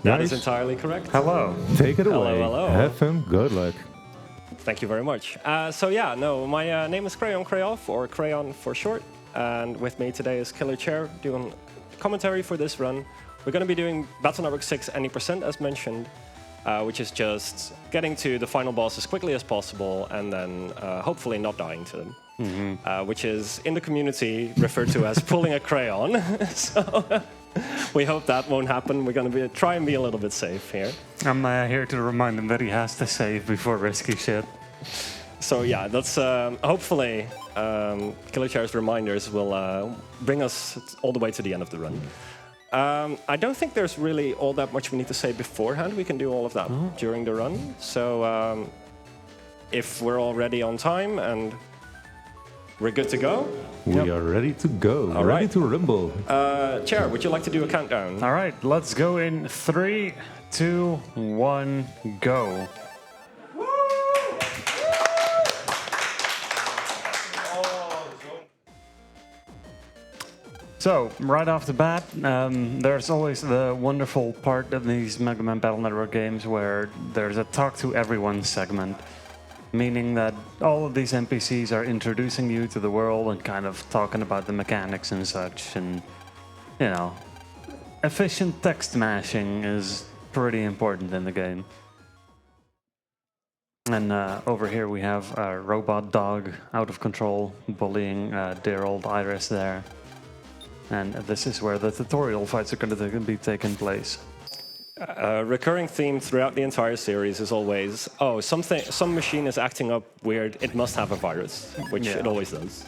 That is entirely correct. Hello. Take it away. Hello. Have fun. Good luck. Thank you very much. My name is crayoncrayoff, or Crayon for short, and with me today is Killerchair doing commentary for this run. We're going to be doing Battle Network 6 any percent as mentioned, which is just getting to the final boss as quickly as possible and then hopefully not dying to them, which is in the community referred to as pulling a crayon. So we hope that won't happen. We're going to try and be a little bit safe here. I'm here to remind him that he has to save before risky shit. So yeah, that's hopefully Killerchair's reminders will bring us all the way to the end of the run. I don't think there's really all that much we need to say beforehand. We can do all of that during the run. So if we're all ready on time and we're good to go. We are ready to go. All ready right. to rumble. Chair, would you like to do a countdown? All right, let's go in 3, 2, 1, go. So, right off the bat, there's always the wonderful part of these Mega Man Battle Network games where there's a talk to everyone segment, meaning that all of these NPCs are introducing you to the world and kind of talking about the mechanics and such, and, you know, efficient text mashing is pretty important in the game. And over here we have a robot dog out of control, bullying dear old Iris there. And this is where the tutorial fights are going to be taking place. A recurring theme throughout the entire series is always, some machine is acting up weird, it must have a virus, which it always does.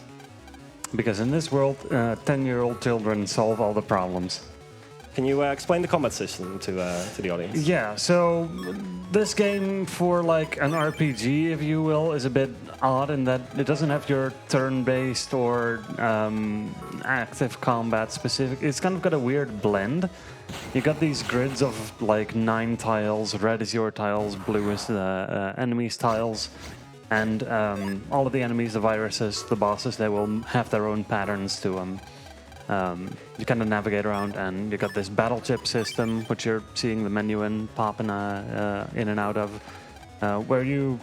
Because in this world, 10-year-old children solve all the problems. Can you explain the combat system to the audience? Yeah, so this game for like an RPG, if you will, is a bit odd in that it doesn't have your turn-based or active combat specific. It's kind of got a weird blend. You got these grids of like 9 tiles. Red is your tiles, blue is the enemy's tiles. And all of the enemies, the viruses, the bosses, they will have their own patterns to them. You kind of navigate around, and you got this battle chip system, which you're seeing the menu popping in and out of, where you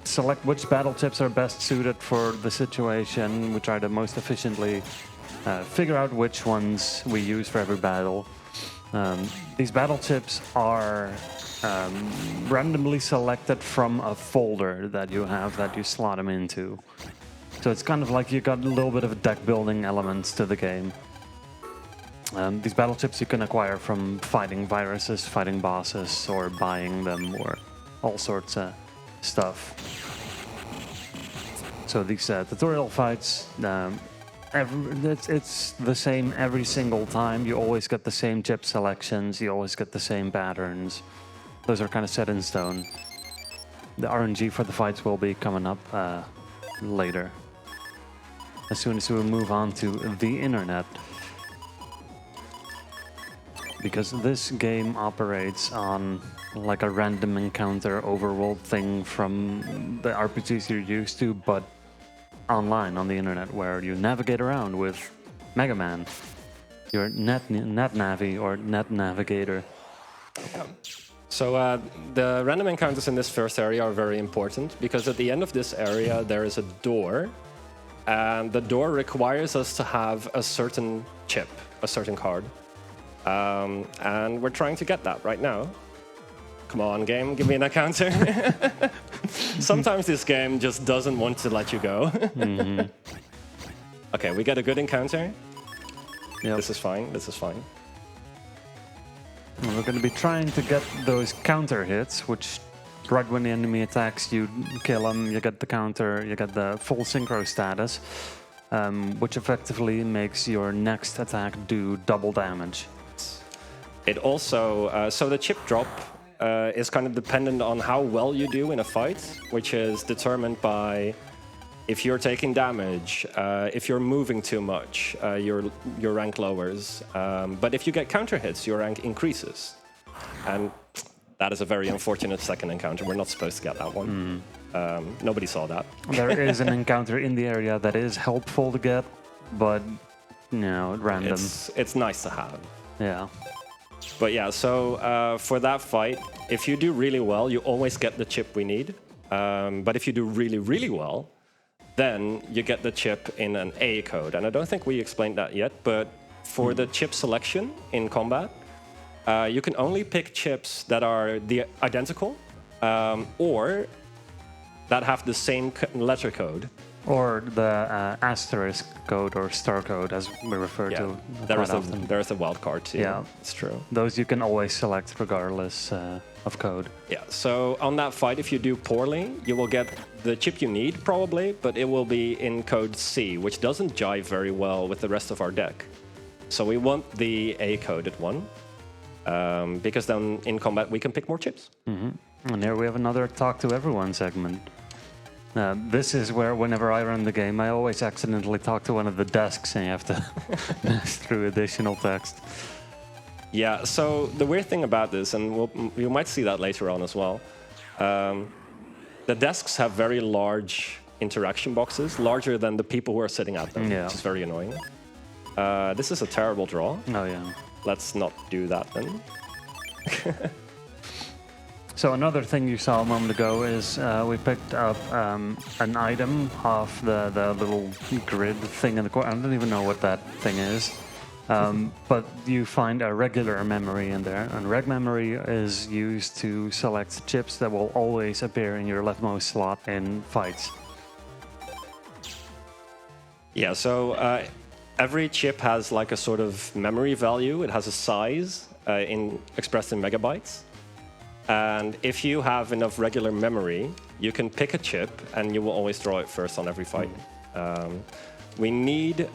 select which battle chips are best suited for the situation. We try to most efficiently figure out which ones we use for every battle. These battle chips are randomly selected from a folder that you have that you slot them into. So it's kind of like you got a little bit of deck building elements to the game. These battle chips you can acquire from fighting viruses, fighting bosses, or buying them, or all sorts of stuff. So these tutorial fights, it's the same every single time. You always get the same chip selections, you always get the same patterns. Those are kind of set in stone. The RNG for the fights will be coming up later, as soon as we move on to the internet. Because this game operates on like a random encounter overworld thing from the RPGs you're used to, but online on the internet, where you navigate around with Mega Man, your net navi or net navigator. So the random encounters in this first area are very important, because at the end of this area there is a door, and the door requires us to have a certain chip, a certain card. And we're trying to get that right now. Come on, game, give me an encounter. Sometimes this game just doesn't want to let you go. Okay, we get a good encounter. Yep. This is fine, this is fine. And we're going to be trying to get those counter hits, which right when the enemy attacks, you kill them, you get the counter, you get the full synchro status, which effectively makes your next attack do double damage. It also, so the chip drop is kind of dependent on how well you do in a fight, which is determined by if you're taking damage, if you're moving too much, your rank lowers. But if you get counter hits, your rank increases. And that is a very unfortunate second encounter. We're not supposed to get that one. Nobody saw that. There is an encounter in the area that is helpful to get, but, you know, random. It's nice to have. Yeah. But yeah, so for that fight, if you do really well, you always get the chip we need. But if you do really, really well, then you get the chip in an A code. And I don't think we explained that yet, but for the chip selection in combat, you can only pick chips that are identical or that have the same letter code. Or the asterisk code or star code, as we refer to quite often. There is a wild card too. Yeah, it's true. Those you can always select regardless of code. Yeah, so on that fight, if you do poorly, you will get the chip you need probably, but it will be in code C, which doesn't jive very well with the rest of our deck. So we want the A-coded one, because then in combat we can pick more chips. And here we have another Talk to Everyone segment. This is where, whenever I run the game, I always accidentally talk to one of the desks and you have to pass through additional text. Yeah, so the weird thing about this, and you might see that later on as well, the desks have very large interaction boxes, larger than the people who are sitting at them, which is very annoying. This is a terrible draw. Oh, yeah. Let's not do that then. So another thing you saw a moment ago is we picked up an item off the little grid thing in the corner. I don't even know what that thing is. But you find a regular memory in there. And reg memory is used to select chips that will always appear in your leftmost slot in fights. Yeah, so every chip has like a sort of memory value. It has a size expressed in megabytes. And if you have enough regular memory, you can pick a chip and you will always draw it first on every fight. We need,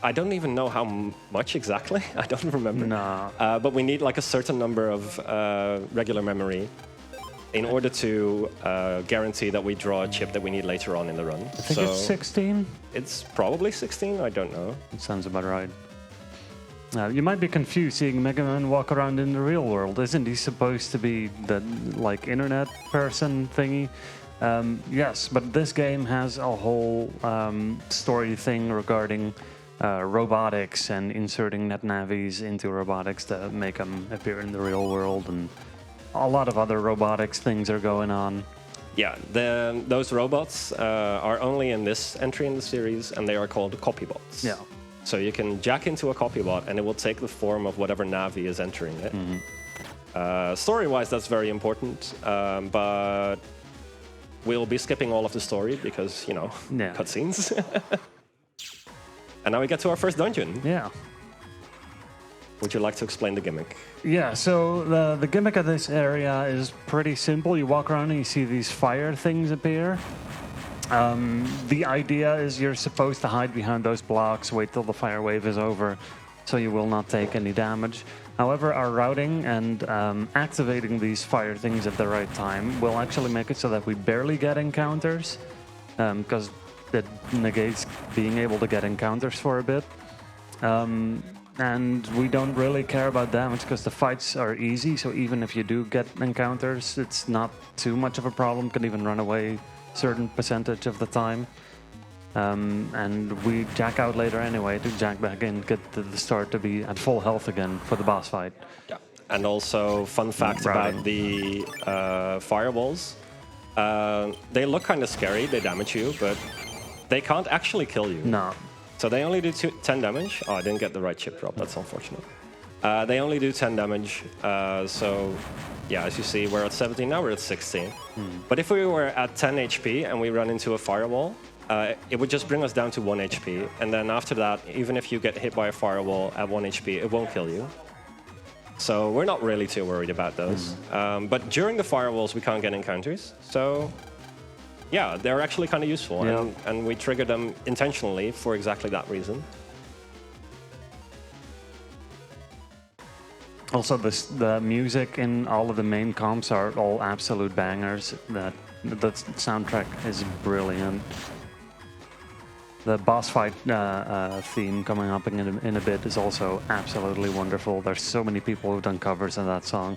I don't even know how much exactly, I don't remember. No. But we need like a certain number of regular memory in order to guarantee that we draw a chip that we need later on in the run. I think it's 16? It's probably 16, I don't know. It sounds about right. You might be confused seeing Mega Man walk around in the real world. Isn't he supposed to be the like internet person thingy? Yes, but this game has a whole story thing regarding robotics and inserting netnavis into robotics to make them appear in the real world, and a lot of other robotics things are going on. Yeah, those robots are only in this entry in the series, and they are called copybots. Yeah. So you can jack into a copybot, and it will take the form of whatever Navi is entering it. Story-wise, that's very important, but we'll be skipping all of the story because, you know, cutscenes. And now we get to our first dungeon. Yeah. Would you like to explain the gimmick? Yeah, so the gimmick of this area is pretty simple. You walk around and you see these fire things appear. The idea is you're supposed to hide behind those blocks, wait till the fire wave is over, so you will not take any damage. However, our routing and activating these fire things at the right time will actually make it so that we barely get encounters, because it negates being able to get encounters for a bit. And we don't really care about damage because the fights are easy, so even if you do get encounters, it's not too much of a problem, can even run away certain percentage of the time, and we jack out later anyway to jack back in, get to the start to be at full health again for the boss fight. Yeah. And also, fun fact about the fireballs, they look kind of scary, they damage you, but they can't actually kill you. No. So they only do 10 damage. Oh, I didn't get the right chip drop, that's unfortunate. They only do 10 damage, so yeah, as you see, we're at 17, now we're at 16. But if we were at 10 HP and we run into a firewall, it would just bring us down to 1 HP. And then after that, even if you get hit by a firewall at 1 HP, it won't kill you. So we're not really too worried about those. But during the firewalls, we can't get encounters. So yeah, they're actually kind of useful. Yeah. And we trigger them intentionally for exactly that reason. Also, the music in all of the main comps are all absolute bangers. The soundtrack is brilliant. The boss fight theme coming up in a bit is also absolutely wonderful. There's so many people who've done covers of that song.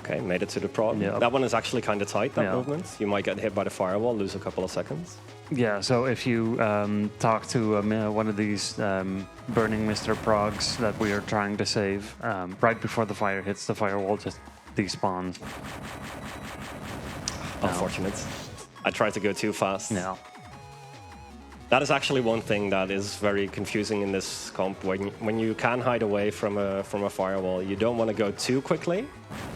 Okay, made it to the prod. Yep. That one is actually kind of tight, that Yeah. movement. You might get hit by the firewall, lose a couple of seconds. Yeah, so if you talk to one of these burning Mr. Progs that we are trying to save, right before the fire hits, the firewall just despawns. Unfortunate. I tried to go too fast. Yeah. That is actually one thing that is very confusing in this comp. When you can hide away from a firewall, you don't want to go too quickly,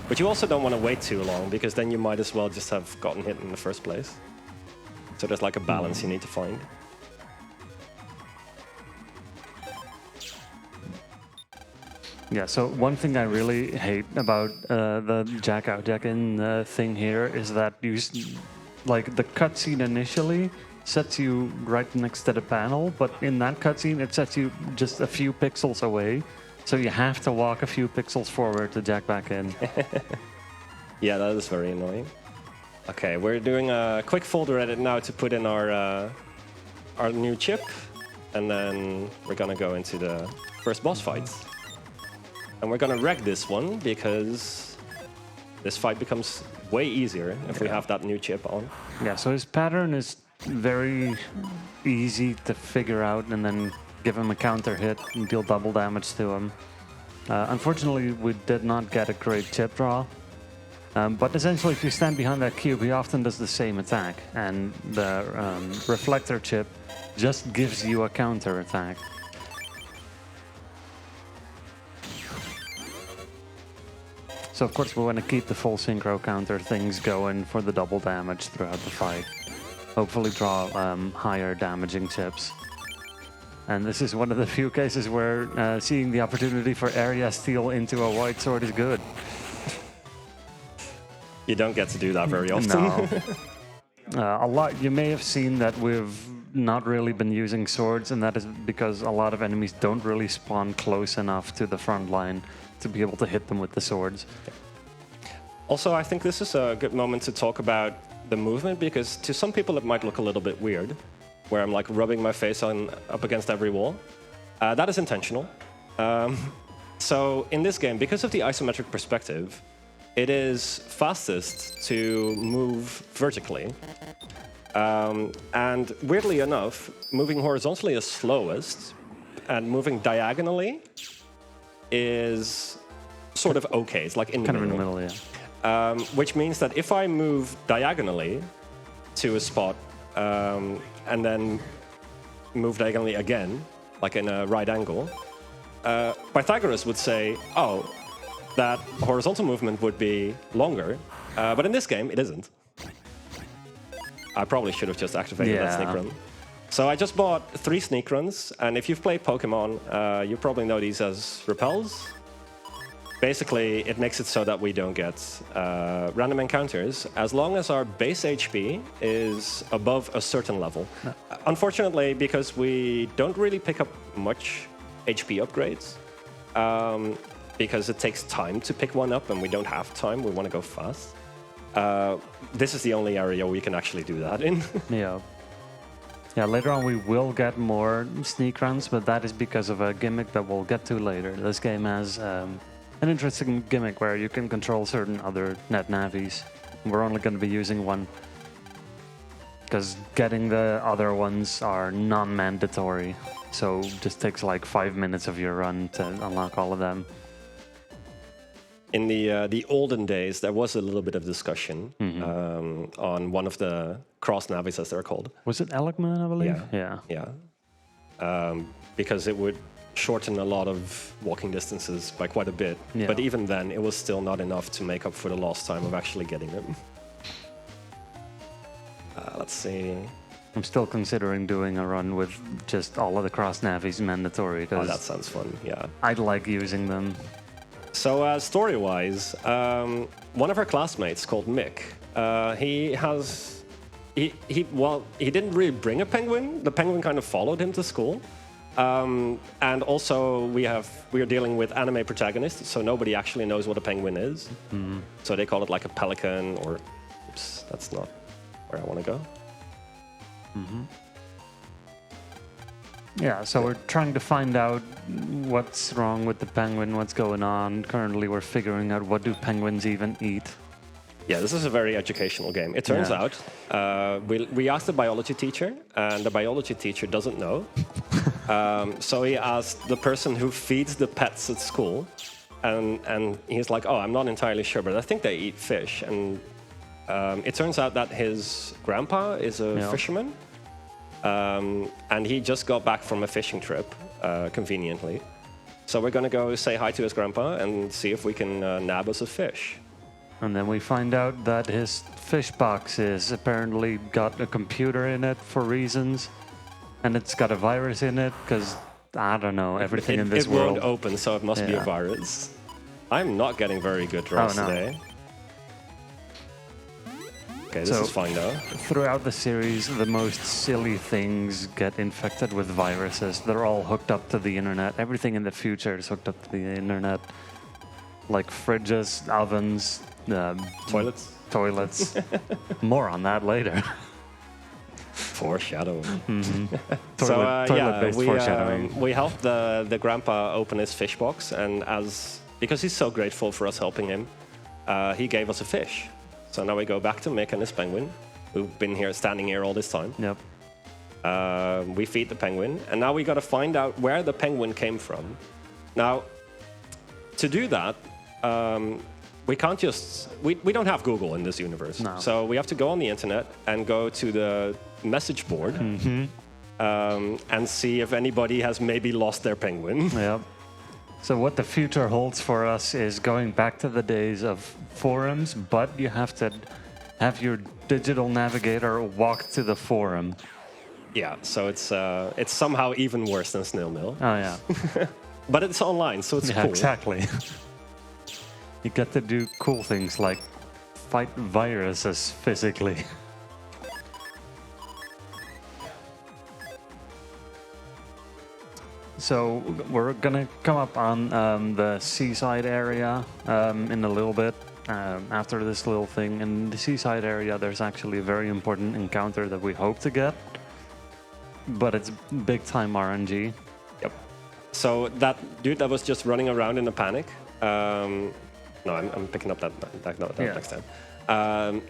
but you also don't want to wait too long, because then you might as well just have gotten hit in the first place. So there's like a balance you need to find. Yeah, so one thing I really hate about the jack out, jack in thing here is that like the cutscene initially sets you right next to the panel, but in that cutscene it sets you just a few pixels away, so you have to walk a few pixels forward to jack back in. Yeah, that is very annoying. Okay, we're doing a quick folder edit now to put in our new chip, and then we're gonna go into the first boss fights. And we're gonna wreck this one because this fight becomes way easier if we have that new chip on. Yeah, so his pattern is very easy to figure out, and then give him a counter hit and deal double damage to him. Unfortunately, we did not get a great chip draw. But essentially, if you stand behind that cube, he often does the same attack, and the reflector chip just gives you a counter attack. So of course we want to keep the full synchro counter things going for the double damage throughout the fight. Hopefully draw higher damaging chips. And this is one of the few cases where seeing the opportunity for area steal into a white sword is good. You don't get to do that very often. No. You may have seen that we've not really been using swords, and that is because a lot of enemies don't really spawn close enough to the front line to be able to hit them with the swords. Also, I think this is a good moment to talk about the movement, because to some people it might look a little bit weird, where I'm like rubbing my face up against every wall. That is intentional. So in this game, because of the isometric perspective, it is fastest to move vertically. And weirdly enough, moving horizontally is slowest, and moving diagonally is sort of okay. It's like in the Kind of in the middle, yeah. Which means that if I move diagonally to a spot and then move diagonally again, like in a right angle, Pythagoras would say, oh, that horizontal movement would be longer, but in this game, it isn't. I probably should have just activated that sneak run. So I just bought 3 sneak runs, and if you've played Pokemon, you probably know these as repels. Basically, it makes it so that we don't get random encounters as long as our base HP is above a certain level. No. Unfortunately, because we don't really pick up much HP upgrades, because it takes time to pick one up, and we don't have time, we want to go fast. This is the only area we can actually do that in. Yeah, later on we will get more sneak runs, but that is because of a gimmick that we'll get to later. This game has an interesting gimmick where you can control certain other net navis. We're only going to be using one, because getting the other ones are non-mandatory. So it just takes like 5 minutes of your run to unlock all of them. In the olden days, there was a little bit of discussion on one of the cross navis, as they're called. Was it Elecman, I believe? Yeah. Because it would shorten a lot of walking distances by quite a bit. Yeah. But even then, it was still not enough to make up for the lost time of actually getting them. Let's see. I'm still considering doing a run with just all of the cross navis mandatory. Oh, that sounds fun, yeah. I'd like using them. So story-wise, one of our classmates called Mick, he didn't really bring a penguin. The penguin kind of followed him to school. And also we are dealing with anime protagonists, so nobody actually knows what a penguin is. So they call it like a pelican, or oops, that's not where I want to go. Yeah, so we're trying to find out what's wrong with the penguin, what's going on. Currently, we're figuring out what do penguins even eat. Yeah, this is a very educational game. It turns out, we asked the biology teacher, and the biology teacher doesn't know. So he asked the person who feeds the pets at school, and he's like, oh, I'm not entirely sure, but I think they eat fish. And it turns out that his grandpa is a fisherman, and he just got back from a fishing trip, conveniently. So we're going to go say hi to his grandpa and see if we can nab us a fish. And then we find out that his fish box is apparently got a computer in it for reasons, and it's got a virus in it because, I don't know, everything in this world... It won't open, so it must be a virus. I'm not getting very good rolls today. Okay, this is fine though. Throughout the series, the most silly things get infected with viruses. They're all hooked up to the internet. Everything in the future is hooked up to the internet. Like fridges, ovens, toilets. More on that later. Foreshadowing. Toilet-based foreshadowing. We helped the grandpa open his fish box, and because he's so grateful for us helping him, he gave us a fish. So now we go back to Mick and his penguin, who've been standing here all this time. Yep. We feed the penguin, and now we got to find out where the penguin came from. Now, to do that, we can't just... We don't have Google in this universe. No. So we have to go on the internet and go to the message board and see if anybody has maybe lost their penguin. Yep. So what the future holds for us is going back to the days of forums, but you have to have your digital navigator walk to the forum. Yeah, so it's somehow even worse than Snail Mail. Oh, yeah. But it's online, so it's cool. Exactly. You get to do cool things like fight viruses physically. So we're gonna come up on the seaside area in a little bit after this little thing. In the seaside area, there's actually a very important encounter that we hope to get, but it's big time RNG. Yep. So that dude that was just running around in a panic. No, I'm picking up that next time.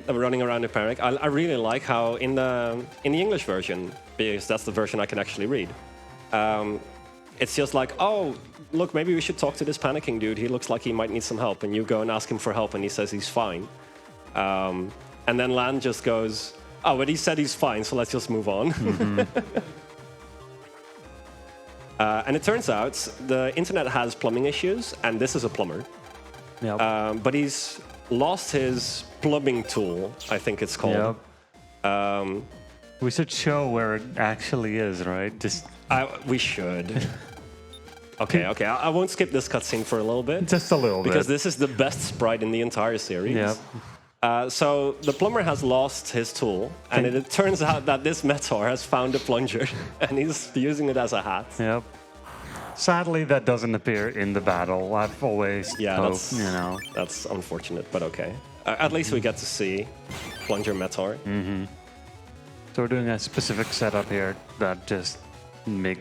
Running around in panic. I really like how in the English version, because that's the version I can actually read. It's just like, oh, look, maybe we should talk to this panicking dude. He looks like he might need some help. And you go and ask him for help, and he says he's fine. And then Lan just goes, oh, but he said he's fine, so let's just move on. And it turns out the internet has plumbing issues, and this is a plumber. Yep. But he's lost his plumbing tool, I think it's called. Yep. We should show where it actually is, right? We should. Okay. I won't skip this cutscene for a little bit. Just a little bit. Because this is the best sprite in the entire series. Yep. So the plumber has lost his tool, and it turns out that this Meteor has found a plunger, and he's using it as a hat. Yep. Sadly, that doesn't appear in the battle. I've always hoped, that's unfortunate, but okay. At least we get to see Plunger Meteor. So we're doing a specific setup here that just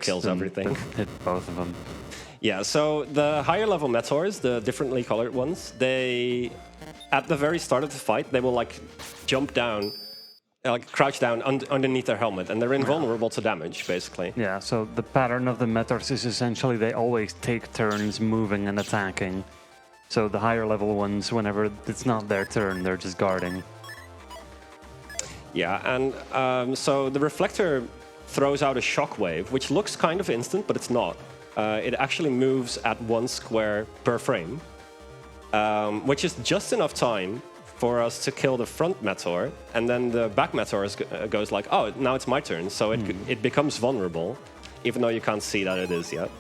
kills everything. Hit both of them. Yeah, so the higher level Meteors, the differently colored ones, at the very start of the fight, they will like jump down, like crouch down underneath their helmet, and they're invulnerable to damage, basically. Yeah, so the pattern of the Meteors is essentially they always take turns moving and attacking. So the higher level ones, whenever it's not their turn, they're just guarding. Yeah, and so the reflector throws out a shockwave, which looks kind of instant, but it's not. It actually moves at 1 square per frame, which is just enough time for us to kill the front Meteor, and then the back Meteor goes like, oh, now it's my turn, so it becomes vulnerable, even though you can't see that it is yet.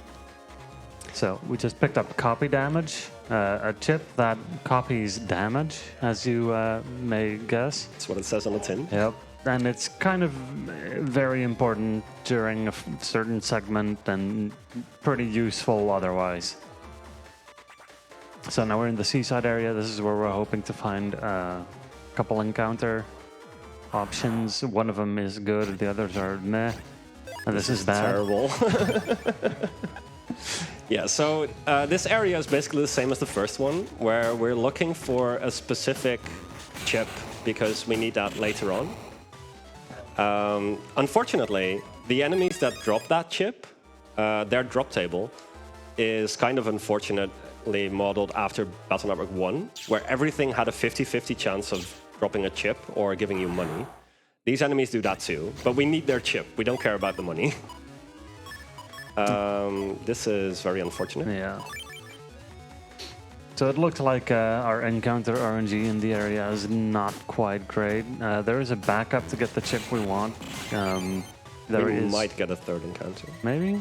So we just picked up copy damage, a chip that copies damage, as you may guess. That's what it says on the tin. Yep. And it's kind of very important during a certain segment and pretty useful otherwise. So now we're in the seaside area. This is where we're hoping to find a couple encounter options. One of them is good, the others are meh. And this is bad. Terrible. Yeah, so this area is basically the same as the first one, where we're looking for a specific chip because we need that later on. Unfortunately, the enemies that drop that chip, their drop table is kind of unfortunately modeled after Battle Network 1, where everything had a 50-50 chance of dropping a chip or giving you money. These enemies do that too, but we need their chip. We don't care about the money. This is very unfortunate. Yeah. So it looks like our encounter RNG in the area is not quite great. There is a backup to get the chip we want. We might get a third encounter. Maybe?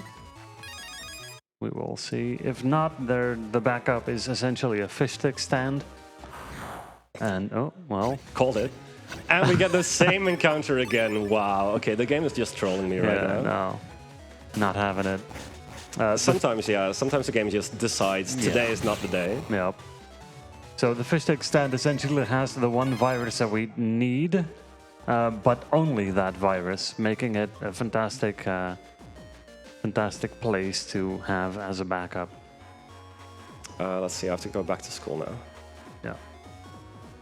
We will see. If not, the backup is essentially a fish stick stand. And, oh, well. Called it. And we get the same encounter again. Wow. Okay, the game is just trolling me right now. No. Not having it. Sometimes, yeah. Sometimes the game just decides today is not the day. Yep. So the fish stick stand essentially has the one virus that we need, but only that virus, making it a fantastic, fantastic place to have as a backup. Let's see. I have to go back to school now. Yeah.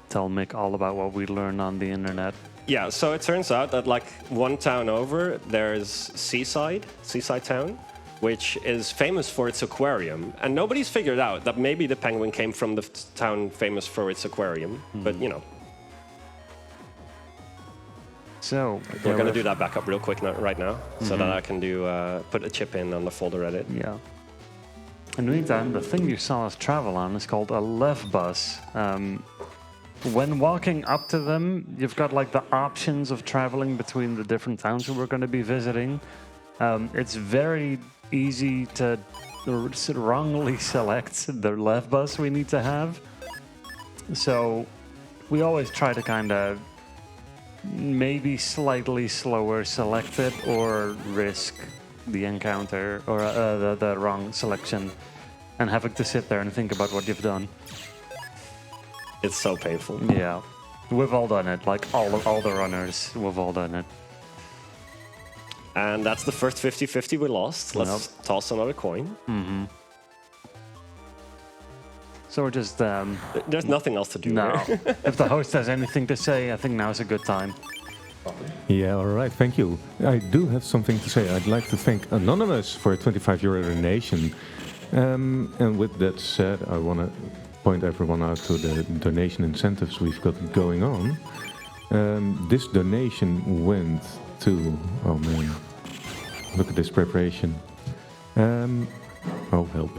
Tell Mick all about what we learned on the internet. Yeah, so it turns out that like one town over, there's Seaside Town, which is famous for its aquarium. And nobody's figured out that maybe the penguin came from the town famous for its aquarium. But, you know. So we're going to do that backup real quick right now, so that I can do put a chip in on the folder edit. Yeah. In the meantime, the thing you saw us travel on is called a lev bus. When walking up to them, you've got like the options of traveling between the different towns that we're going to be visiting. It's very easy to wrongly select the lev bus we need to have. So we always try to kind of maybe slightly slower select it or risk the encounter or the wrong selection and having to sit there and think about what you've done. It's so painful. Yeah, we've all done it. Like all the runners, we've all done it. And that's the first 50-50 we lost. Let's toss another coin. So we're just... There's nothing else to do here. If the host has anything to say, I think now's a good time. Yeah, all right, thank you. I do have something to say. I'd like to thank Anonymous for a €25 donation. And with that said, I want to point everyone out to the donation incentives we've got going on. This donation went to... Oh man, look at this preparation. Oh, help.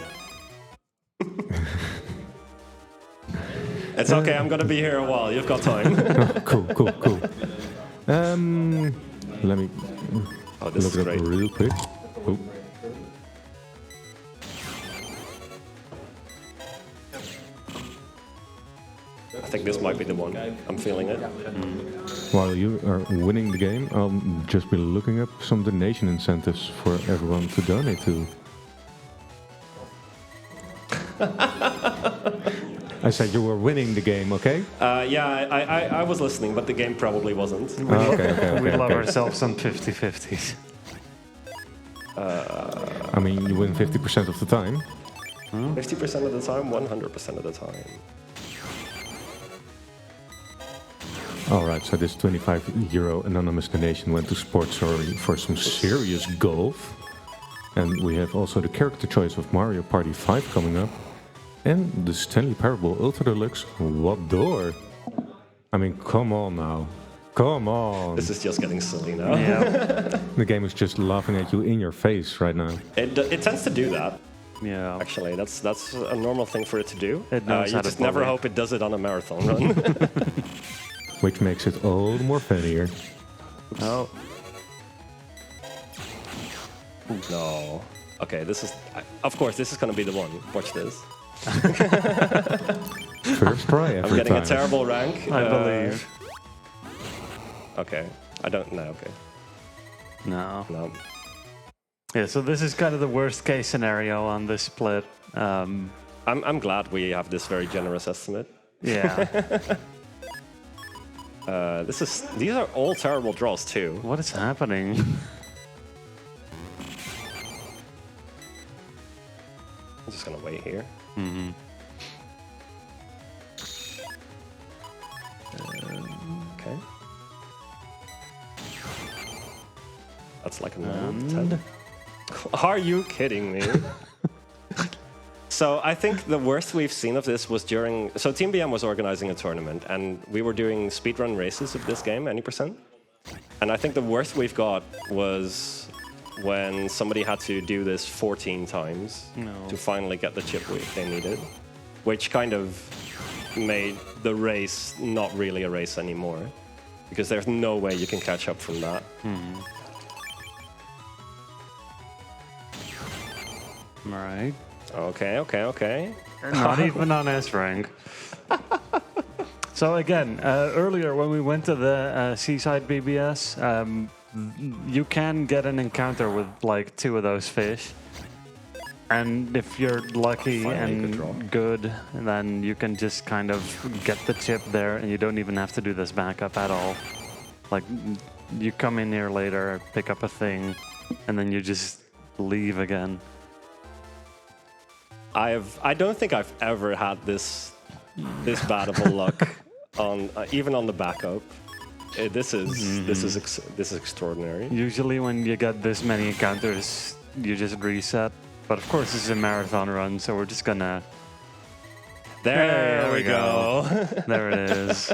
It's okay, I'm going to be here a while. You've got time. Cool. Let me look it up real quick. Oh. I think this might be the one. I'm feeling it. While you are winning the game, I'll just be looking up some donation incentives for everyone to donate to. I said you were winning the game, okay? Yeah, I was listening, but the game probably wasn't. We love ourselves some 50-50s. I mean, you win 50% of the time. 50% of the time, 100% of the time. Alright, so this €25 anonymous donation went to Sportsory for some serious golf. And we have also the character choice of Mario Party 5 coming up. And the Stanley Parable Ultra Deluxe, what door? I mean, come on now. Come on. This is just getting silly now. Yeah. The game is just laughing at you in your face right now. It tends to do that. Yeah. Actually, that's a normal thing for it to do. It knows you just never hope it does it on a marathon run. Which makes it all the more funnier. Oh. No. Okay, this is... Of course, this is going to be the one. Watch this. First try every time. I'm getting a terrible rank. I believe. Okay. I don't know. Okay. No. Yeah, so this is kind of the worst case scenario on this split. I'm glad we have this very generous estimate. Yeah. These are all terrible draws too. What is happening? just gonna wait here. Mm-hmm. Okay. That's like a 9, 10. Are you kidding me? So I think the worst we've seen of this was during... So Team BM was organizing a tournament, and we were doing speedrun races of this game, any percent. And I think the worst we've got was when somebody had to do this 14 times to finally get the chip they needed, which kind of made the race not really a race anymore, because there's no way you can catch up from that. All right. Okay. Not even on S rank. So again, earlier when we went to the Seaside BBS, you can get an encounter with like 2 of those fish. And if you're lucky and good, then you can just kind of get the chip there and you don't even have to do this backup at all. Like, you come in here later, pick up a thing, and then you just leave again. I don't think I've ever had this bad of a luck on even on the backup. This is extraordinary. Usually when you get this many encounters, you just reset. But of course, this is a marathon run, so we're just gonna... There we go. There it is.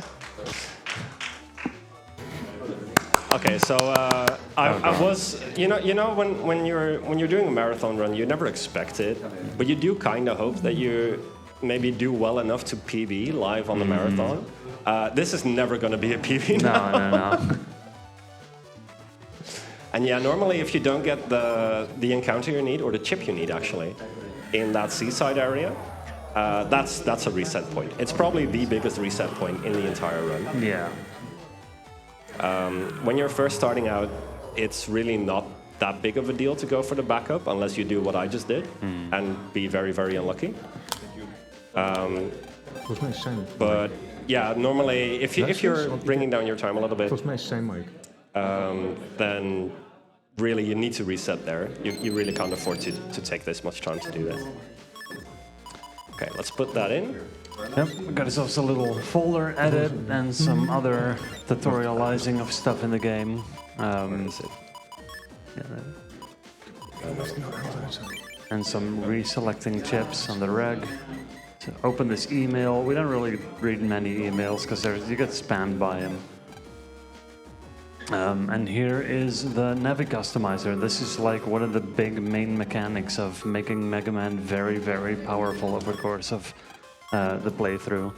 Okay, so I was, you know, when you're doing a marathon run, you never expect it, but you do kind of hope that you maybe do well enough to PB live on the marathon. This is never going to be a PB now. No. And yeah, normally if you don't get the encounter you need, or the chip you need actually, in that seaside area, that's a reset point. It's probably the biggest reset point in the entire run. Yeah. When you're first starting out, it's really not that big of a deal to go for the backup unless you do what I just did and be very, very unlucky. But yeah, normally if you're bringing down your time a little bit, then really you need to reset there. You really can't afford to take this much time to do this. Okay, let's put that in. Yep, we got ourselves a little folder edit and some other tutorializing of stuff in the game. Where is it? And some reselecting chips on the reg. So open this email. We don't really read many emails because you get spammed by them. And here is the Navi customizer. This is like one of the big main mechanics of making Mega Man very, very powerful over the course of the playthrough.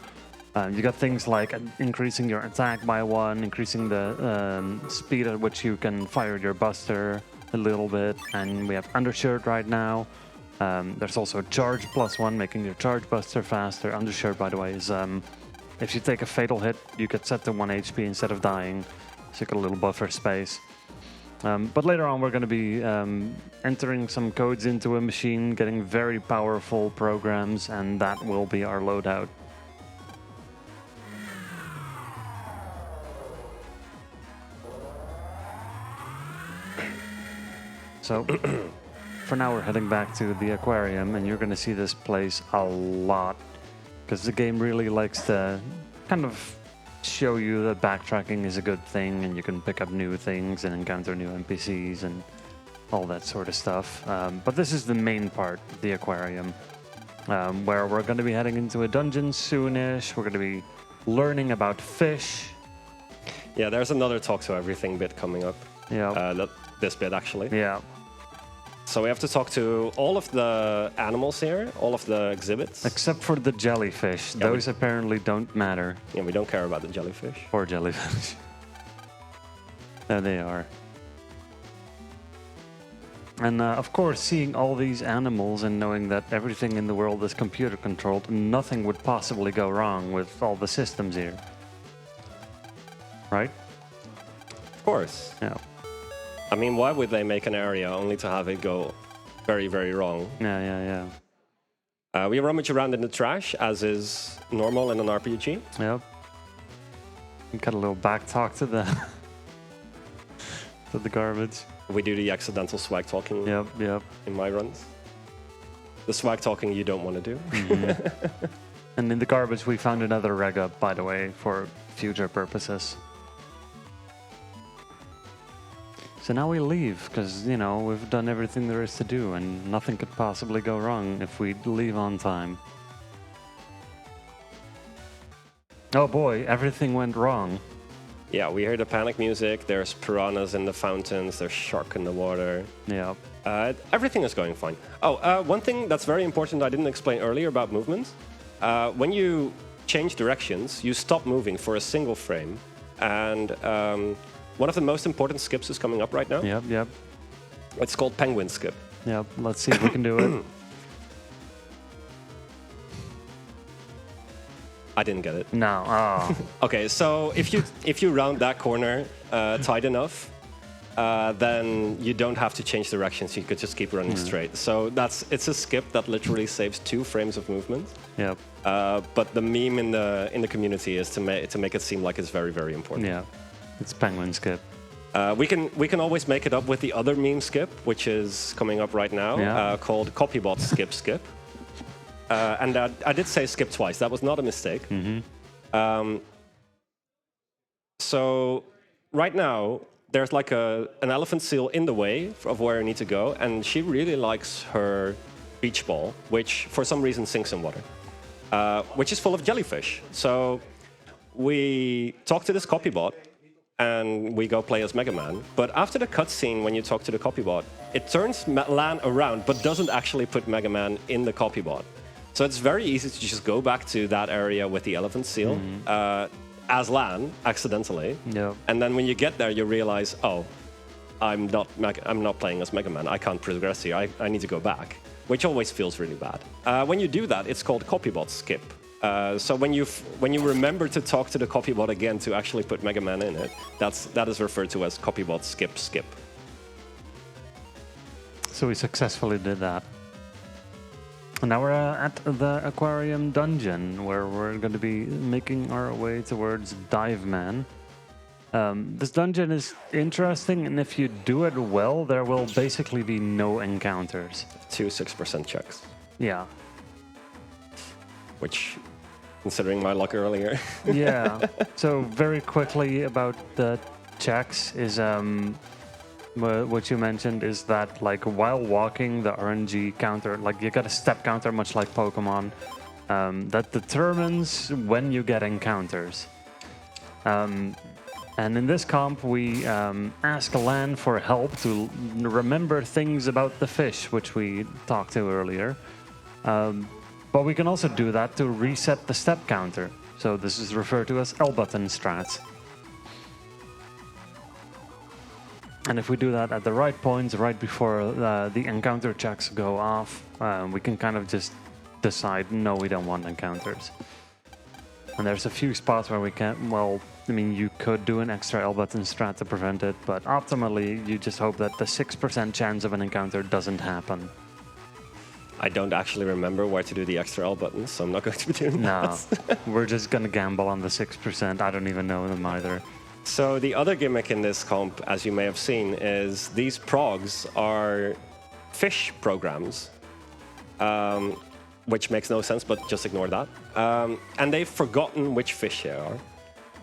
You got things like increasing your attack by 1, increasing the speed at which you can fire your buster a little bit, and we have undershirt right now. There's also charge +1, making your charge buster faster. Undershirt, by the way, is if you take a fatal hit, you get set to 1 HP instead of dying, so you get a little buffer space. But later on, we're going to be entering some codes into a machine, getting very powerful programs, and that will be our loadout. So, for now, we're heading back to the aquarium, and you're going to see this place a lot, because the game really likes to kind of show you that backtracking is a good thing, and you can pick up new things and encounter new NPCs and all that sort of stuff. But this is the main part, the aquarium, where we're going to be heading into a dungeon soonish. We're going to be learning about fish. Yeah, there's another talk to everything bit coming up. Yeah. This bit actually. Yeah. So we have to talk to all of the animals here, all of the exhibits. Except for the jellyfish. Yeah, those apparently don't matter. Yeah, we don't care about the jellyfish. Poor jellyfish. There they are. And of course, seeing all these animals and knowing that everything in the world is computer controlled, nothing would possibly go wrong with all the systems here. Right? Of course. Yeah. I mean, why would they make an area only to have it go very, very wrong? Yeah. We rummage around in the trash, as is normal in an RPG. Yep. Got a little back talk to the to the garbage. We do the accidental swag talking Yep. in my runs. the swag talking you don't want to do. And in the garbage, we found another reg up, by the way, for future purposes. So now we leave, because, you know, we've done everything there is to do, and nothing could possibly go wrong if we leave on time. Oh boy, everything went wrong. Yeah, we hear the panic music, there's piranhas in the fountains, there's shark in the water. Yeah. Everything is going fine. Oh, one thing that's very important I didn't explain earlier about movement. When you change directions, you stop moving for a single frame. And one of the most important skips is coming up right now. Yep. It's called penguin skip. Yep, let's see if we can do it. I didn't get it. No. Oh. Okay, so if you round that corner tight enough, then you don't have to change directions. You could just keep running straight. So it's a skip that literally saves 2 frames of movement. Yep. But the meme in the community is to make it seem like it's very, very important. Yeah, it's penguin skip. We can always make it up with the other meme skip, which is coming up right now, called copybot skip. And I did say skip twice. That was not a mistake. So right now, there's like an elephant seal in the way of where I need to go, and she really likes her beach ball, which for some reason sinks in water, which is full of jellyfish. So we talk to this copybot, and we go play as Mega Man. But after the cutscene, when you talk to the copybot, it turns Lan around, but doesn't actually put Mega Man in the copybot. So it's very easy to just go back to that area with the elephant seal as Lan, accidentally. Yeah. And then when you get there, you realize, oh, I'm not playing as Mega Man. I can't progress here. I need to go back, which always feels really bad. When you do that, it's called copybot skip. So when you remember to talk to the copybot again to actually put Mega Man in it, that is referred to as copybot skip. So we successfully did that. And now we're at the aquarium dungeon, where we're going to be making our way towards Dive Man. This dungeon is interesting, and if you do it well, there will basically be no encounters. 2 6% checks. Yeah. Which, considering my luck earlier. Yeah. So very quickly about the checks is what you mentioned is that, like, while walking, the RNG counter, like, you got a step counter, much like Pokemon, that determines when you get encounters. And in this comp, we ask Lan for help to remember things about the fish, which we talked to earlier. But we can also do that to reset the step counter. So this is referred to as L-button strats. And if we do that at the right points, right before the encounter checks go off, we can kind of just decide, no, we don't want encounters. And there's a few spots where we can't, well, I mean, you could do an extra L-button strat to prevent it, but optimally, you just hope that the 6% chance of an encounter doesn't happen. I don't actually remember where to do the extra L buttons, so I'm not going to be doing that. No, we're just going to gamble on the 6%. I don't even know them either. So the other gimmick in this comp, as you may have seen, is these progs are fish programs, which makes no sense, but just ignore that. And they've forgotten which fish they are.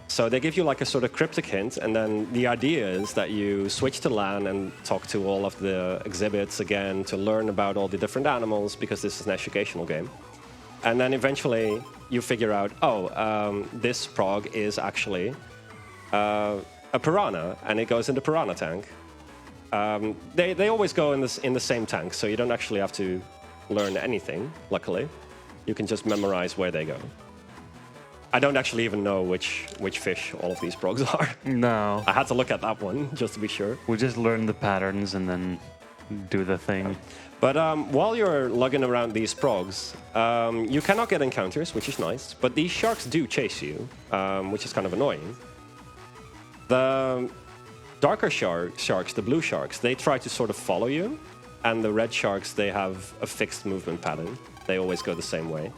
So they give you like a sort of cryptic hint, and then the idea is that you switch to Lan and talk to all of the exhibits again to learn about all the different animals, because this is an educational game. And then eventually you figure out, oh, this prog is actually a piranha, and it goes in the piranha tank. They always go in the same tank, so you don't actually have to learn anything, luckily. You can just memorize where they go. I don't actually even know which fish all of these progs are. No. I had to look at that one, just to be sure. We just learn the patterns and then do the thing. But while you're lugging around these progs, you cannot get encounters, which is nice, but these sharks do chase you, which is kind of annoying. The darker sharks, the blue sharks, they try to sort of follow you, and the red sharks, they have a fixed movement pattern. They always go the same way.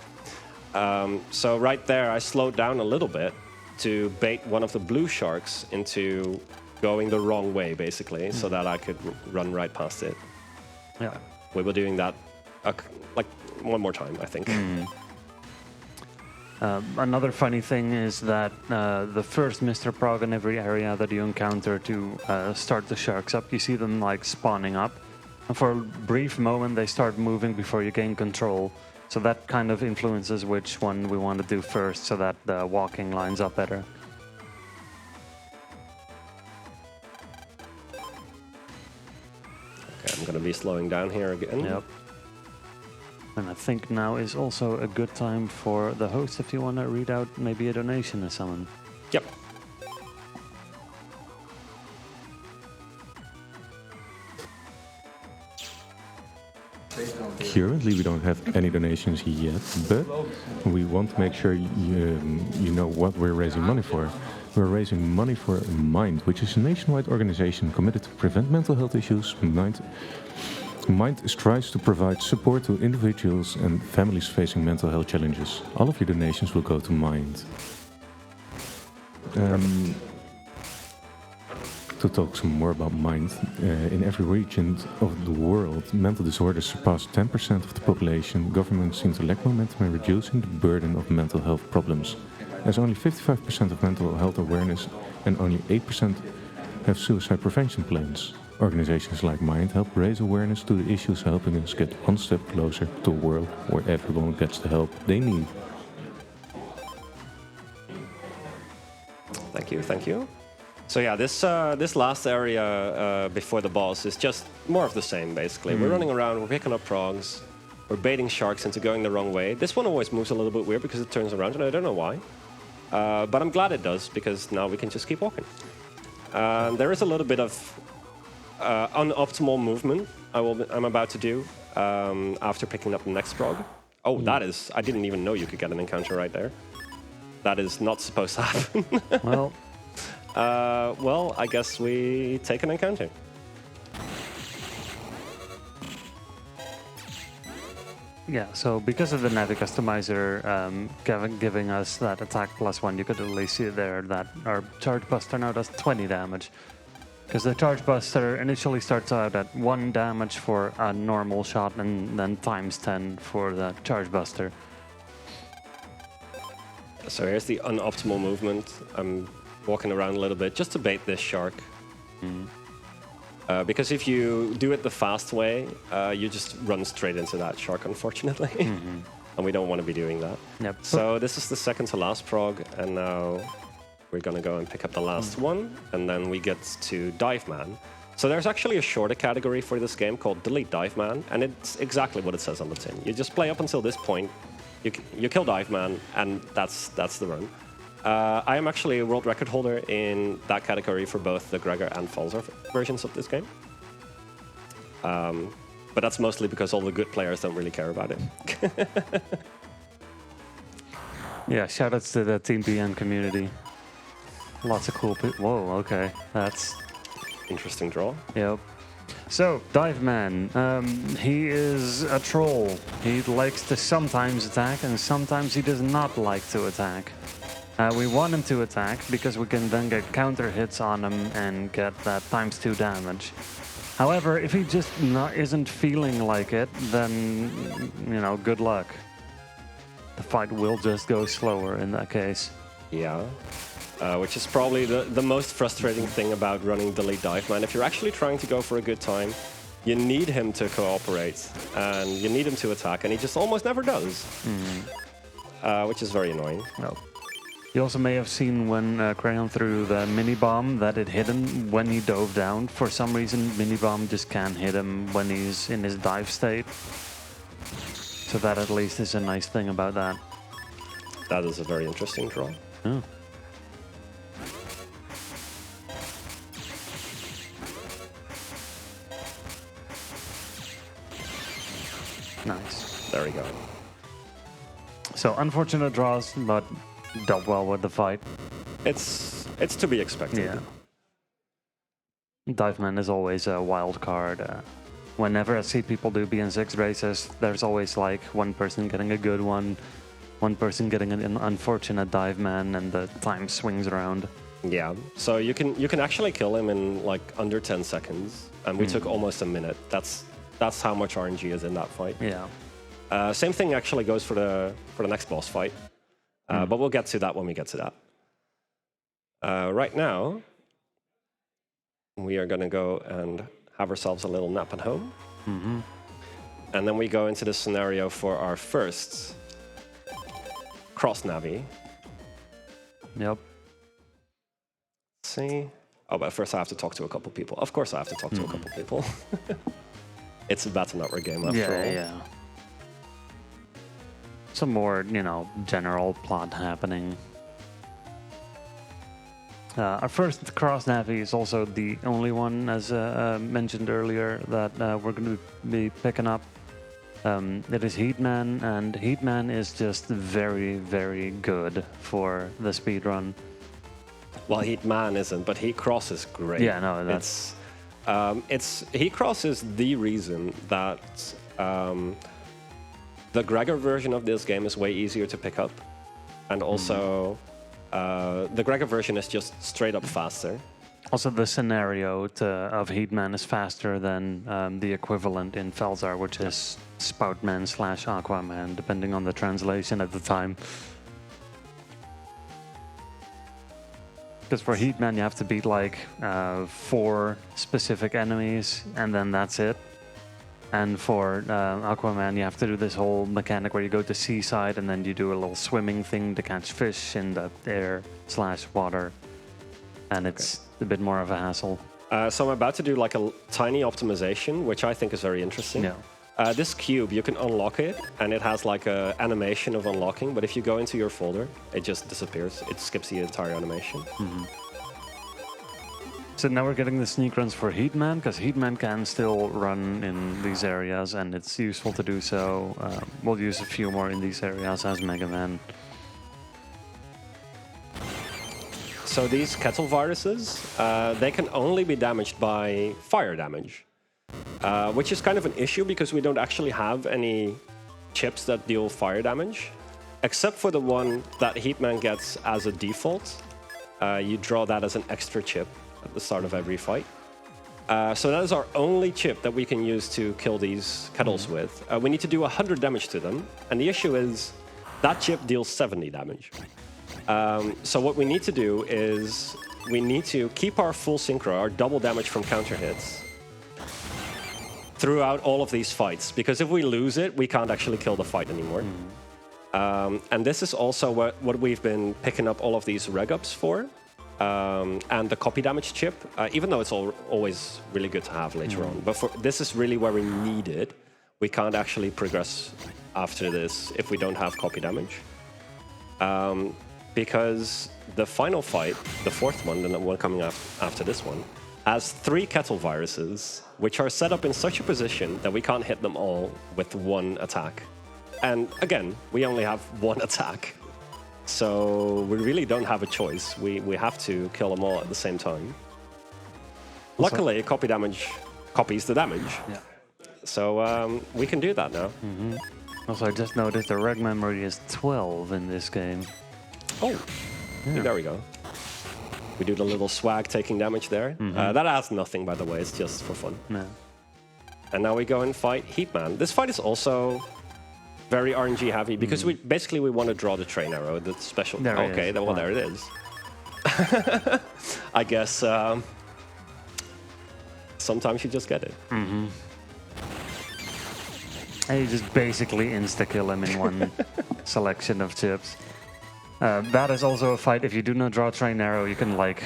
So right there, I slowed down a little bit to bait one of the blue sharks into going the wrong way, basically, so that I could run right past it. Yeah. We were doing that like one more time, I think. Another funny thing is that the first Mr. Prog in every area that you encounter to start the sharks up, you see them like spawning up. And for a brief moment, they start moving before you gain control. So that kind of influences which one we want to do first, so that the walking lines up better. Okay, I'm going to be slowing down here again. Yep. And I think now is also a good time for the host if you want to read out maybe a donation or someone. Yep. Currently, we don't have any donations yet, but we want to make sure you know what we're raising money for. We're raising money for Mind, which is a nationwide organization committed to prevent mental health issues. Mind strives to provide support to individuals and families facing mental health challenges. All of your donations will go to Mind. To talk some more about Mind, in every region of the world, mental disorders surpass 10% of the population. Governments seem to lack momentum in reducing the burden of mental health problems. There's only 55% of mental health awareness and only 8% have suicide prevention plans. Organizations like Mind help raise awareness to the issues, helping us get one step closer to a world where everyone gets the help they need. Thank you, thank you. So yeah, this last area before the boss is just more of the same, basically. We're running around, we're picking up progs, we're baiting sharks into going the wrong way. This one always moves a little bit weird because it turns around, and I don't know why. But I'm glad it does, because now we can just keep walking. There is a little bit of unoptimal movement I'm about to do after picking up the next prog. Oh, that is... I didn't even know you could get an encounter right there. That is not supposed to happen. Well, I guess we take an encounter. Yeah, so because of the Navi customizer giving us that attack +1, you could at least see there that our Charge Buster now does 20 damage. Because the Charge Buster initially starts out at 1 damage for a normal shot and then times 10 for the Charge Buster. So here's the unoptimal movement. I'm walking around a little bit just to bait this shark. Because if you do it the fast way, you just run straight into that shark, unfortunately. And we don't want to be doing that. Yep. So this is the second to last prog, and now we're going to go and pick up the last one, and then we get to Dive Man. So there's actually a shorter category for this game called Delete Dive Man, and it's exactly what it says on the tin. You just play up until this point, you kill Dive Man, and that's the run. I am actually a world record holder in that category for both the Gregar and Falzer versions of this game. But that's mostly because all the good players don't really care about it. Yeah, shoutouts to the Team BN community. Lots of cool people. Whoa, okay. That's... Interesting draw. Yep. So, Dive Man. He is a troll. He likes to sometimes attack, and sometimes he does not like to attack. We want him to attack because we can then get counter hits on him and get that ×2 damage. However, if he just isn't feeling like it, then, you know, good luck. The fight will just go slower in that case. Yeah. Which is probably the most frustrating thing about running Delete Dive Man. If you're actually trying to go for a good time, you need him to cooperate, and you need him to attack, and he just almost never does. Which is very annoying. No. You also may have seen when Crayon threw the mini-bomb that it hit him when he dove down. For some reason, mini-bomb just can't hit him when he's in his dive state. So that at least is a nice thing about that. That is a very interesting draw. Oh. Nice. There we go. So unfortunate draws, but dealt well with the fight. It's to be expected. Yeah. Dive Man is always a wild card. Whenever I see people do BN6 races, there's always like one person getting a good one person getting an unfortunate Dive Man, and the time swings around. Yeah, so you can actually kill him in like under 10 seconds, and we took almost a minute. That's how much RNG is in that fight. Yeah. Same thing actually goes for the next boss fight, but we'll get to that when we get to that. Right now, we are going to go and have ourselves a little nap at home. And then we go into the scenario for our first cross-navi. Yep. Let's see. Oh, but first I have to talk to a couple people. Of course I have to talk to a couple people. It's a battle network game after all. Yeah. Some more, you know, general plot happening. Our first cross-navi is also the only one, as mentioned earlier, that we're going to be picking up. It is Heatman, and Heatman is just very, very good for the speedrun. Well, Heatman isn't, but Heatcross is great. Yeah, no, that's... Heatcross is the reason that the Gregar version of this game is way easier to pick up. And also, the Gregar version is just straight up faster. Also, the scenario of Heatman is faster than the equivalent in Felzar, which is Spoutman / Aquaman, depending on the translation at the time. Because for Heatman, you have to beat like 4 specific enemies, and then that's it. And for Aquaman, you have to do this whole mechanic where you go to seaside, and then you do a little swimming thing to catch fish in the air / water. And it's a bit more of a hassle. So I'm about to do like a tiny optimization, which I think is very interesting. Yeah. This cube, you can unlock it, and it has like an animation of unlocking, but if you go into your folder, it just disappears. It skips the entire animation. So now we're getting the sneak runs for Heatman, because Heatman can still run in these areas, and it's useful to do so. We'll use a few more in these areas as Mega Man. So these kettle viruses, they can only be damaged by fire damage. Which is kind of an issue because we don't actually have any chips that deal fire damage, except for the one that Heatman gets as a default. You draw that as an extra chip at the start of every fight. So that is our only chip that we can use to kill these kettles with. We need to do 100 damage to them, and the issue is that chip deals 70 damage. So what we need to do is we need to keep our full synchro, our double damage from counter hits, throughout all of these fights, because if we lose it, we can't actually kill the fight anymore. And this is also what we've been picking up all of these reg-ups for, and the copy damage chip, even though it's always really good to have later on. But this is really where we need it. We can't actually progress after this if we don't have copy damage. Because the final fight, the fourth one, the one coming up after this one, has 3 kettle viruses, which are set up in such a position that we can't hit them all with one attack. And again, we only have one attack. So we really don't have a choice. We have to kill them all at the same time. Luckily, copy damage copies the damage. Yeah. So we can do that now. Also, I just noticed the reg memory is 12 in this game. Oh, yeah. There we go. We do the little swag taking damage there. That adds nothing, by the way. It's just for fun. Yeah. And now we go and fight Heatman. This fight is also very RNG heavy because we want to draw the train arrow, the special. There okay, well, there it is. I guess sometimes you just get it. And you just basically insta-kill him in one selection of chips. That is also a fight. If you do not draw train arrow, you can like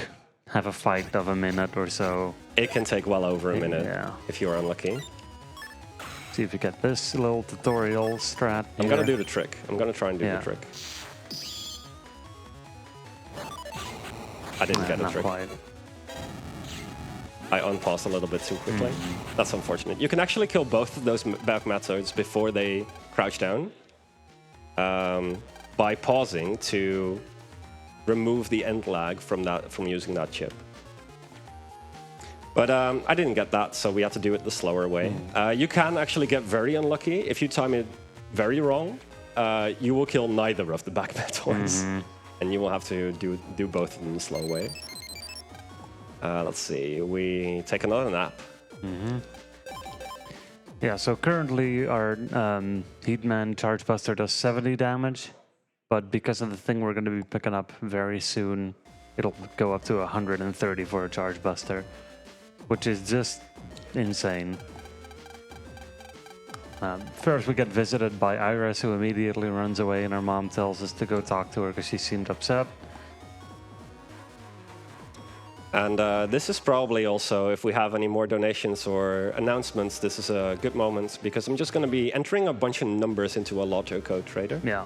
have a fight of a minute or so. It can take well over a minute if you're unlucky. See if you get this little tutorial strat. I'm gonna do the trick. I'm gonna try and do the trick. I didn't get the trick. Quite. I unpaused a little bit too quickly. That's unfortunate. You can actually kill both of those back methods before they crouch down. By pausing to remove the end lag from using that chip. But I didn't get that, so we had to do it the slower way. You can actually get very unlucky. If you time it very wrong, you will kill neither of the back methods. And you will have to do both of them the slow way. Let's see, we take another nap. Yeah, so currently our Heatman Charge Buster does 70 damage, but because of the thing we're going to be picking up very soon, it'll go up to 130 for a Charge Buster, which is just insane. First we get visited by Iris, who immediately runs away, and our mom tells us to go talk to her because she seemed upset. And this is probably also, if we have any more donations or announcements, this is a good moment, because I'm just going to be entering a bunch of numbers into a lotto code trader. Yeah.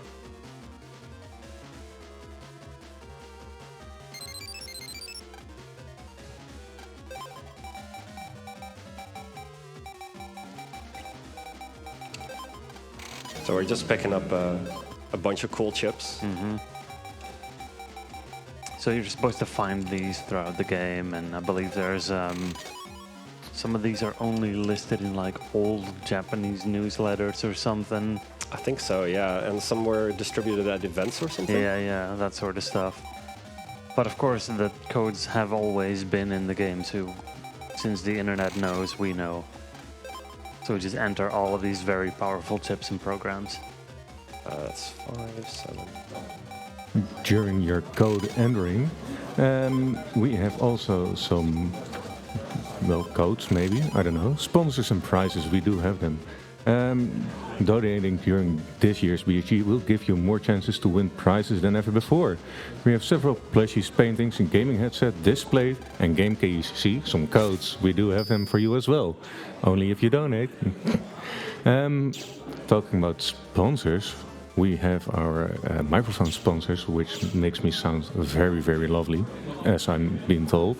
So we're just picking up a bunch of cool chips. Mm-hmm. So you're supposed to find these throughout the game, and I believe there's some of these are only listed in like old Japanese newsletters or something. I think so, yeah. And some were distributed at events or something. Yeah, that sort of stuff. But of course, the codes have always been in the game too. Since the internet knows, we know. So we just enter all of these very powerful chips and programs. That's 5, 7, 9. During your code entering, we have also some, well, codes maybe, I don't know, sponsors and prizes, we do have them. Donating during this year's BSG will give you more chances to win prizes than ever before. We have several plushies, paintings, and gaming headset displayed, and game keys. See, some codes, we do have them for you as well. Only if you donate. Talking about sponsors, we have our microphone sponsors, which makes me sound very, very lovely, as I'm being told.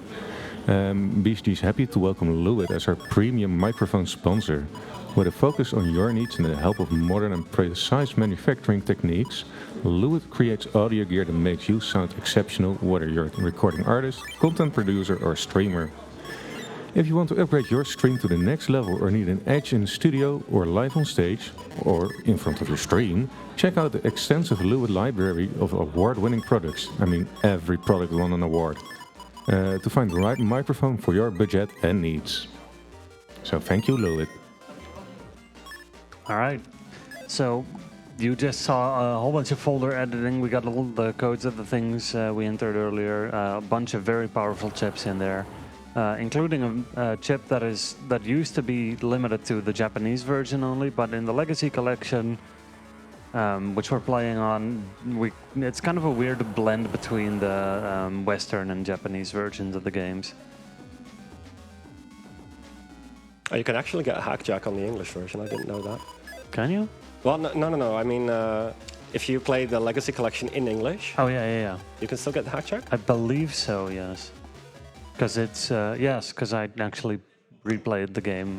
BSG is happy to welcome Lewitt as our premium microphone sponsor. With a focus on your needs and the help of modern and precise manufacturing techniques, Lewitt creates audio gear that makes you sound exceptional, whether you're a recording artist, content producer, or streamer. If you want to upgrade your stream to the next level or need an edge in the studio or live on stage or in front of your stream, check out the extensive Lewitt library of award-winning products. I mean, every product won an award. To find the right microphone for your budget and needs. So thank you, Lewitt. All right. So you just saw a whole bunch of folder editing. We got all the codes of the things we entered earlier. A bunch of very powerful chips in there, including a chip that used to be limited to the Japanese version only, but in the Legacy Collection, which we're playing on, it's kind of a weird blend between the Western and Japanese versions of the games. Oh, you can actually get a hackjack on the English version. I didn't know that. Can you? Well, no. I mean, if you play the Legacy Collection in English... Oh, yeah. You can still get the hackjack? I believe so, yes. Because it's... yes, because I actually replayed the game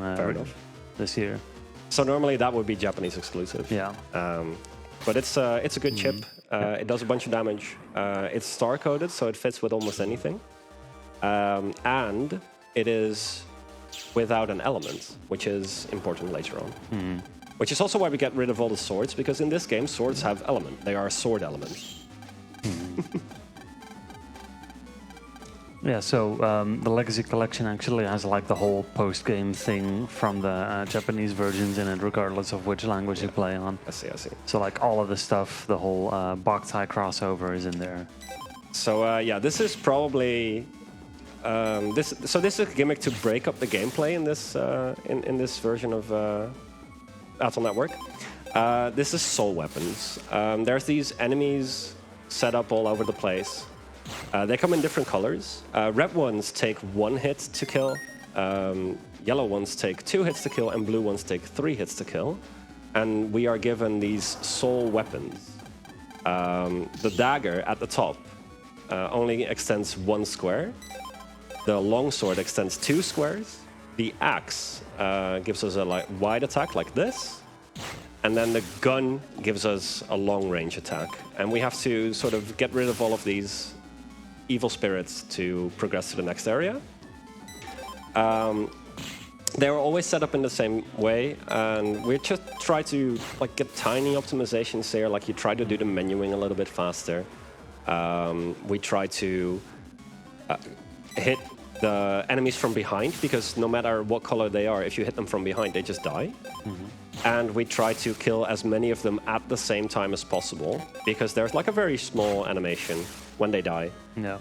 this year. So normally that would be Japanese exclusive. Yeah. But it's a good chip. It does a bunch of damage. It's star-coded, so it fits with almost anything. And it is without an element, which is important later on. Which is also why we get rid of all the swords, because in this game, swords have element. They are sword elements. Yeah, so the Legacy Collection actually has like the whole post-game thing from the Japanese versions in it, regardless of which language you play on. I see. So like all of the stuff, the whole Boktai crossover is in there. So yeah, this is probably... this is a gimmick to break up the gameplay in this version of Battle Network. This is soul weapons. There's these enemies set up all over the place. They come in different colors. Red ones take 1 hit to kill, yellow ones take 2 hits to kill, and blue ones take 3 hits to kill. And we are given these soul weapons. The dagger at the top only extends 1 square. The longsword extends 2 squares. The axe gives us a wide attack like this. And then the gun gives us a long-range attack. And we have to sort of get rid of all of these evil spirits to progress to the next area. They were always set up in the same way, and we just try to get tiny optimizations here. Like you try to do the menuing a little bit faster. We try to hit the enemies from behind, because no matter what color they are, if you hit them from behind, they just die. And we try to kill as many of them at the same time as possible, because there's like a very small animation when they die. Yeah.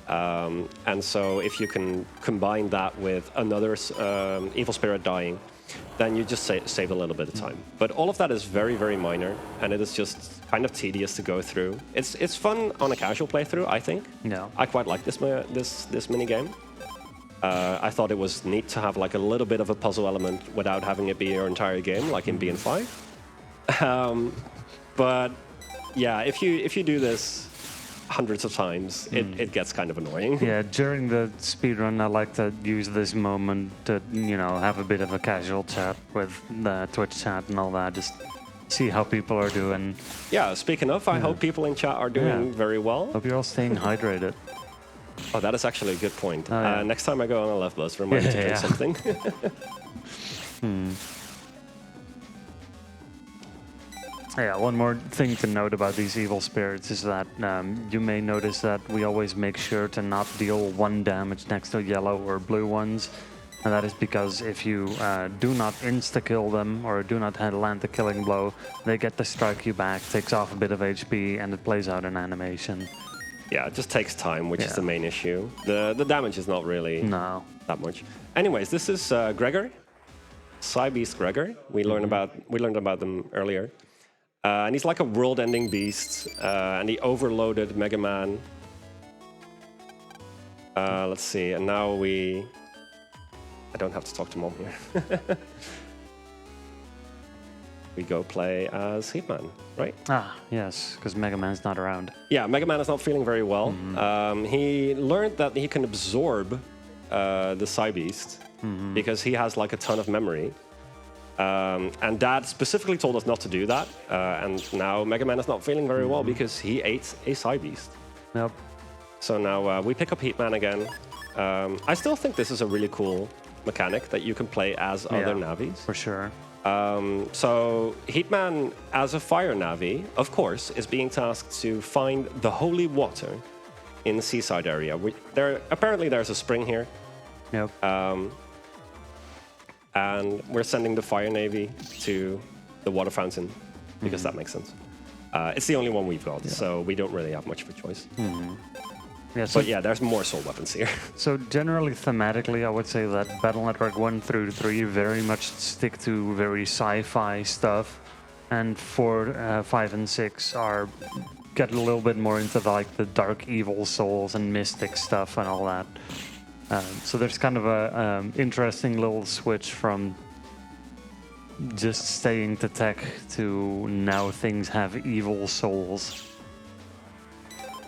And so if you can combine that with another evil spirit dying, then you just save a little bit of time. But all of that is very, very minor, and it is just kind of tedious to go through. It's fun on a casual playthrough, I think. Yeah. I quite like this mini game. I thought it was neat to have like a little bit of a puzzle element without having it be your entire game, like in BN5. But yeah, if you do this hundreds of times, it gets kind of annoying. Yeah, during the speedrun, I like to use this moment to, you know, have a bit of a casual chat with the Twitch chat and all that, just see how people are doing. Yeah, speaking of, I hope people in chat are doing very well. Hope you're all staying hydrated. Oh, that is actually a good point. Oh, yeah. Next time I go on a left bus, remind me to drink something. Yeah, one more thing to note about these evil spirits is that you may notice that we always make sure to not deal 1 damage next to yellow or blue ones. And that is because if you do not insta-kill them or do not land the killing blow, they get to strike you back, takes off a bit of HP, and it plays out an animation. Yeah, it just takes time, which is the main issue. The damage is not really that much. Anyways, this is Gregar, Psybeast Gregar. We learned about them earlier. And he's like a world-ending beast, and he overloaded Mega Man. Let's see, and now I don't have to talk to Mom here. We go play as Hitman, right? Ah, yes, because Mega Man's not around. Yeah, Mega Man is not feeling very well. He learned that he can absorb the Psybeast because he has like a ton of memory. And Dad specifically told us not to do that. And now Mega Man is not feeling very well because he ate a Psybeast. Yep. So now we pick up Hitman again. I still think this is a really cool mechanic that you can play as other Navis. For sure. So Hitman, as a fire Navi, of course, is being tasked to find the holy water in the seaside area. Apparently there's a spring here. Yep. And we're sending the fire navy to the water fountain because that makes sense. It's the only one we've got, so we don't really have much of a choice. Yeah, so but yeah, there's more soul weapons here. So generally, thematically, I would say that Battle Network 1 through 3 very much stick to very sci-fi stuff, and 4, 5, and 6 get a little bit more into the dark evil souls and mystic stuff and all that. So there's kind of a interesting little switch from just staying to tech to now things have evil souls.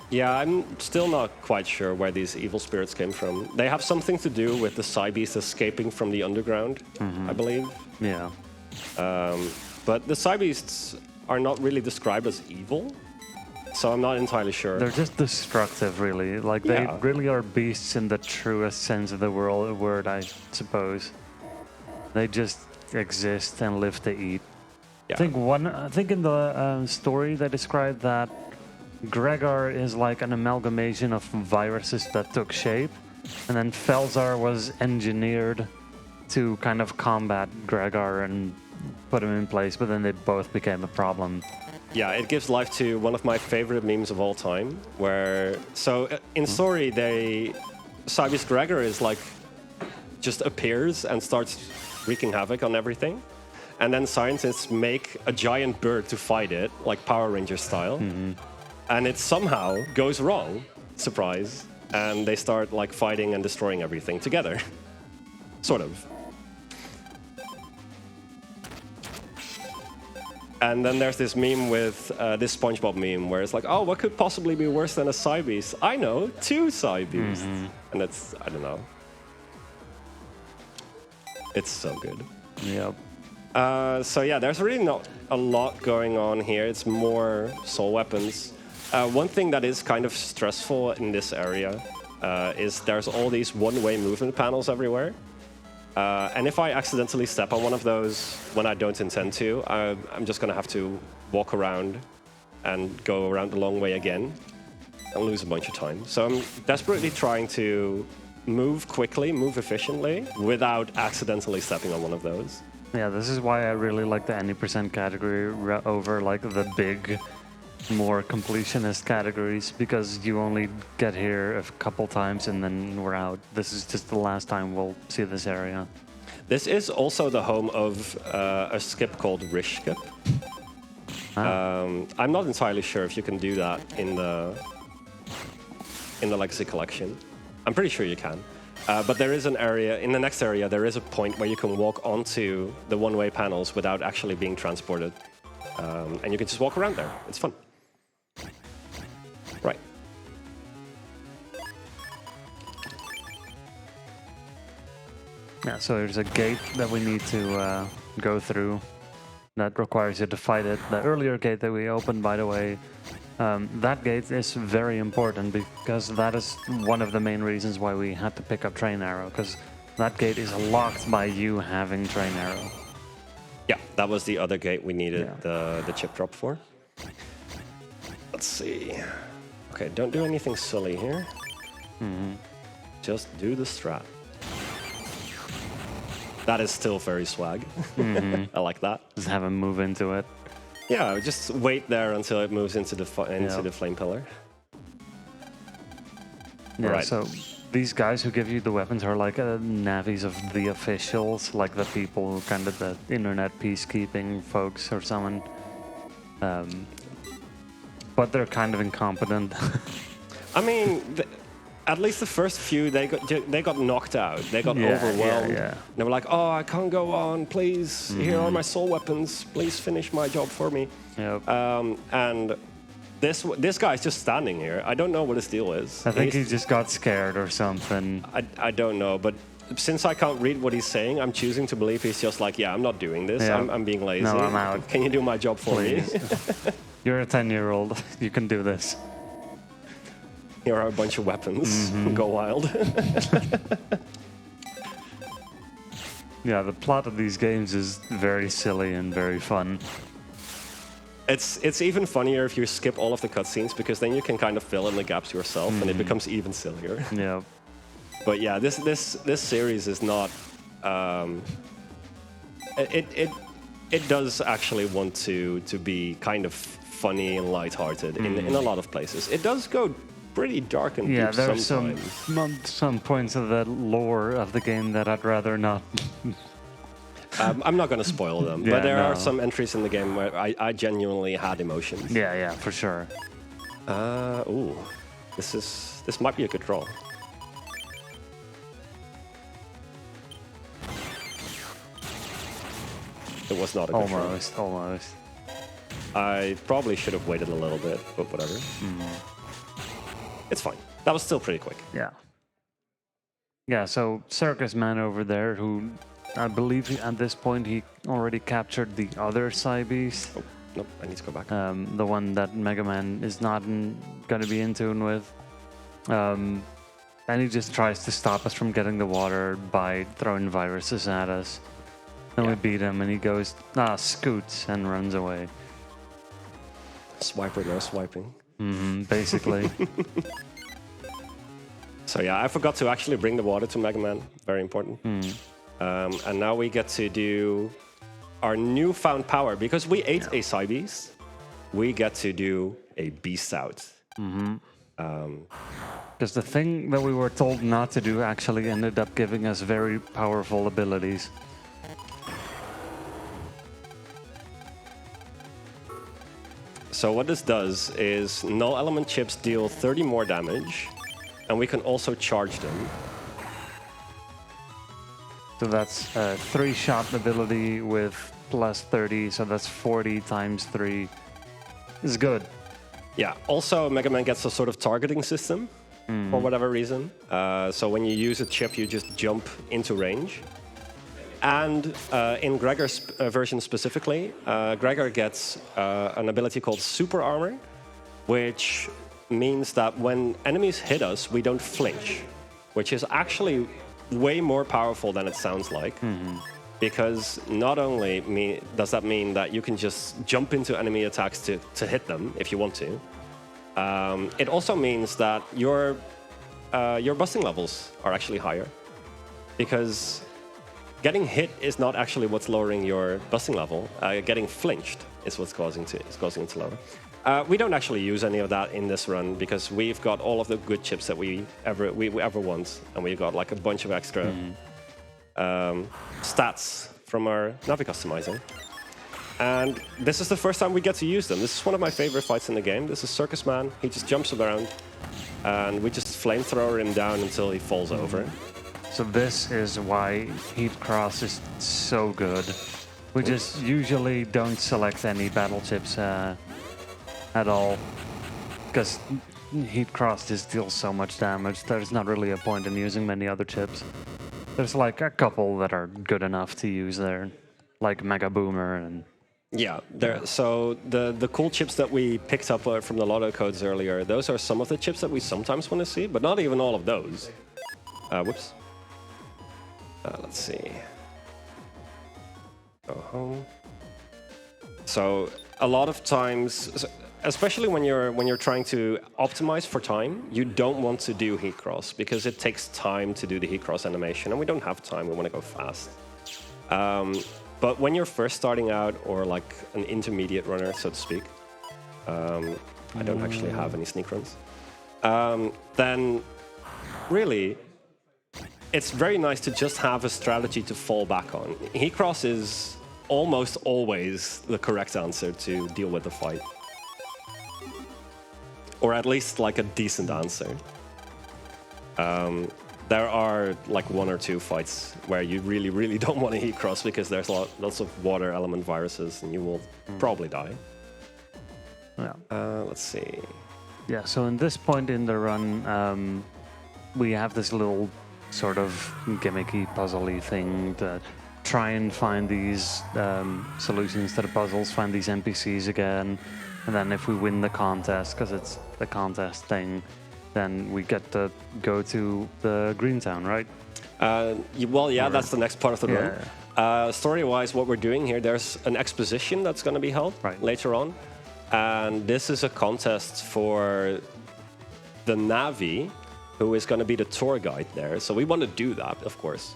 Yeah, I'm still not quite sure where these evil spirits came from. They have something to do with the Psybeast escaping from the underground, I believe. Yeah. But the Psybeasts are not really described as evil, so I'm not entirely sure. They're just destructive, really. Like, they really are beasts in the truest sense of the word, I suppose. They just exist and live to eat. Yeah. I think in the story they described that Gregar is like an amalgamation of viruses that took shape, and then Felzar was engineered to kind of combat Gregar and put him in place, but then they both became a problem. Yeah, it gives life to one of my favorite memes of all time, where... So, in story, Psybeast Gregar is like... just appears and starts wreaking havoc on everything. And then scientists make a giant bird to fight it, like Power Ranger style. And it somehow goes wrong, surprise, and they start like fighting and destroying everything together. Sort of. And then there's this meme with this SpongeBob meme where it's like, oh, what could possibly be worse than a Psybeast? I know, 2 Psybeasts. And it's, I don't know. It's so good. Yep. So yeah, there's really not a lot going on here. It's more soul weapons. One thing that is kind of stressful in this area is there's all these one-way movement panels everywhere. And if I accidentally step on one of those when I don't intend to, I'm just going to have to walk around and go around the long way again and lose a bunch of time. So I'm desperately trying to move quickly, move efficiently, without accidentally stepping on one of those. Yeah, this is why I really like the any percent category over like the big, more completionist categories, because you only get here a couple times and then we're out. This is just the last time we'll see this area. This is also the home of a skip called Rish Skip. I'm not entirely sure if you can do that in the Legacy Collection. I'm pretty sure you can. But there is an area, in the next area, there is a point where you can walk onto the one-way panels without actually being transported. And you can just walk around there. It's fun. Right. Yeah, so there's a gate that we need to go through that requires you to fight it. The earlier gate that we opened, by the way, that gate is very important because that is one of the main reasons why we had to pick up Train Arrow, because that gate is locked by you having Train Arrow. Yeah, that was the other gate we needed the chip drop for. Let's see. Okay, don't do anything silly here. Just do the strat. That is still very swag. I like that. Just have him move into it. Yeah, just wait there until it moves into the flame pillar. Yeah, right. So these guys who give you the weapons are like navies of the officials, like the people, kind of the internet peacekeeping folks or someone. But they're kind of incompetent. I mean, at least the first few, they got knocked out. They got overwhelmed. Yeah. They were like, "Oh, I can't go on. Please, here are my soul weapons. Please finish my job for me." Yep. And this guy's just standing here. I don't know what his deal is. I think he just got scared or something. I don't know, but since I can't read what he's saying, I'm choosing to believe he's just like, "Yeah, I'm not doing this. Yeah. I'm being lazy. No, I'm out. Can you do my job for me?" You're a 10-year-old. You can do this. Here are a bunch of weapons. Go wild. Yeah, the plot of these games is very silly and very fun. It's even funnier if you skip all of the cutscenes, because then you can kind of fill in the gaps yourself, and it becomes even sillier. Yeah. But yeah, this series is not. It does actually want to be kind of funny and lighthearted in a lot of places. It does go pretty dark and deep there are sometimes. some points of the lore of the game that I'd rather not. I'm not going to spoil them, but there are some entries in the game where I genuinely had emotions. Yeah, for sure. Ooh, this might be a good roll. It was not a good roll. Almost. I probably should have waited a little bit, but whatever. It's fine. That was still pretty quick. Yeah. Yeah, so Circus Man over there, who I believe at this point he already captured the other Psy Beast. Oh, nope, I need to go back. The one that Mega Man is not going to be in tune with. And he just tries to stop us from getting the water by throwing viruses at us. And we beat him, and he goes, scoots, and runs away. Swiper, no swiping. Basically. So yeah, I forgot to actually bring the water to Mega Man. Very important. And now we get to do our newfound power. Because we ate a Psy Beast, we get to do a Beast Out. Because the thing that we were told not to do actually ended up giving us very powerful abilities. So what this does is null element chips deal 30 more damage, and we can also charge them. So that's a 3-shot ability with plus 30, so that's 40 times 3. It's good. Yeah, also Mega Man gets a sort of targeting system for whatever reason. So when you use a chip, you just jump into range. And in Gregar's version specifically, Gregar gets an ability called Super Armor, which means that when enemies hit us, we don't flinch, which is actually way more powerful than it sounds like. Because not only does that mean that you can just jump into enemy attacks to hit them if you want to, it also means that your your busting levels are actually higher. Because getting hit is not actually what's lowering your busting level. Getting flinched is what's causing it to lower. We don't actually use any of that in this run because we've got all of the good chips that we ever want, and we've got like a bunch of extra stats from our Navi customizing. And this is the first time we get to use them. This is one of my favorite fights in the game. This is Circus Man. He just jumps around, and we just flamethrower him down until he falls over. So this is why Heat Cross is so good. We just usually don't select any battle chips at all, because Heat Cross just deals so much damage. There's not really a point in using many other chips. There's like a couple that are good enough to use there, like Mega Boomer and... Yeah, so the cool chips that we picked up from the lotto codes earlier, those are some of the chips that we sometimes want to see, but not even all of those. Whoops. Let's see. Go home. So a lot of times, especially when you're trying to optimize for time, you don't want to do heat cross because it takes time to do the heat cross animation, and we don't have time. We want to go fast. But when you're first starting out, or like an intermediate runner, so to speak, I don't actually have any sneak runs, then really it's very nice to just have a strategy to fall back on. Heat cross is almost always the correct answer to deal with the fight. Or at least like a decent answer. There are like 1 or 2 fights where you really, really don't want to heat cross because there's lots of water element viruses and you will probably die. Yeah. Let's see. Yeah, so in this point in the run, we have this little sort of gimmicky, puzzly thing to try and find these solutions to the puzzles, find these NPCs again, and then if we win the contest, because it's the contest thing, then we get to go to the Green Town, right? Well, yeah, that's the next part of the run. Story-wise, what we're doing here, there's an exposition that's going to be held later on. And this is a contest for the Navi, who is going to be the tour guide there. So we want to do that, of course,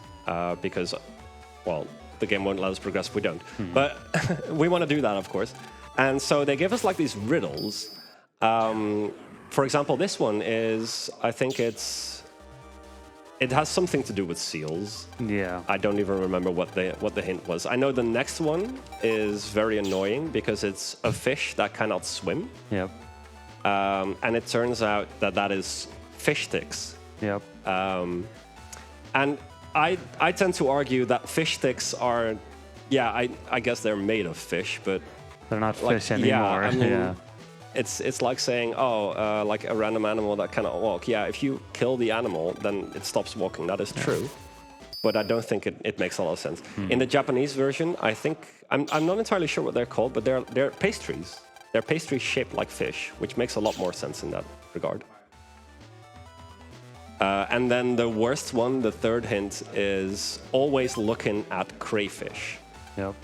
because, well, the game won't let us progress if we don't. But we want to do that, of course. And so they give us like these riddles. For example, this one is, I think it has something to do with seals. Yeah. I don't even remember what the hint was. I know the next one is very annoying because it's a fish that cannot swim. Yep. And it turns out that is fish sticks. Yep. And I tend to argue that fish sticks are, yeah, I guess they're made of fish, but they're not fish like, anymore. Yeah, I mean, it's like saying, like a random animal that cannot walk. Yeah, if you kill the animal, then it stops walking. That is true. But I don't think it makes a lot of sense. In the Japanese version, I think, I'm not entirely sure what they're called, but they're pastries. They're pastries shaped like fish, which makes a lot more sense in that regard. And then the worst one, the third hint, is always looking at crayfish. Yep.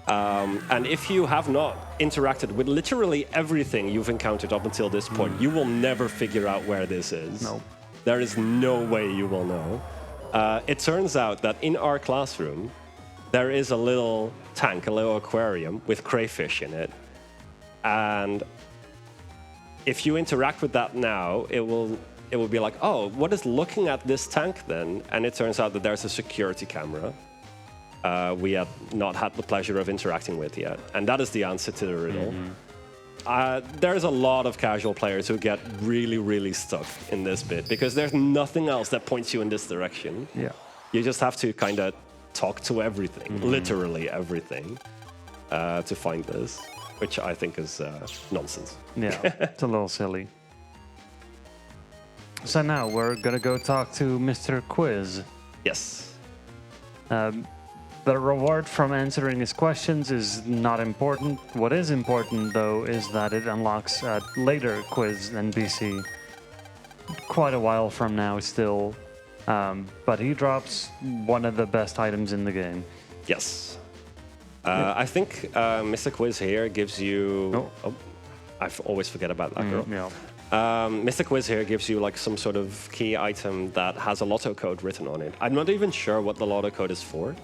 And if you have not interacted with literally everything you've encountered up until this point, you will never figure out where this is. No. There is no way you will know. It turns out that in our classroom, there is a little tank, a little aquarium with crayfish in it. And if you interact with that now, it will be like, oh, what is looking at this tank then? And it turns out that there's a security camera we have not had the pleasure of interacting with yet. And that is the answer to the riddle. There's a lot of casual players who get really, really stuck in this bit because there's nothing else that points you in this direction. Yeah. You just have to kind of talk to everything, literally everything, to find this, which I think is nonsense. Yeah, it's a little silly. So now we're gonna go talk to Mr. Quiz. Yes. The reward from answering his questions is not important. What is important, though, is that it unlocks a later quiz NPC. Quite a while from now still. But he drops one of the best items in the game. Yes. I think Mr. Quiz here gives you... I always forget about that girl. Yeah. Mystic Wiz here gives you like some sort of key item that has a lotto code written on it. I'm not even sure what the lotto code is for.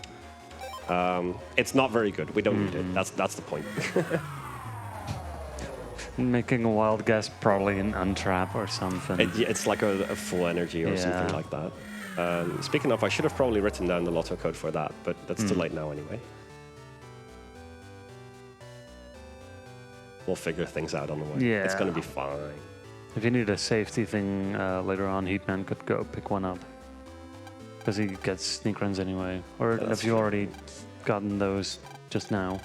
It's not very good. We don't need it. That's the point. Making a wild guess, probably an untrap or something. It's like a full energy or something like that. Speaking of, I should have probably written down the lotto code for that, but that's too late now anyway. We'll figure things out on the way. Yeah. It's going to be fine. If you need a safety thing later on, Heatman could go pick one up. Because he gets sneak runs anyway. Or have you already gotten those just now?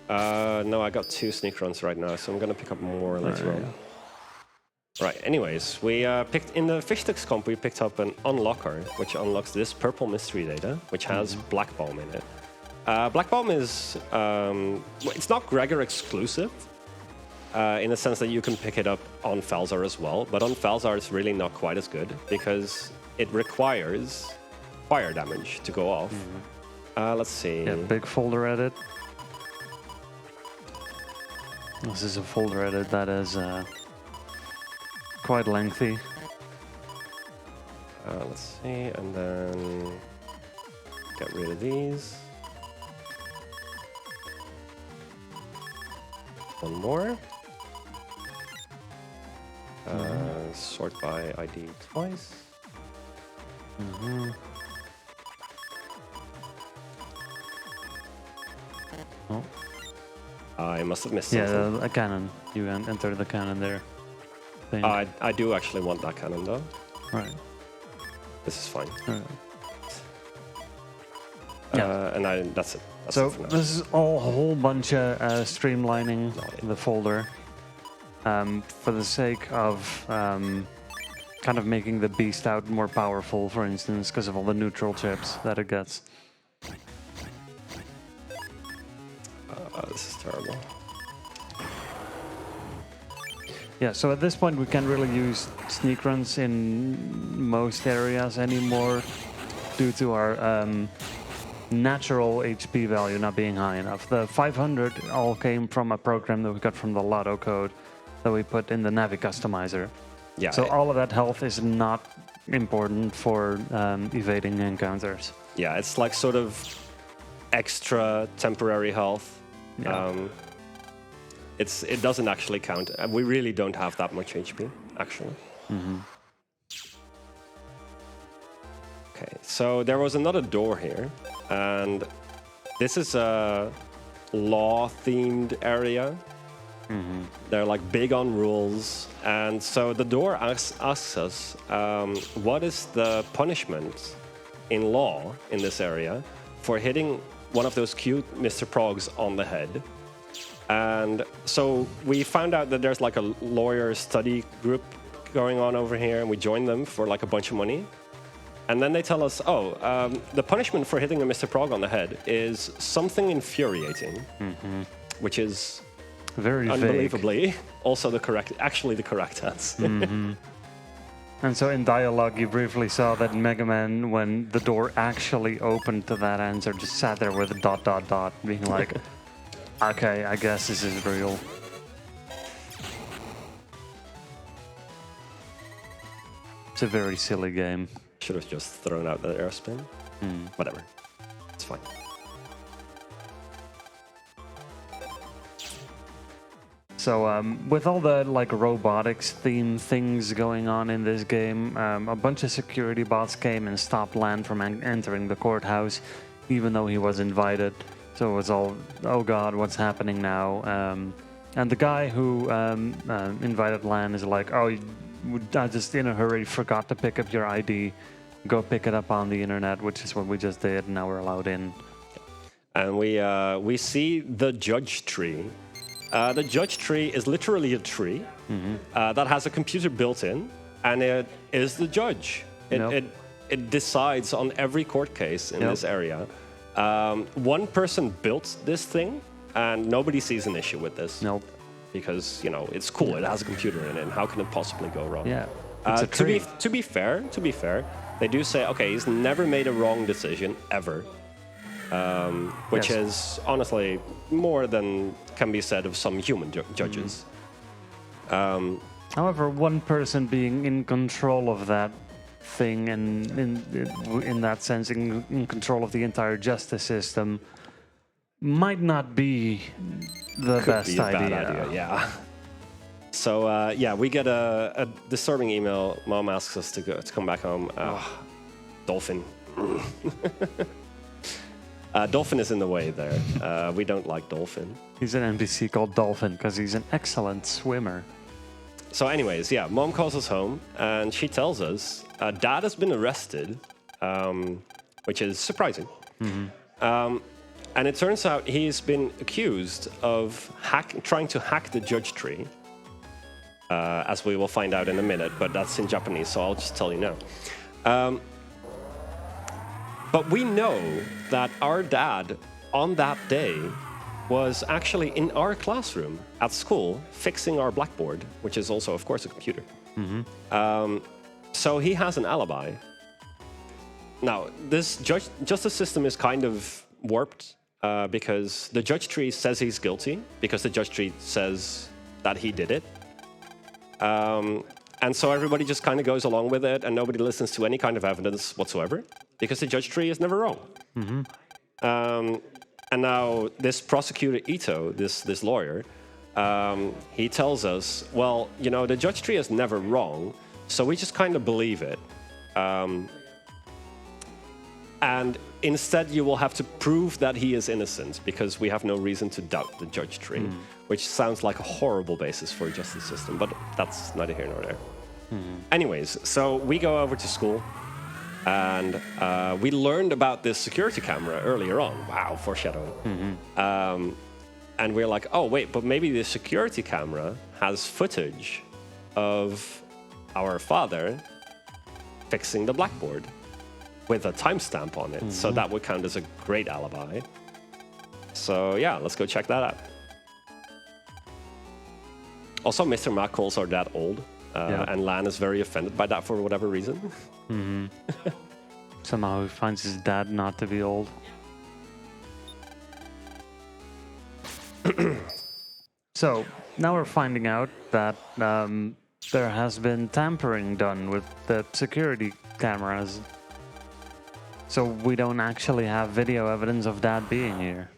No, I got 2 sneak runs right now, so I'm going to pick up more later on. Right, anyways, we picked in the fish sticks comp, we picked up an unlocker, which unlocks this purple mystery data, which has Black Bomb in it. Black Bomb is, it's not Gregar exclusive, in the sense that you can pick it up on Falzar as well, but on Falzar it's really not quite as good, because it requires fire damage to go off. Let's see. Yeah, big folder edit. This is a folder edit that is quite lengthy. Let's see, and then get rid of these. One more. Sort by ID twice. Oh. I must have missed something. Yeah, a cannon. You enter the cannon there. I do actually want that cannon though. Right. This is fine. Right. And that's it. That's So it for now. this is a whole bunch of streamlining the folder for the sake of kind of making the beast out more powerful, for instance, because of all the neutral chips that it gets. This is terrible. Yeah, so at this point we can't really use sneak runs in most areas anymore due to our natural HP value not being high enough. The 500 all came from a program that we got from the Lotto code that we put in the Navi customizer. Yeah. So all of that health is not important for evading encounters. Yeah, it's like sort of extra temporary health. Yeah. It doesn't actually count. We really don't have that much HP, actually. Okay, so there was another door here, and this is a law-themed area. They're like big on rules, and so the door asks us, what is the punishment in law in this area for hitting one of those cute Mr. Progs on the head? And so we found out that there's like a lawyer study group going on over here, and we joined them for like a bunch of money. And then they tell us, the punishment for hitting a Mr. Prog on the head is something infuriating, which is very unbelievably vague. also the correct answer. And so in dialogue, you briefly saw that Mega Man, when the door actually opened to that answer, just sat there with a ... being like, okay, I guess this is real. It's a very silly game. Should have just thrown out the air spin. Whatever. It's fine. So with all the like robotics theme things going on in this game, a bunch of security bots came and stopped Lan from entering the courthouse, even though he was invited. So it was all, oh god, what's happening now? And the guy who invited Lan is like, oh, I just in a hurry forgot to pick up your ID. Go pick it up on the internet, which is what we just did, and now we're allowed in. And we see the judge tree. The judge tree is literally a tree that has a computer built in, and it is the judge. It decides on every court case in this area. One person built this thing, and nobody sees an issue with this. Nope. Because, you know, it's cool. It has a computer in it, and how can it possibly go wrong? Yeah. It's a to tree. be fair, they do say, okay, he's never made a wrong decision ever. Which is honestly more than can be said of some human judges. However, one person being in control of that thing and in that sense in control of the entire justice system might not be the best Be a idea. bad idea, yeah. So yeah, we get a disturbing email. Mom asks us to come back home. Dolphin. Dolphin is in the way there. We don't like Dolphin. He's an NPC called Dolphin because he's an excellent swimmer. So anyways, yeah, Mom calls us home and she tells us Dad has been arrested, which is surprising. And it turns out he's been accused of trying to hack the judge tree, as we will find out in a minute, but that's in Japanese, so I'll just tell you now. But we know that our dad, on that day, was actually in our classroom at school fixing our blackboard, which is also, of course, a computer. So he has an alibi. Now, this justice system is kind of warped because the judge tree says he's guilty, because the judge tree says that he did it. And so everybody just kind of goes along with it, and nobody listens to any kind of evidence whatsoever, because the judge tree is never wrong. And now this prosecutor Ito, this lawyer, he tells us, well, you know, the judge tree is never wrong, so we just kind of believe it. And instead, you will have to prove that he is innocent, because we have no reason to doubt the judge tree, which sounds like a horrible basis for a justice system, but that's neither here nor there. Anyways, so we go over to school, and we learned about this security camera earlier on. Wow, foreshadowing. And we're like, oh, wait, but maybe the security camera has footage of our father fixing the blackboard with a timestamp on it. So that would count as a great alibi. So yeah, let's go check that out. Also, Mr. Mac calls our dad old. And Lan is very offended by that for whatever reason. Somehow he finds his dad not to be old. So now we're finding out that there has been tampering done with the security cameras. So we don't actually have video evidence of Dad being here.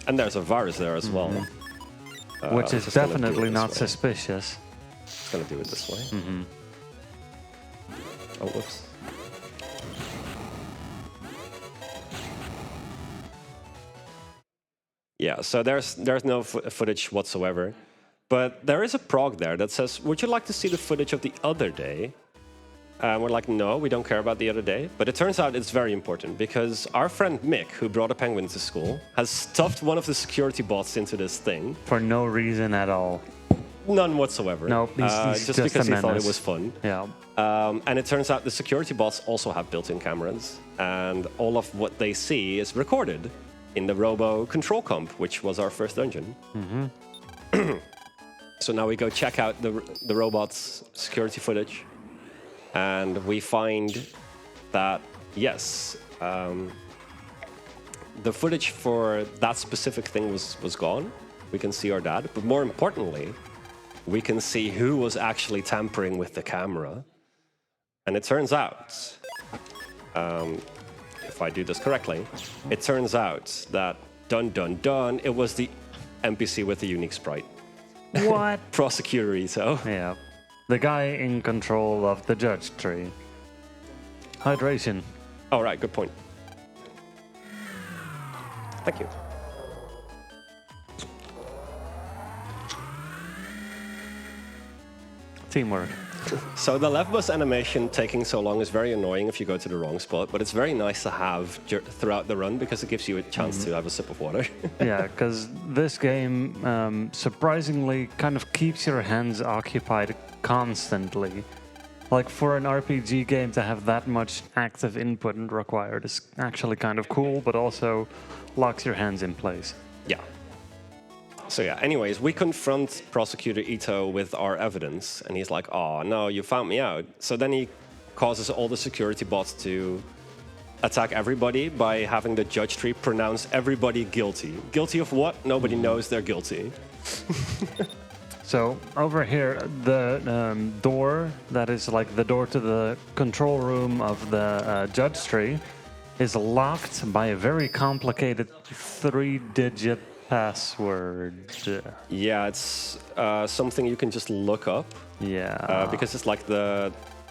And there's a virus there as well. Which is definitely not suspicious. Just gonna do it this way. Oh, whoops. Yeah, so there's no footage whatsoever. But there is a prog there that says, would you like to see the footage of the other day? And we're like, no, we don't care about the other day. But it turns out it's very important, because our friend Mick, who brought a penguin to school, has stuffed one of the security bots into this thing. For no reason at all. None whatsoever. Nope, he's just because he thought it was fun. Yeah. And it turns out the security bots also have built-in cameras, and all of what they see is recorded in the Robo Control Comp, which was our first dungeon. So now we go check out the robot's security footage, and we find that, yes, the footage for that specific thing was gone. We can see our dad, but more importantly, we can see who was actually tampering with the camera. And it turns out, if I do this correctly, it turns out that, dun dun dun, it was the NPC with the unique sprite. What? Prosecutor Ito. Yeah. The guy in control of the judge tree. Hydration. Oh, right, good point. Thank you. Teamwork. So the left bus animation taking so long is very annoying if you go to the wrong spot, but it's very nice to have throughout the run, because it gives you a chance to have a sip of water. Yeah, because this game surprisingly kind of keeps your hands occupied constantly. Like, for an RPG game to have that much active input required is actually kind of cool, but also locks your hands in place. Yeah. So yeah, anyways, we confront Prosecutor Ito with our evidence, and he's like, oh, no, you found me out. So then he causes all the security bots to attack everybody by having the judge tree pronounce everybody guilty. Guilty of what? Nobody knows they're guilty. So over here, the door that is like the door to the control room of the judge tree is locked by a very complicated 3-digit password. Yeah, it's something you can just look up. Yeah. Because it's like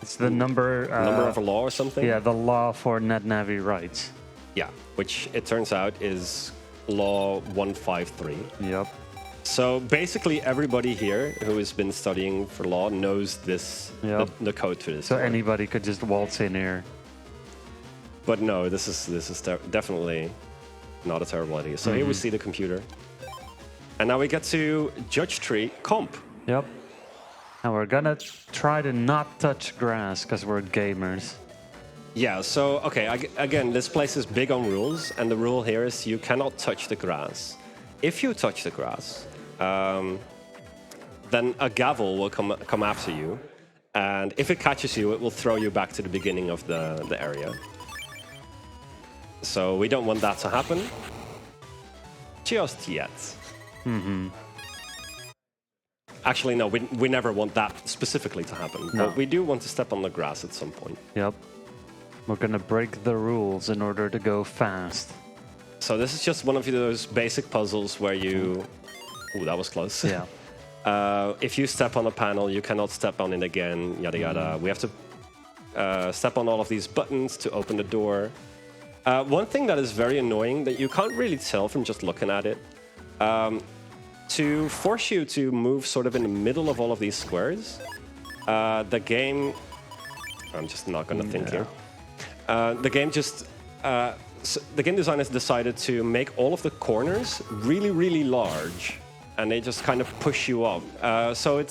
It's the number of a law or something. Yeah, the law for NetNavi rights. Yeah, which it turns out is law 153. Yep. So basically, everybody here who has been studying for law knows this, Yep. the code to this. So one. anybody could just waltz in here. But no, this is definitely not a terrible idea. So here we see the computer, and now we get to Judge Tree Comp. Yep. And we're gonna try to not touch grass because we're gamers. Yeah. So okay, again, this place is big on rules, and the rule here is you cannot touch the grass. If you touch the grass, then a gavel will come after you, and if it catches you, it will throw you back to the beginning of the area. So we don't want that to happen just yet. Actually, no, we never want that specifically to happen. No. But we do want to step on the grass at some point. Yep. We're gonna break the rules in order to go fast. So this is just one of those basic puzzles where you... Ooh, that was close. Yeah. If you step on a panel, you cannot step on it again, yada yada. We have to step on all of these buttons to open the door. One thing that is very annoying that you can't really tell from just looking at it, to force you to move sort of in the middle of all of these squares, the game... I'm just not going to think here. The game just... the game designers decided to make all of the corners really, really large, and they just kind of push you up. So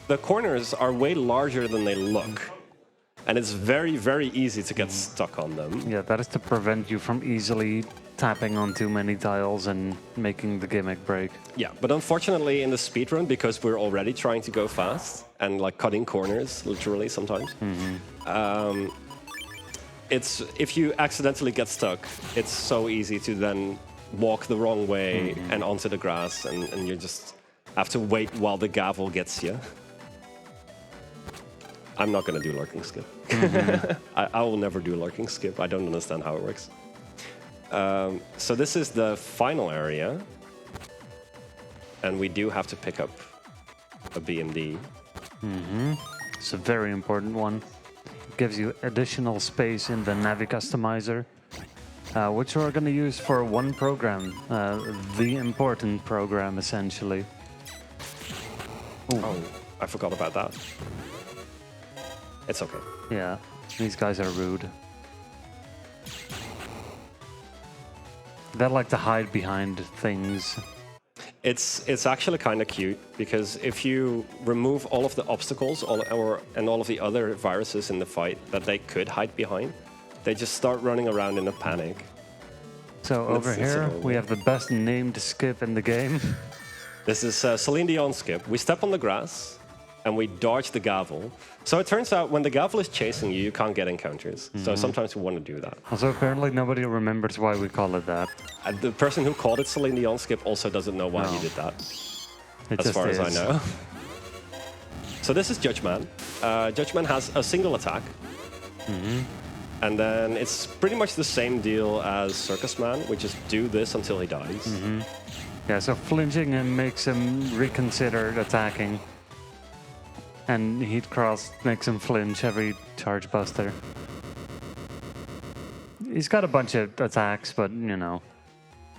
the corners are way larger than they look. And it's very, very easy to get stuck on them. Yeah, that is to prevent you from easily tapping on too many tiles and making the gimmick break. Yeah, but unfortunately in the speedrun, because we're already trying to go fast and like cutting corners, literally sometimes, it's if you accidentally get stuck, it's so easy to then walk the wrong way and onto the grass, and you just have to wait while the gavel gets you. I'm not going to do lurking skip. I will never do lurking skip. I don't understand how it works. So this is the final area. And we do have to pick up a BMD. It's a very important one. It gives you additional space in the Navi customizer, which we're going to use for one program, the important program, essentially. Ooh. Oh, I forgot about that. It's okay. Yeah, these guys are rude. They like to hide behind things. It's actually kind of cute, because if you remove all of the obstacles and all of the other viruses in the fight that they could hide behind, they just start running around in a panic. So over here, we have the best named skip in the game. This is Celine Dion skip. We step on the grass, and we dodge the gavel. So it turns out when the gavel is chasing you, you can't get encounters. So sometimes we want to do that. Also, apparently nobody remembers why we call it that. The person who called it Celine Dion skip also doesn't know why he did that, as far as I know. So this is Judge Man. Judge Man has a single attack. And then it's pretty much the same deal as Circus Man. We just do this until he dies. Yeah, so flinching him makes him reconsider attacking. And Heat Cross makes him flinch every charge buster. He's got a bunch of attacks, but, you know,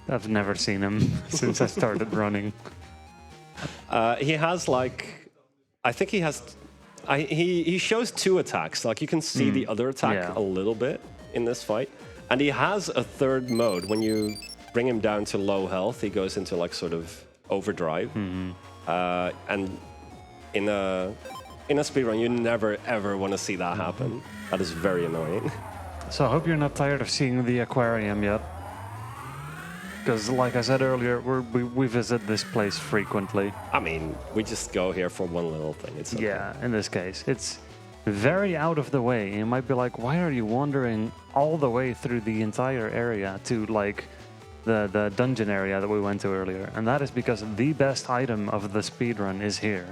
I've never seen him since I started running. He has, like, I think he has, he shows 2 attacks. Like, you can see the other attack a little bit in this fight. And he has a third mode. When you bring him down to low health, he goes into, like, sort of overdrive. And in a speedrun, you never, ever want to see that happen. That is very annoying. So I hope you're not tired of seeing the aquarium yet. Because, like I said earlier, we visit this place frequently. I mean, we just go here for one little thing. It's okay. Yeah, in this case. It's very out of the way. You might be like, why are you wandering all the way through the entire area to, like, the dungeon area that we went to earlier, and that is because the best item of the speedrun is here.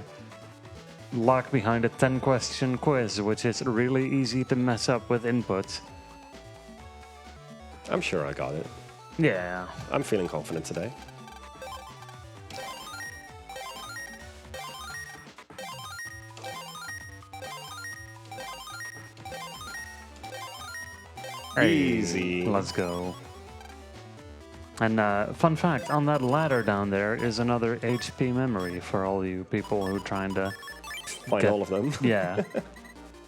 Locked behind a 10-question quiz, which is really easy to mess up with inputs. I'm sure I got it. Yeah. I'm feeling confident today. Easy. Let's go. And fun fact, on that ladder down there is another HP memory for all you people who are trying to Find all of them. Yeah.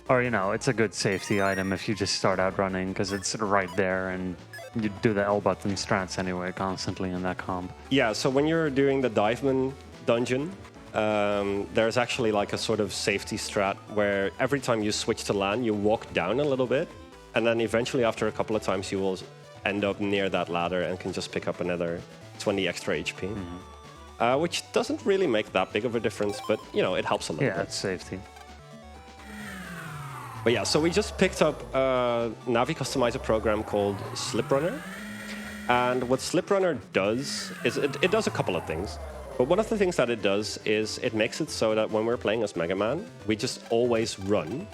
Or, you know, it's a good safety item if you just start out running, because it's right there, and you do the L button strats anyway constantly in that comp. Yeah, so when you're doing the Diveman dungeon, there's actually like a sort of safety strat where every time you switch to land, you walk down a little bit, and then eventually after a couple of times you will end up near that ladder and can just pick up another 20 extra HP. Which doesn't really make that big of a difference, but, you know, it helps a little bit. Yeah, it's safety. But yeah, so we just picked up a Navi customizer program called Speedrunner. And what Speedrunner does is it does a couple of things. But one of the things that it does is it makes it so that when we're playing as Mega Man, we just always run.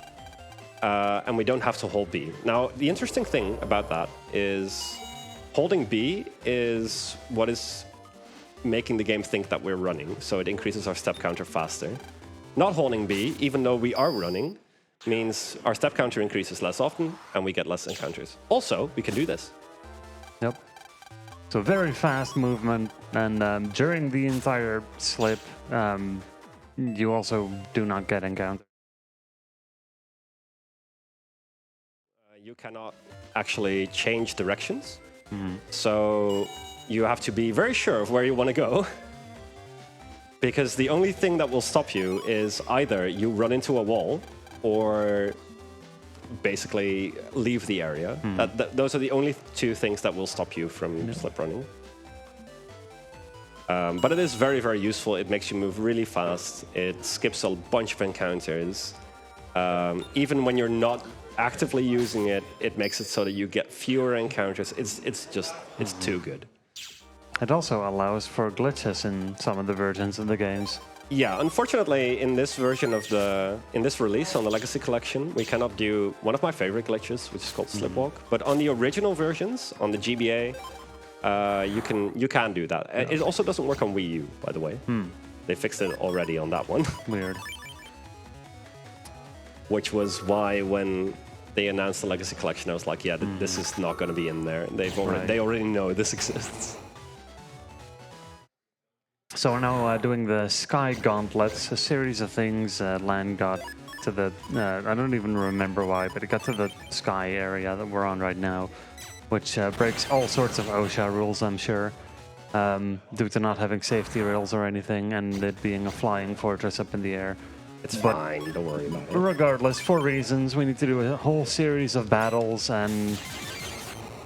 And we don't have to hold B. Now, the interesting thing about that is holding B is what is making the game think that we're running. So it increases our step counter faster. Not holding B, even though we are running, means our step counter increases less often and we get less encounters. Also, we can do this. Yep. So very fast movement, and during the entire slip, you also do not get encounters. You cannot actually change directions. So you have to be very sure of where you want to go. Because the only thing that will stop you is either you run into a wall or basically leave the area. Those are the only two things that will stop you from slip running. But it is very, very useful. It makes you move really fast. It skips a bunch of encounters. Even when you're not actively using it, it makes it so that you get fewer encounters. It's too good. It also allows for glitches in some of the versions of the games. Yeah, unfortunately, in this version of in this release on the Legacy Collection, we cannot do one of my favorite glitches, which is called Slipwalk. But on the original versions, on the GBA, you can do that. Yeah. It also doesn't work on Wii U, by the way. They fixed it already on that one. Weird. Which was why when they announced the Legacy Collection, I was like, yeah, this is not going to be in there. They already know this exists. So we're now doing the Sky Gauntlets, a series of things. Land got to the, I don't even remember why, but it got to the sky area that we're on right now, which breaks all sorts of OSHA rules, I'm sure, due to not having safety rails or anything, and it being a flying fortress up in the air. It's fine, don't worry about it. Regardless, for reasons, we need to do a whole series of battles, and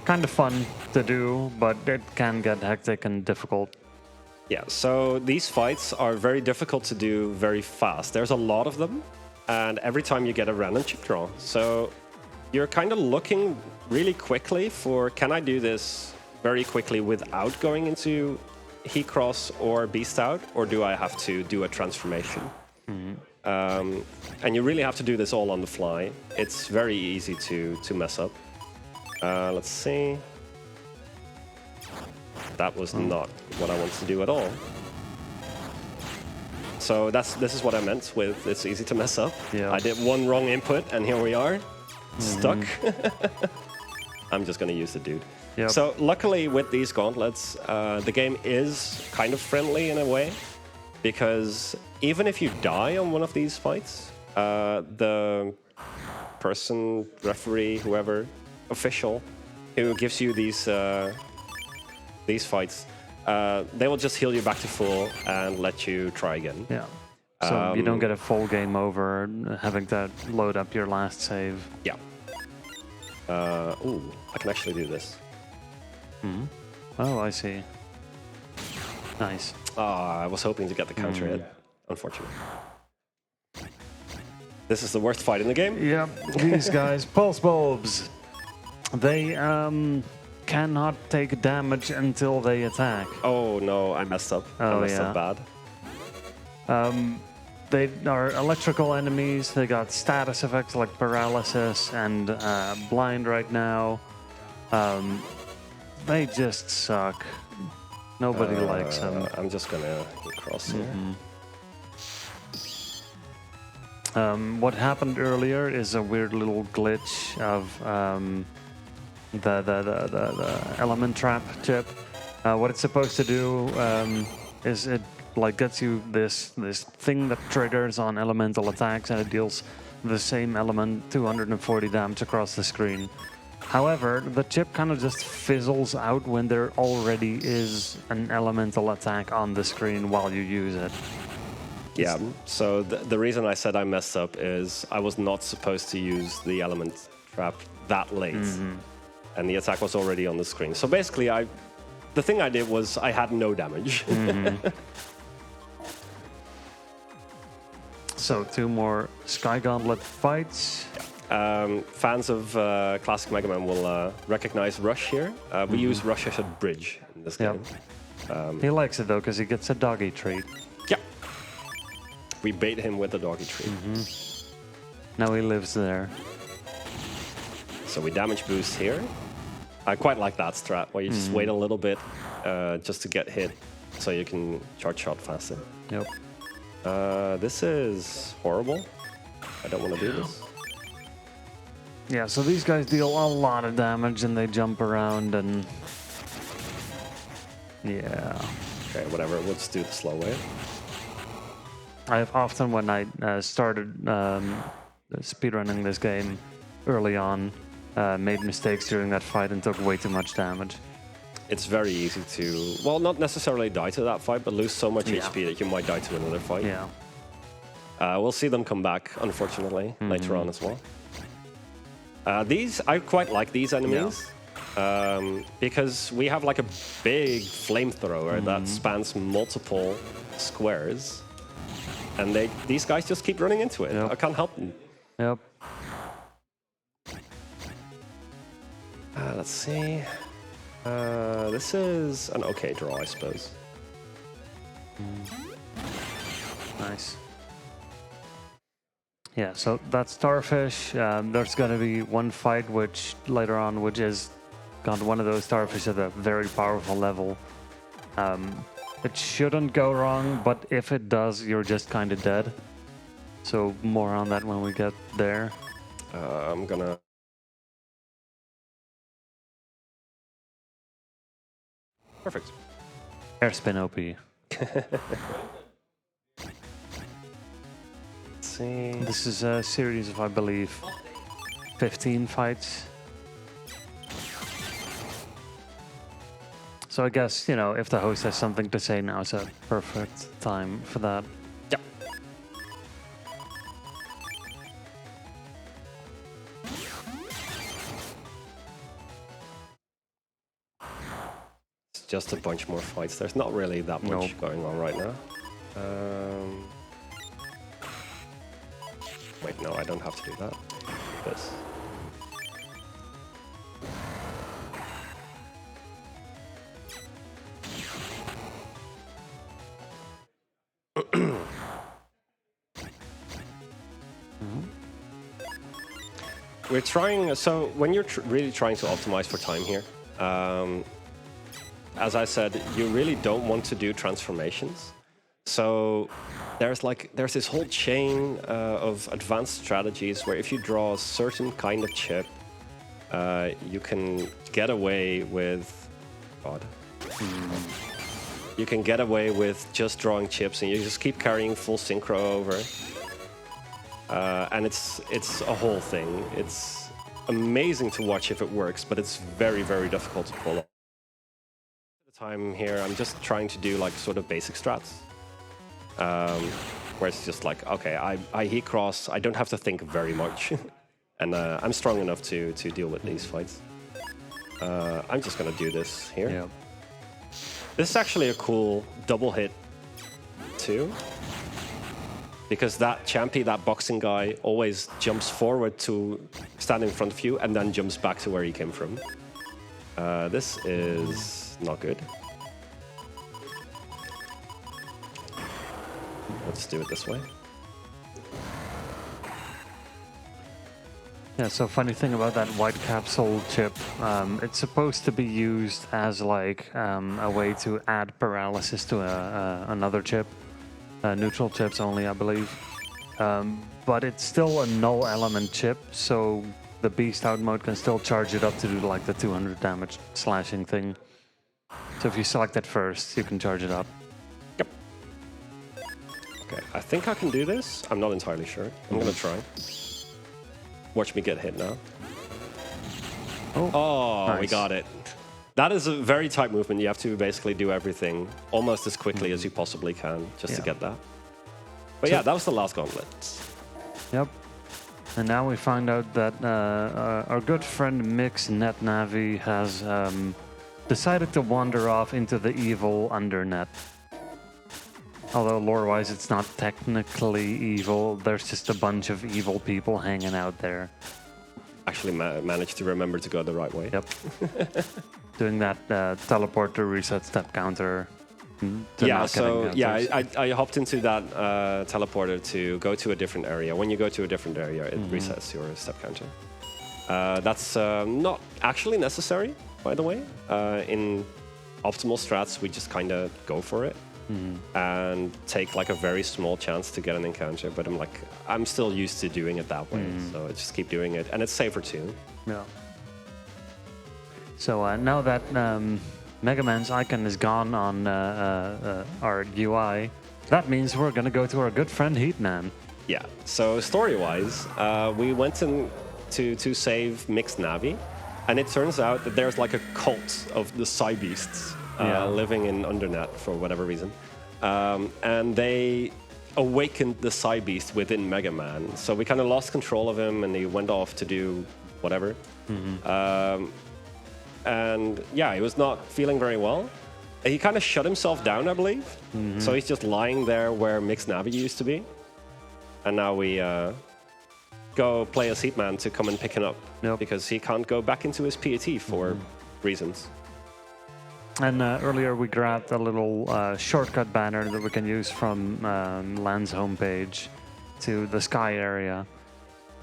kind of fun to do, but it can get hectic and difficult. Yeah, so these fights are very difficult to do very fast. There's a lot of them, and every time you get a random chip draw. So you're kind of looking really quickly for, can I do this very quickly without going into Heat Cross or Beast Out, or do I have to do a transformation? And you really have to do this all on the fly. It's very easy to mess up. Let's see. That was not what I wanted to do at all. So this is what I meant with it's easy to mess up. Yeah. I did one wrong input, and here we are, stuck. I'm just going to use the dude. Yep. So luckily with these gauntlets, the game is kind of friendly in a way, because even if you die on one of these fights, the person, referee, whoever, official, who gives you these fights, they will just heal you back to full and let you try again. Yeah. So you don't get a full game over having to load up your last save. Yeah. Ooh, I can actually do this. Oh, I see. Nice. I was hoping to get the counter hit. Unfortunately. This is the worst fight in the game. Yeah, these guys, pulse bulbs. They cannot take damage until they attack. Oh no, I messed up. I Oh, messed yeah. up bad. They are electrical enemies. They got status effects like paralysis and blind right now. They just suck. Nobody likes them. I'm just gonna cross here. What happened earlier is a weird little glitch of the element trap chip. What it's supposed to do is it like gets you this thing that triggers on elemental attacks, and it deals the same element 240 damage across the screen. However, the chip kind of just fizzles out when there already is an elemental attack on the screen while you use it. Yeah, so the reason I said I messed up is I was not supposed to use the element trap that late. And the attack was already on the screen. So basically, the thing I did was I had no damage. So 2 more Sky Gauntlet fights. Fans of classic Mega Man will recognize Rush here. We use Rush as a bridge in this game. He likes it though, because he gets a doggy treat. Yeah. We bait him with a doggy treat. Now he lives there. So we damage boost here. I quite like that strat, where you just wait a little bit just to get hit, so you can charge shot faster. Yep. This is horrible. I don't want to do this. Yeah, so these guys deal a lot of damage and they jump around and... Yeah. Okay, whatever. We'll just do the slow way. I've often, when I started speedrunning this game early on, made mistakes during that fight and took way too much damage. It's very easy to, well, not necessarily die to that fight, but lose so much HP that you might die to another fight. Yeah. We'll see them come back, unfortunately, later on as well. I quite like these enemies, because we have like a big flamethrower that spans multiple squares, and these guys just keep running into it. Yep. I can't help them. Yep. Let's see. This is an okay draw, I suppose. Nice. Yeah, so that's Starfish. There's going to be one fight which later on, which is got one of those Starfish at a very powerful level. It shouldn't go wrong, but if it does, you're just kind of dead. So more on that when we get there. I'm gonna... Perfect. Airspin OP. Let's see. This is a series of, I believe, 15 fights. So I guess, you know, if the host has something to say, now is a perfect time for that. Yeah. It's just a bunch more fights. There's not really that much going on right now. Wait, no, I don't have to do that. This. We're trying, so when you're really trying to optimize for time here, as I said, you really don't want to do transformations. So there's this whole chain of advanced strategies where if you draw a certain kind of chip, you can get away with, you can get away with just drawing chips and you just keep carrying full synchro over. And it's a whole thing. It's amazing to watch if it works, but it's very, very difficult to pull off. At the time here, I'm just trying to do like sort of basic strats. Where it's just like, okay, I heat cross, I don't have to think very much. And I'm strong enough to deal with these fights. I'm just gonna do this here. Yeah. This is actually a cool double hit too. Because that champy, that boxing guy, always jumps forward to stand in front of you and then jumps back to where he came from. This is not good. Let's do it this way. Yeah, so funny thing about that white capsule chip, it's supposed to be used as like a way to add paralysis to another chip. Neutral chips only, I believe. But it's still a null element chip, so the beast out mode can still charge it up to do like the 200 damage slashing thing. So if you select it first, you can charge it up. Yep. Okay, I think I can do this. I'm not entirely sure. I'm gonna try. Watch me get hit now. Oh, nice. We got it. That is a very tight movement. You have to basically do everything almost as quickly as you possibly can just to get that. But yeah, that was the last gauntlet. Yep. And now we find out that our good friend Mix NetNavi has decided to wander off into the evil Undernet. Although lore-wise it's not technically evil, there's just a bunch of evil people hanging out there. Actually managed to remember to go the right way. Yep. Doing that teleport to reset step counter. Yeah, so yeah, I hopped into that teleporter to go to a different area. When you go to a different area, it resets your step counter. That's not actually necessary, by the way. In optimal strats, we just kind of go for it and take like a very small chance to get an encounter. But I'm still used to doing it that way, so I just keep doing it, and it's safer too. Yeah. So now that Mega Man's icon is gone on our UI, that means we're gonna go to our good friend Heatman. Yeah. So story-wise, we went in to save Mixed Navi, and it turns out that there's like a cult of the Psy Beasts living in Undernet for whatever reason, and they awakened the Psy Beast within Mega Man. So we kind of lost control of him, and he went off to do whatever. And yeah, he was not feeling very well. He kind of shut himself down, I believe. So he's just lying there where Mixed Navi used to be. And now we go play as Heatman to come and pick him up. Because he can't go back into his PAT for reasons. And earlier we grabbed a little shortcut banner that we can use from LAN's homepage to the sky area.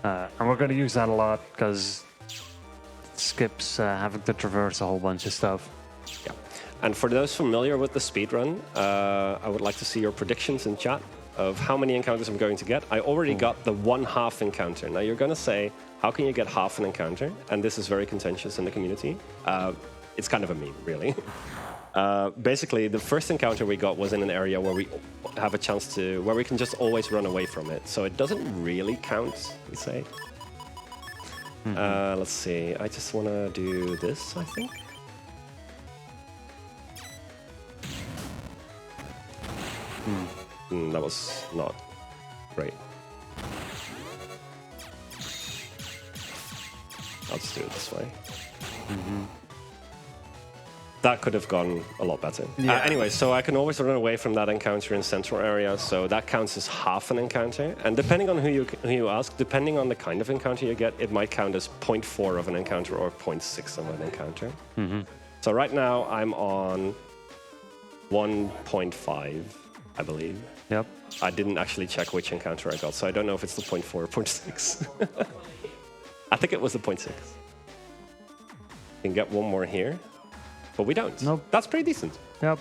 And we're going to use that a lot because it skips having to traverse a whole bunch of stuff. Yeah. And for those familiar with the speedrun, I would like to see your predictions in chat of how many encounters I'm going to get. I already got the 1/2 encounter. Now you're going to say, how can you get half an encounter? And this is very contentious in the community. It's kind of a meme, really. Basically, the first encounter we got was in an area where we have a chance to, where we can just always run away from it. So it doesn't really count, we say. Let's see, I just want to do this, I think. That was not great. I'll just do it this way. That could have gone a lot better. Yeah. Anyway, so I can always run away from that encounter in central area, so that counts as half an encounter. And depending on who you ask, depending on the kind of encounter you get, it might count as 0.4 of an encounter or 0.6 of an encounter. So right now I'm on 1.5, I believe. Yep. I didn't actually check which encounter I got, so I don't know if it's the 0.4 or 0.6. I think it was the 0.6. You can get one more here. But we don't. Nope. That's pretty decent. Yep.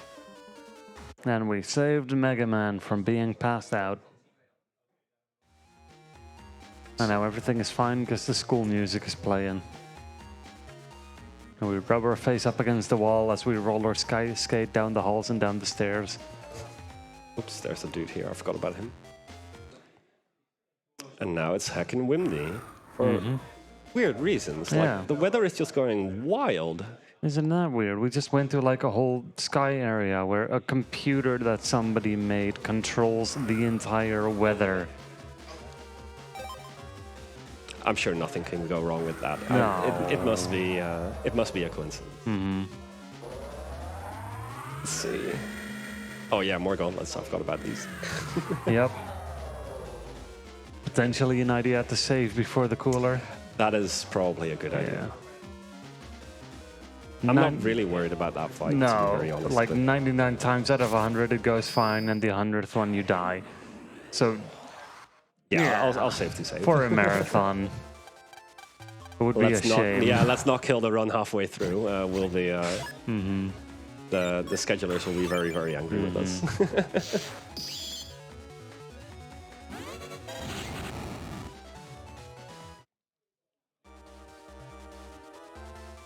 And we saved Mega Man from being passed out. And now everything is fine because the school music is playing. And we rub our face up against the wall as we roller skate down the halls and down the stairs. Oops, there's a dude here. I forgot about him. And now it's heckin' windy for weird reasons. Yeah. Like the weather is just going wild. Isn't that weird? We just went to like a whole sky area where a computer that somebody made controls the entire weather. I'm sure nothing can go wrong with that. No. It must be a coincidence. Let's see. Oh yeah, more gauntlets. I forgot about these. Yep. Potentially an idea to save before the cooler. That is probably a good idea. I'm not really worried about that fight, to be very honest. Like 99 times out of 100 it goes fine, and the 100th one you die. So, yeah, I'll safety save. For a marathon. It would be a shame. Yeah, let's not kill the run halfway through. Will the schedulers will be very, very angry with us.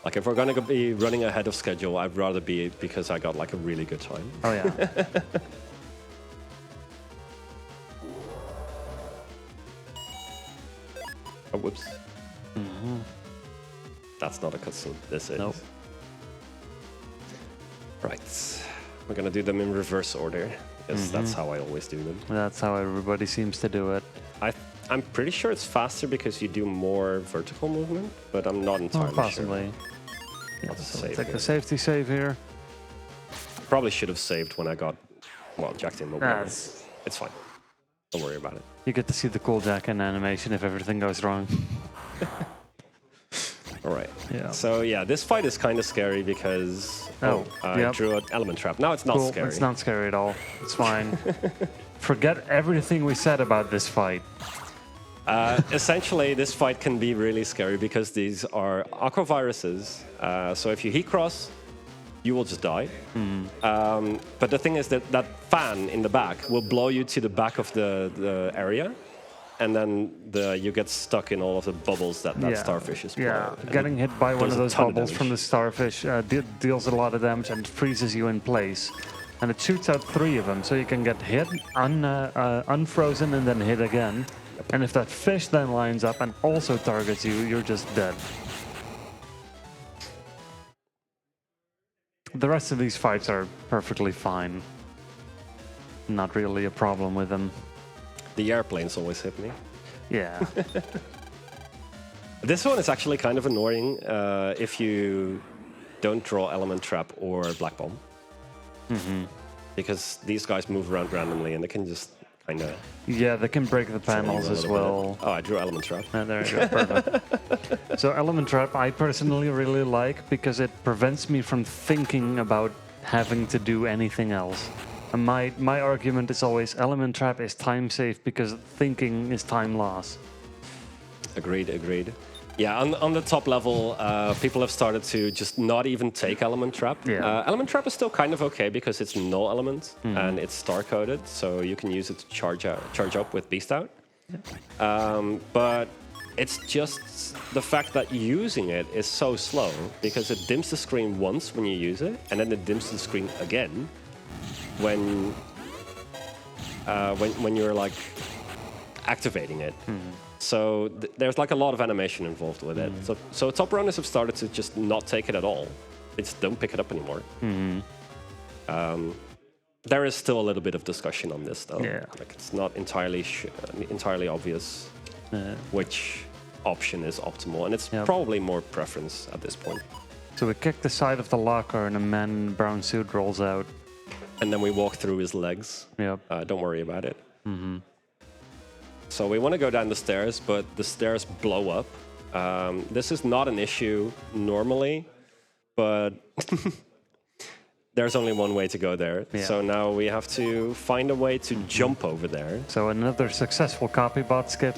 Like, if we're going to be running ahead of schedule, I'd rather be because I got, like, a really good time. Oh, yeah. Oh, whoops. That's not a cutscene. This is. Nope. Right. We're going to do them in reverse order, because that's how I always do them. That's how everybody seems to do it. I'm pretty sure it's faster because you do more vertical movement, but I'm not entirely possibly. sure. Yeah, so take the safety save here. Probably should have saved when I got, well, jacked in, but it's fine. Don't worry about it. You get to see the cool jack-in animation if everything goes wrong. All right. Yeah. So yeah, this fight is kind of scary because I drew an element trap. Now it's not scary. It's not scary at all. It's fine. Forget everything we said about this fight. Essentially, this fight can be really scary because these are aquaviruses. So if you heat cross, you will just die. But the thing is that fan in the back will blow you to the back of the area, and then you get stuck in all of the bubbles that starfish is blowing. Yeah, getting hit by one of those bubbles from the starfish deals a lot of damage and freezes you in place. And it shoots out 3 of them, so you can get hit, unfrozen, and then hit again. And if that fish then lines up and also targets you, you're just dead. The rest of these fights are perfectly fine. Not really a problem with them. The airplanes always hit me. Yeah. This one is actually kind of annoying if you don't draw element trap or black bomb. Because these guys move around randomly and they can just kind of... Yeah, they can break the panels as well. Oh, I drew element trap. There you go, perfect. So element trap I personally really like because it prevents me from thinking about having to do anything else. And my argument is always element trap is time safe because thinking is time loss. Agreed. Yeah, on the top level, people have started to just not even take element trap. Yeah. Element trap is still kind of okay because it's null element and it's star coded, so you can use it to charge up with beast out. Yeah. But it's just the fact that using it is so slow because it dims the screen once when you use it, and then it dims the screen again when you're like activating it. So there's like a lot of animation involved with it. So top runners have started to just not take it at all. They just don't pick it up anymore. There is still a little bit of discussion on this, though. Yeah. Like it's not entirely obvious which option is optimal, and it's probably more preference at this point. So we kick the side of the locker, and a man in a brown suit rolls out. And then we walk through his legs. Yep. Don't worry about it. So we want to go down the stairs, but the stairs blow up. This is not an issue normally, but there's only one way to go there. Yeah. So now we have to find a way to jump over there. So another successful copybot skip.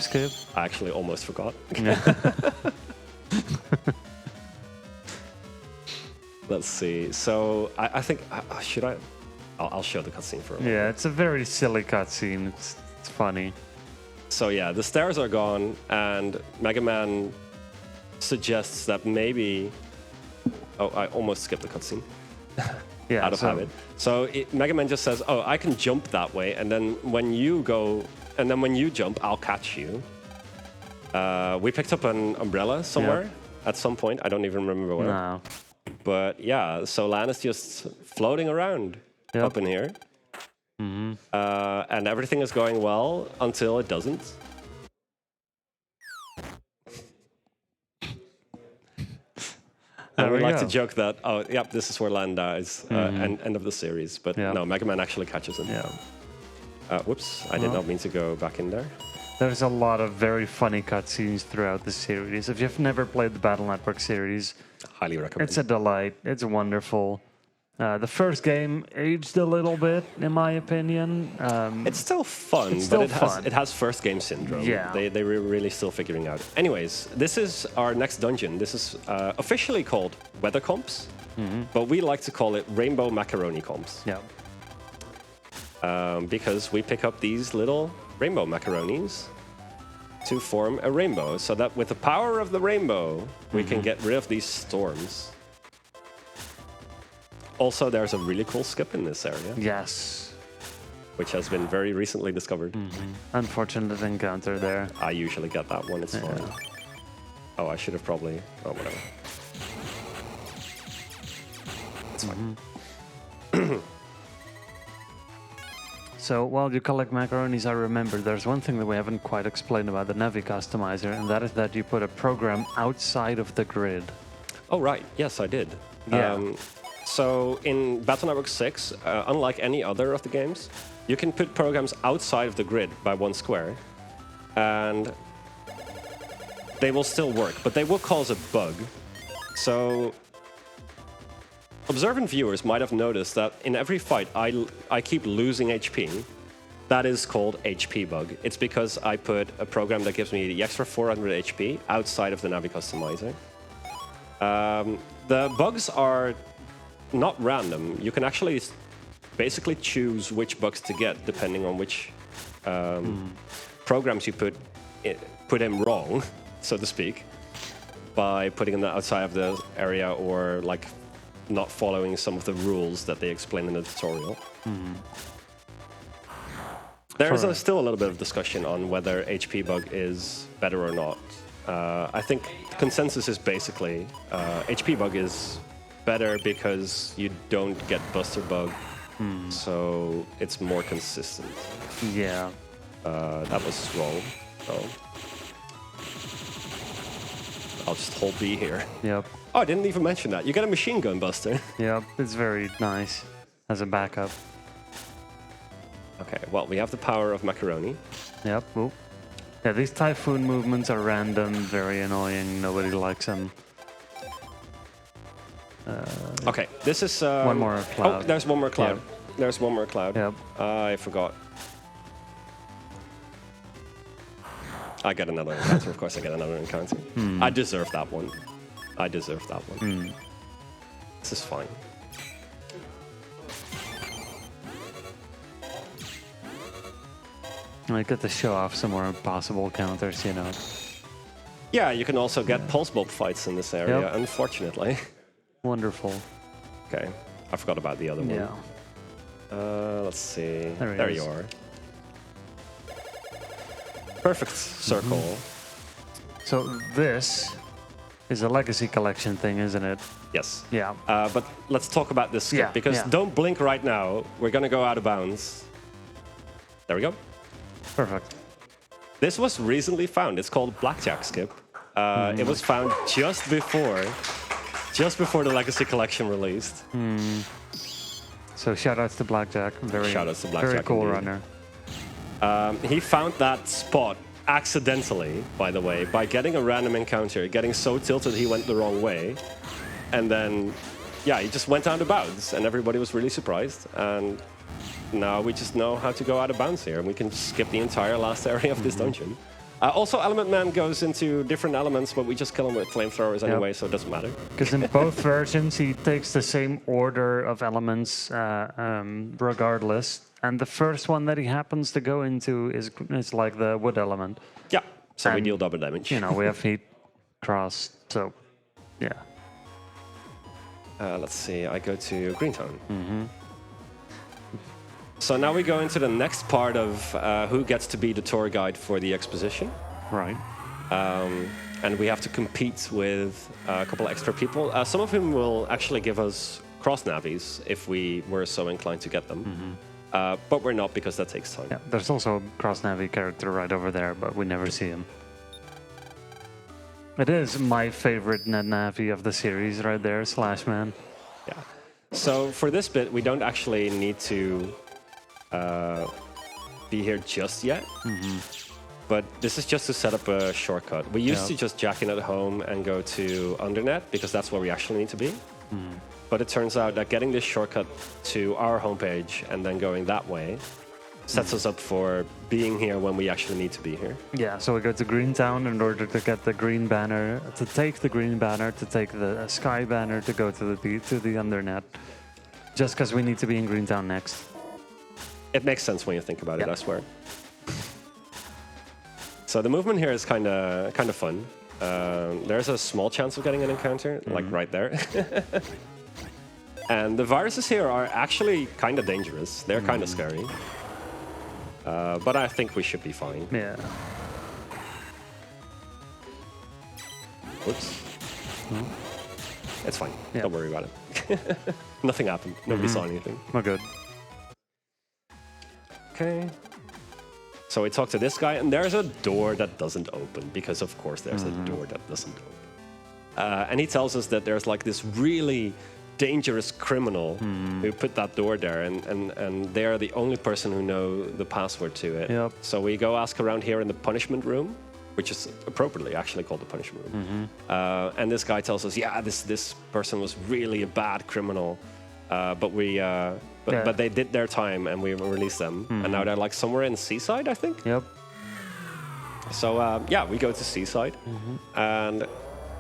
I actually almost forgot. Let's see. So I think, should I? I'll show the cutscene for a moment. Yeah, it's a very silly cutscene. It's funny. So yeah, the stairs are gone, and Mega Man suggests that maybe... Oh, I almost skipped the cutscene. Yeah, out of habit. So Mega Man just says, "Oh, I can jump that way, and then when you jump, I'll catch you." We picked up an umbrella somewhere at some point. I don't even remember where. No. But yeah, so Lan is just floating around up in here. And everything is going well until it doesn't. And we like to joke that, oh, yep, this is where Lan dies, and end of the series. But no, Mega Man actually catches him. Yeah. Whoops, I did not mean to go back in there. There's a lot of very funny cutscenes throughout the series. If you've never played the Battle Network series, Highly recommend. It's a delight. It's wonderful. The first game aged a little bit, in my opinion. It's still fun, it's still but it has first game syndrome. Yeah. They were really still figuring out. Anyways, this is our next dungeon. This is officially called Weather Comps, but we like to call it Rainbow Macaroni Comps. Yeah. Because we pick up these little rainbow macaronis to form a rainbow, so that with the power of the rainbow, we can get rid of these storms. Also, there's a really cool skip in this area. Yes. Which has been very recently discovered. Unfortunate encounter there. I usually get that one, it's fine. Oh, I should have probably... Oh, whatever. It's fine. So while you collect macaronis, I remember there's one thing that we haven't quite explained about the Navi customizer, and that is that you put a program outside of the grid. Oh, right. Yes, I did. Yeah. So in Battle Network 6, unlike any other of the games, you can put programs outside of the grid by 1 square, and they will still work, but they will cause a bug. So observant viewers might have noticed that in every fight I keep losing HP. That is called HP bug. It's because I put a program that gives me the extra 400 HP outside of the Navi customizer. The bugs are not random. You can actually basically choose which bugs to get depending on which programs you put in wrong, so to speak, by putting them outside of the area or like not following some of the rules that they explain in the tutorial. There is still a little bit of discussion on whether HP bug is better or not. I think the consensus is basically HP bug is better because you don't get buster bug, so it's more consistent. Yeah. That was wrong. So I'll just hold B here. Yep. Oh, I didn't even mention that. You get a machine gun buster. Yep. It's very nice as a backup. Okay, well, we have the power of macaroni. Yep. Ooh. Yeah, these typhoon movements are random, very annoying. Nobody likes them. Okay, this is... one more cloud. Oh, there's one more cloud. Yep. There's one more cloud. Yep. I forgot. I get another encounter. Of course I get another encounter. I deserve that one. I deserve that one. This is fine. I get to show off some more possible counters, you know. Yeah, you can also get pulse bulb fights in this area, Yep. unfortunately. Wonderful. Okay, I forgot about the other one. Yeah. Let's see. There There he you is. are. Perfect circle. So this is a legacy collection thing, isn't it? Yes. Yeah. But let's talk about this skip, Yeah, because yeah. don't blink right now. We're going to go out of bounds. There we go. Perfect. This was recently found. It's called Blackjack Skip. It was found just before the Legacy Collection released. So shoutouts to Blackjack. Shoutouts to Blackjack, Very cool indeed. runner. He found that spot accidentally, by the way, by getting a random encounter, getting so tilted he went the wrong way. And then, yeah, he just went out of bounds, and everybody was really surprised. And now we just know how to go out of bounds here, and we can skip the entire last area of this dungeon. Also, Element Man goes into different elements, but we just kill him with flamethrowers anyway, so it doesn't matter. Because in both versions, he takes the same order of elements regardless. And the first one that he happens to go into is like the wood element. Yeah, so we And, deal double damage. You know, we have heat, cross, so yeah. Let's see, I go to green tone. So now we go into the next part of who gets to be the tour guide for the exposition. Right. And we have to compete with a couple extra people, some of whom will actually give us cross navies if we were so inclined to get them. But we're not, because that takes time. Yeah, there's also a cross-navi character right over there, but we never see him. It is my favorite net navi of the series right there, Slashman. Yeah. So for this bit, we don't actually need to be here just yet. but this is just to set up a shortcut. We used to just jack in at home and go to Undernet, because that's where we actually need to be. But it turns out that getting this shortcut to our homepage and then going that way sets us up for being here when we actually need to be here. Yeah, so we go to Greentown in order to get the green banner, to take the green banner, to take the sky banner, to go to the Undernet. Just because we need to be in Greentown next. It makes sense when you think about it, I swear. So the movement here is kind of fun. There's a small chance of getting an encounter, like right there. And the viruses here are actually kind of dangerous. They're kind of scary. But I think we should be fine. Yeah. Oops. It's fine. Don't worry about it. Nothing happened. Nobody saw anything. We're good. Okay. So we talk to this guy, and there's a door that doesn't open, because of course there's a door that doesn't open. And he tells us that there's like this really dangerous criminal who put that door there, and they're the only person who know the password to it. Yep. So we go ask around here in the punishment room, which is appropriately actually called the punishment room. And this guy tells us, yeah, this person was really a bad criminal, but they did their time and we released them, and now they're like somewhere in Seaside, I think. Yep. So yeah, we go to Seaside, and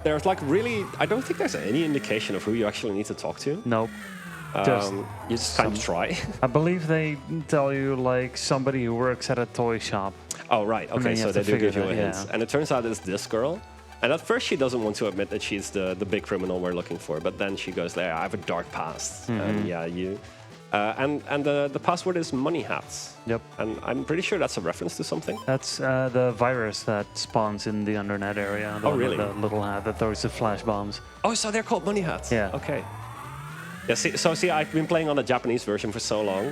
there's like really, I don't think there's any indication of who you actually need to talk to. Nope. You just kind of try. I believe they tell you like somebody who works at a toy shop. Oh, right. Okay, so they do give you a hint. Yeah. And it turns out it's this girl. And at first she doesn't want to admit that she's the big criminal we're looking for. But then she goes, there, I have a dark past. And yeah, you... and the password is money hats. Yep. And I'm pretty sure that's a reference to something. That's the virus that spawns in the Undernet area. The Oh, one with really? the little hat that throws the flash bombs. Oh, so they're called money hats? Yeah. Okay. Yeah, see, I've been playing on the Japanese version for so long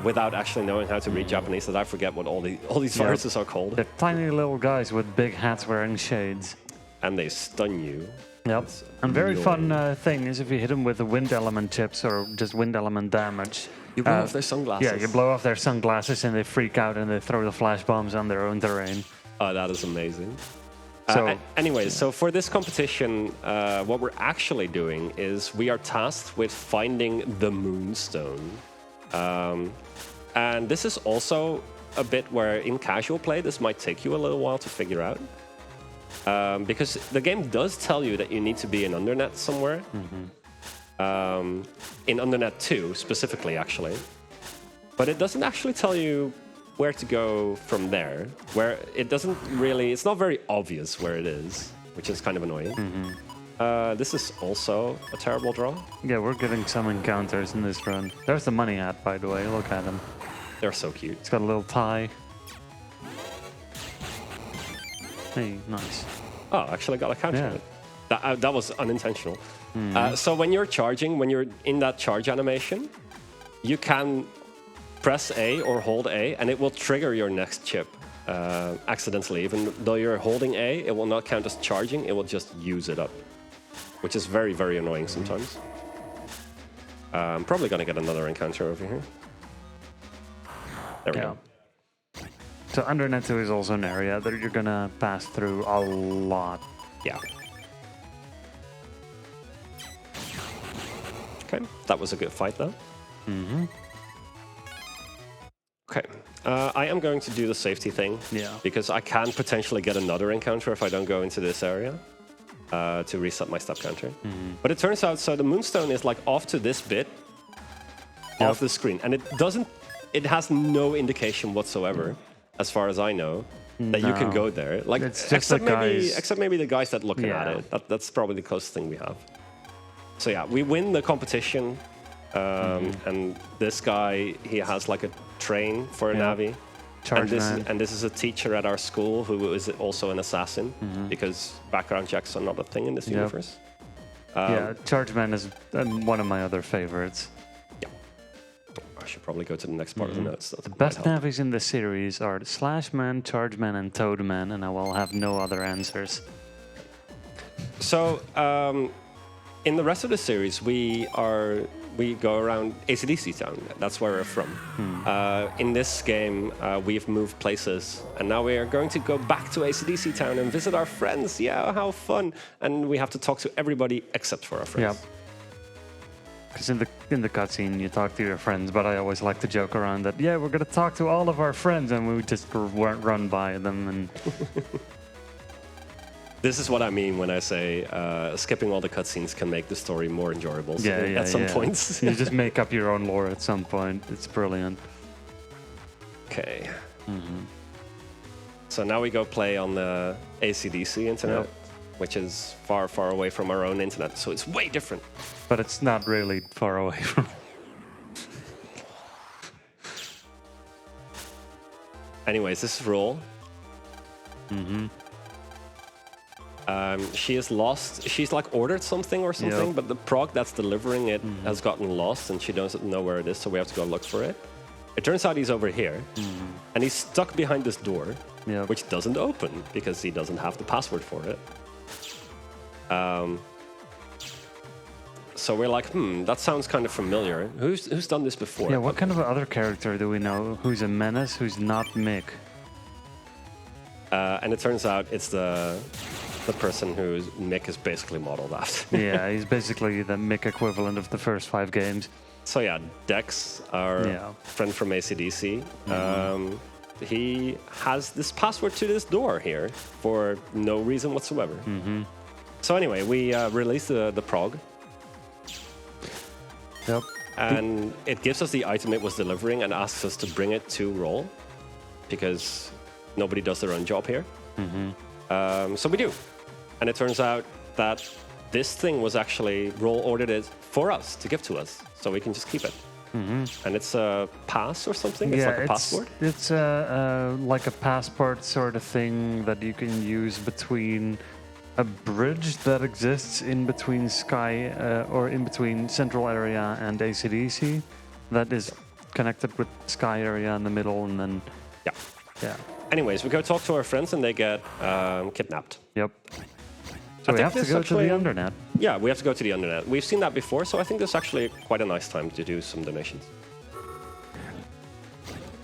without actually knowing how to read Japanese that I forget what all these viruses are called. They're tiny little guys with big hats wearing shades. And they stun you. Yep. And very fun thing is if you hit them with the wind element chips or just wind element damage. You blow off their sunglasses. Yeah, you blow off their sunglasses and they freak out and they throw the flash bombs on their own terrain. Oh, that is amazing. So, anyways, so for this competition, what we're actually doing is we are tasked with finding the Moonstone. And this is also a bit where in casual play, this might take you a little while to figure out. Because the game does tell you that you need to be in Undernet somewhere. In Undernet 2, specifically, actually. But it doesn't actually tell you where to go from there. Where it doesn't really... It's not very obvious where it is, which is kind of annoying. This is also a terrible draw. yeah, we're getting some encounters in this run. There's the money hat, by the way. Look at him. They're so cute. It's got a little tie. Hey, nice. Oh, actually got a counter Yeah. on it. That was unintentional. So when you're charging, when you're in that charge animation, you can press A or hold A, and it will trigger your next chip accidentally. Even though you're holding A, it will not count as charging. It will just use it up, which is very, very annoying sometimes. I'm probably going to get another encounter over here. There we go. So Undernet 2 is also an area that you're gonna pass through a lot. Yeah. Okay, that was a good fight though. Okay, I am going to do the safety thing. Yeah. Because I can potentially get another encounter if I don't go into this area to reset my step counter. But it turns out, so the Moonstone is like off to this bit off the screen, and it has no indication whatsoever, as far as I know, that you can go there. Like, it's just except maybe the guys that looking at it. That's probably the closest thing we have. So yeah, we win the competition, and this guy, he has like a train for a Navi. And this is a teacher at our school who is also an assassin, because background checks are not a thing in this universe. Yeah, Chargeman is one of my other favorites. Yeah. I should probably go to the next part of the notes. The best navis in the series are the Slashman, Chargeman, and Toadman, and I will have no other answers. So, in the rest of the series, we are we go around AC/DC Town. That's where we're from. In this game, we've moved places, and now we are going to go back to AC/DC Town and visit our friends. Yeah, how fun! And we have to talk to everybody except for our friends. Yeah. Because in the cutscene you talk to your friends, but I always like to joke around that we're gonna talk to all of our friends, and we just run by them and. This is what I mean when I say skipping all the cutscenes can make the story more enjoyable. So at some points. You just make up your own lore at some point. It's brilliant. Okay. So now we go play on the AC/DC internet, which is far, far away from our own internet. So it's way different. But it's not really far away from. Anyways, this is Roll. She is lost. She's like ordered something or something, but the prog that's delivering it has gotten lost and she doesn't know where it is, so we have to go look for it. It turns out he's over here, and he's stuck behind this door, which doesn't open because he doesn't have the password for it. So we're like, that sounds kind of familiar. Who's done this before? Yeah, what kind of other character do we know who's a menace, who's not Mick? And it turns out it's the person who Mick is basically modeled after. Yeah, he's basically the Mick equivalent of the first 5 games. So yeah, Dex, our friend from AC/DC, he has this password to this door here for no reason whatsoever. So anyway, we release the prog. Yep. And it gives us the item it was delivering and asks us to bring it to Roll, because nobody does their own job here. So we do. And it turns out that this thing was actually, Roll ordered it for us, to give to us, so we can just keep it. And it's a pass or something? It's like a passport? It's like a passport sort of thing that you can use between a bridge that exists in between Sky, or in between Central Area and AC/DC, that is connected with Sky Area in the middle, and then... Yeah. Anyways, we go talk to our friends and they get kidnapped. Yep. So we have to go to the Undernet. Yeah, we have to go to the Undernet. We've seen that before, so I think this is actually quite a nice time to do some donations.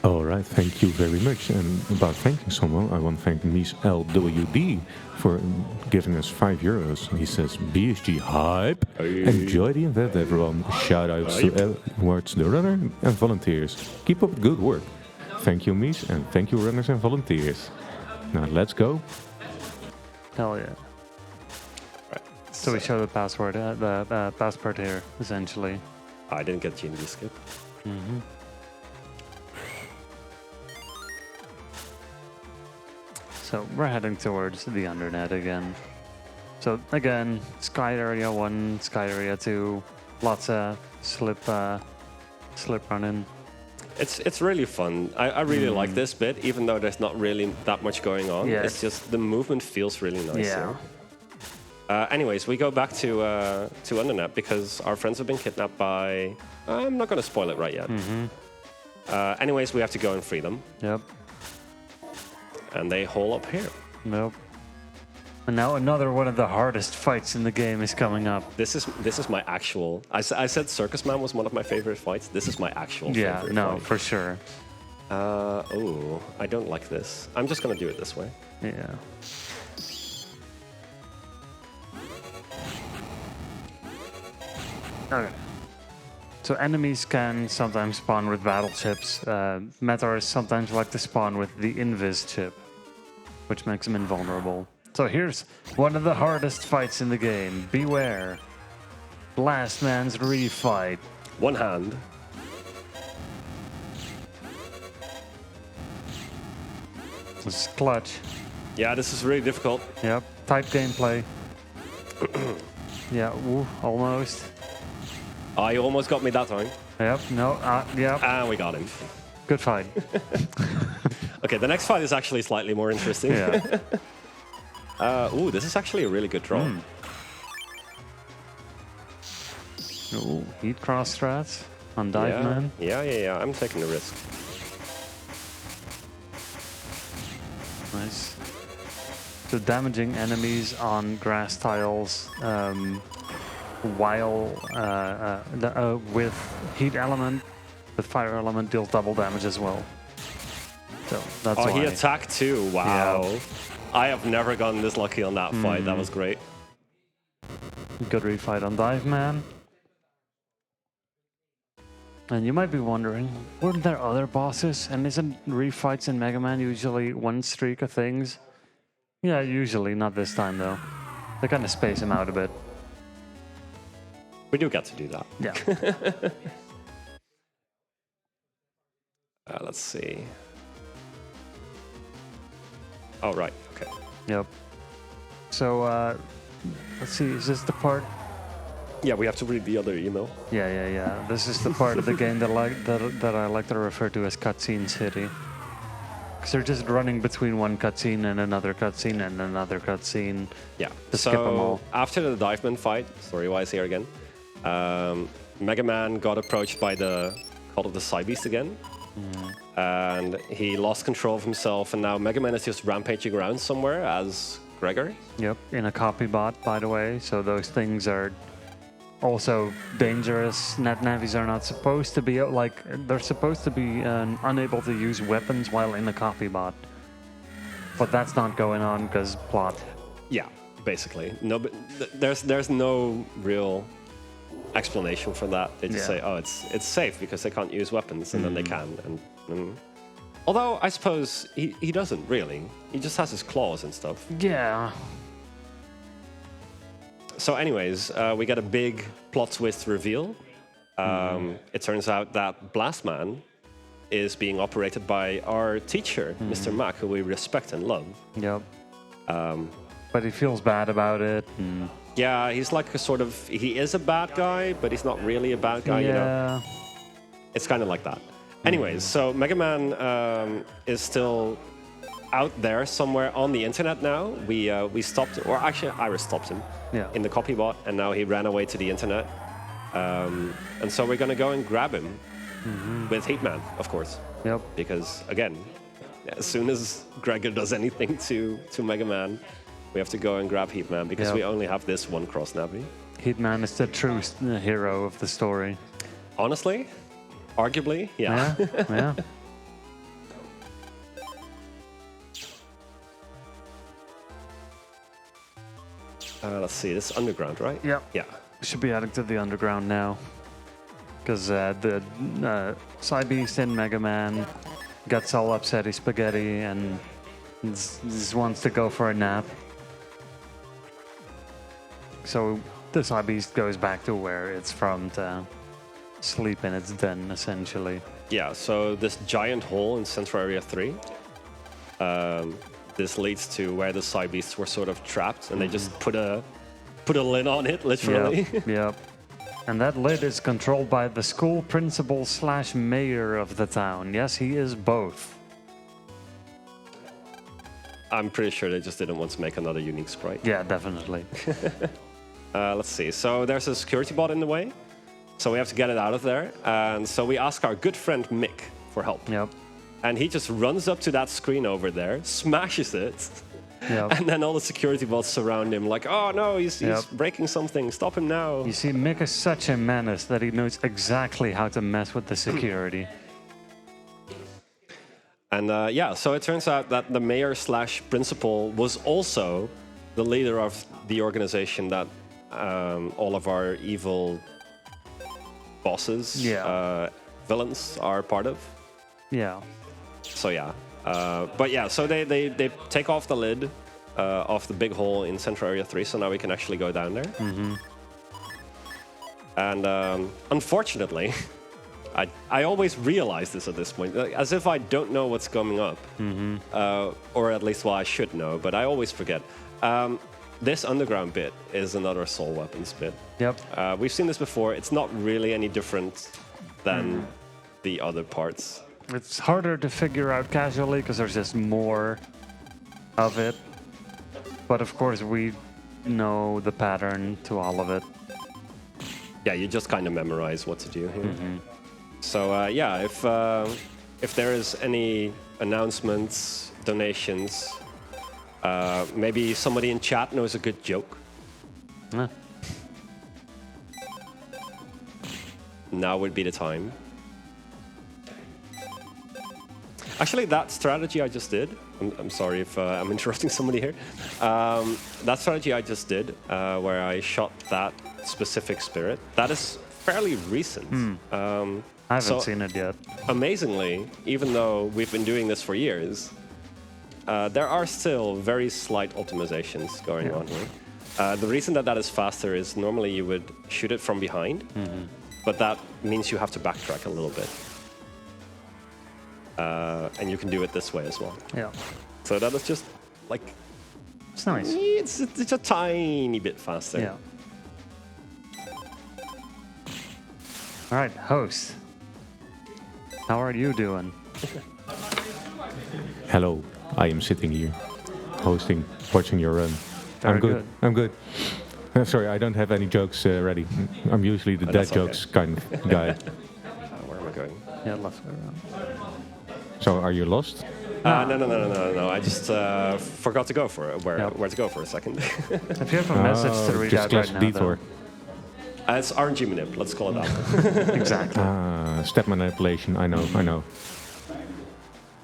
All right, thank you very much. And about thanking someone, I want to thank Mies LWD for giving us €5. He says, BSG hype. Enjoy the event, everyone. Shout outs towards the runner and volunteers. Keep up good work. Thank you, Mies, and thank you, runners and volunteers. Now, let's go. Hell yeah. Right. So we show the password, the passport here, essentially. I didn't get GMV skip. So we're heading towards the Undernet again. So again, Sky Area 1, Sky Area 2, lots of slip running. It's really fun. I really like this bit, even though there's not really that much going on. Yeah, it's just the movement feels really nice. Yeah. Anyways, we go back to Undernet because our friends have been kidnapped by... I'm not going to spoil it right yet. Anyways, we have to go and free them. Yep. And they hole up here. Nope. And now another one of the hardest fights in the game is coming up. This is my actual... I said Circus Man was one of my favorite fights. This is my actual favorite fight. Yeah, no, for sure. Oh, I don't like this. I'm just going to do it this way. Yeah. Okay. So enemies can sometimes spawn with battleships. Meteors sometimes like to spawn with the Invis chip, which makes them invulnerable. So here's one of the hardest fights in the game. Beware. Last Man's Refight. One hand. This is clutch. Yeah, this is really difficult. Yep. Tight gameplay. Yeah, ooh, almost. Oh, you almost got me that time. Yep, no, yep. And we got him. Good fight. Okay, the next fight is actually slightly more interesting. Yeah. Ooh, this is actually a really good draw. Ooh, heat cross strats on Dive Man. Yeah. I'm taking the risk. Nice. So damaging enemies on grass tiles while with heat element, with fire element deals double damage as well. So that's why. He attacked too. Wow. Yeah. I have never gotten this lucky on that fight. That was great. Good refight on Dive Man. And you might be wondering, weren't there other bosses? And isn't refights in Mega Man usually one streak of things? Yeah, usually. Not this time, though. They kind of space him out a bit. We do get to do that. Yeah. Let's see. Oh, right. Okay. Yep. So, let's see. Is this the part? Yeah, we have to read the other email. Yeah. This is the part of the game that I like to refer to as Cutscene City. Because they're just running between one cutscene and another cutscene and another cutscene. Yeah. To skip them all. After the Diveman fight, story-wise here again, Mega Man got approached by the Cult of the Psybeast again. And he lost control of himself, and now Mega Man is just rampaging around somewhere as Gregar. Yep, in a copy bot, by the way. So those things are also dangerous. Navis are not supposed to be they're supposed to be unable to use weapons while in a copy bot. But that's not going on because plot. Yeah, basically. No, but there's no real explanation for that. They just say, oh, it's safe because they can't use weapons, and then they can. And although I suppose he doesn't really. He just has his claws and stuff. Yeah. So anyways, we get a big plot twist reveal. It turns out that Blastman is being operated by our teacher, Mr. Mack, who we respect and love. Yep. But he feels bad about it. Yeah, he's like he is a bad guy, but he's not really a bad guy, you know? It's kind of like that. Anyways, so Mega Man is still out there somewhere on the internet now. We stopped, or actually Iris stopped him in the copy bot, and now he ran away to the internet. And so we're gonna go and grab him with Hitman, of course. Yep. Because again, as soon as Gregar does anything to Mega Man, we have to go and grab Hitman because we only have this one cross Navi. Hitman is the true hero of the story. Honestly, arguably, yeah. Yeah. Let's see, this is underground, right? Yep. Yeah. Should be adding to the underground now. Because the Psybeast in Mega Man gets all upsetty spaghetti and just wants to go for a nap. So the Psybeast goes back to where it's from to sleep in its den, essentially. Yeah, so this giant hole in Central Area 3, this leads to where the Psybeasts were sort of trapped, and they just put a lid on it, literally. Yep. And that lid is controlled by the school principal / mayor of the town. Yes, he is both. I'm pretty sure they just didn't want to make another unique sprite. Yeah, definitely. Let's see. So there's a security bot in the way, so we have to get it out of there. And so we ask our good friend Mick for help. Yep. And he just runs up to that screen over there, smashes it, and then all the security bots surround him like, oh no, he's breaking something, stop him now. You see, Mick is such a menace that he knows exactly how to mess with the security. And so it turns out that the mayor / principal was also the leader of the organization that all of our evil bosses, villains are part of. Yeah. So so they take off the lid off the big hole in Central Area 3, so now we can actually go down there. And unfortunately, I always realize this at this point, as if I don't know what's coming up, or at least, well, I should know, but I always forget. This underground bit is another soul weapons bit. Yep. We've seen this before. It's not really any different than the other parts. It's harder to figure out casually because there's just more of it. But of course, we know the pattern to all of it. Yeah, you just kind of memorize what to do here. So if there is any announcements, donations, maybe somebody in chat knows a good joke. now would be the time. Actually, that strategy I just did, I'm sorry if I'm interrupting somebody here. That strategy I just did, where I shot that specific spirit, that is fairly recent. I haven't seen it yet. Amazingly, even though we've been doing this for years, there are still very slight optimizations going on here. The reason that that is faster is normally you would shoot it from behind, but that means you have to backtrack a little bit. And you can do it this way as well. Yeah. So that is just like... It's nice. It's a tiny bit faster. Yeah. All right, host. How are you doing? Hello, I am sitting here, hosting, watching your run. Very I'm good. good. I'm good. Sorry, I don't have any jokes ready. I'm usually the dead jokes kind of guy. Where am I going? Yeah, left around. So, are you lost? No. I just forgot to go for it. Where to go for a second. If you have a message to read just out class right now, detour. It's RNG manip, let's call it that. Exactly. Step manipulation, I know.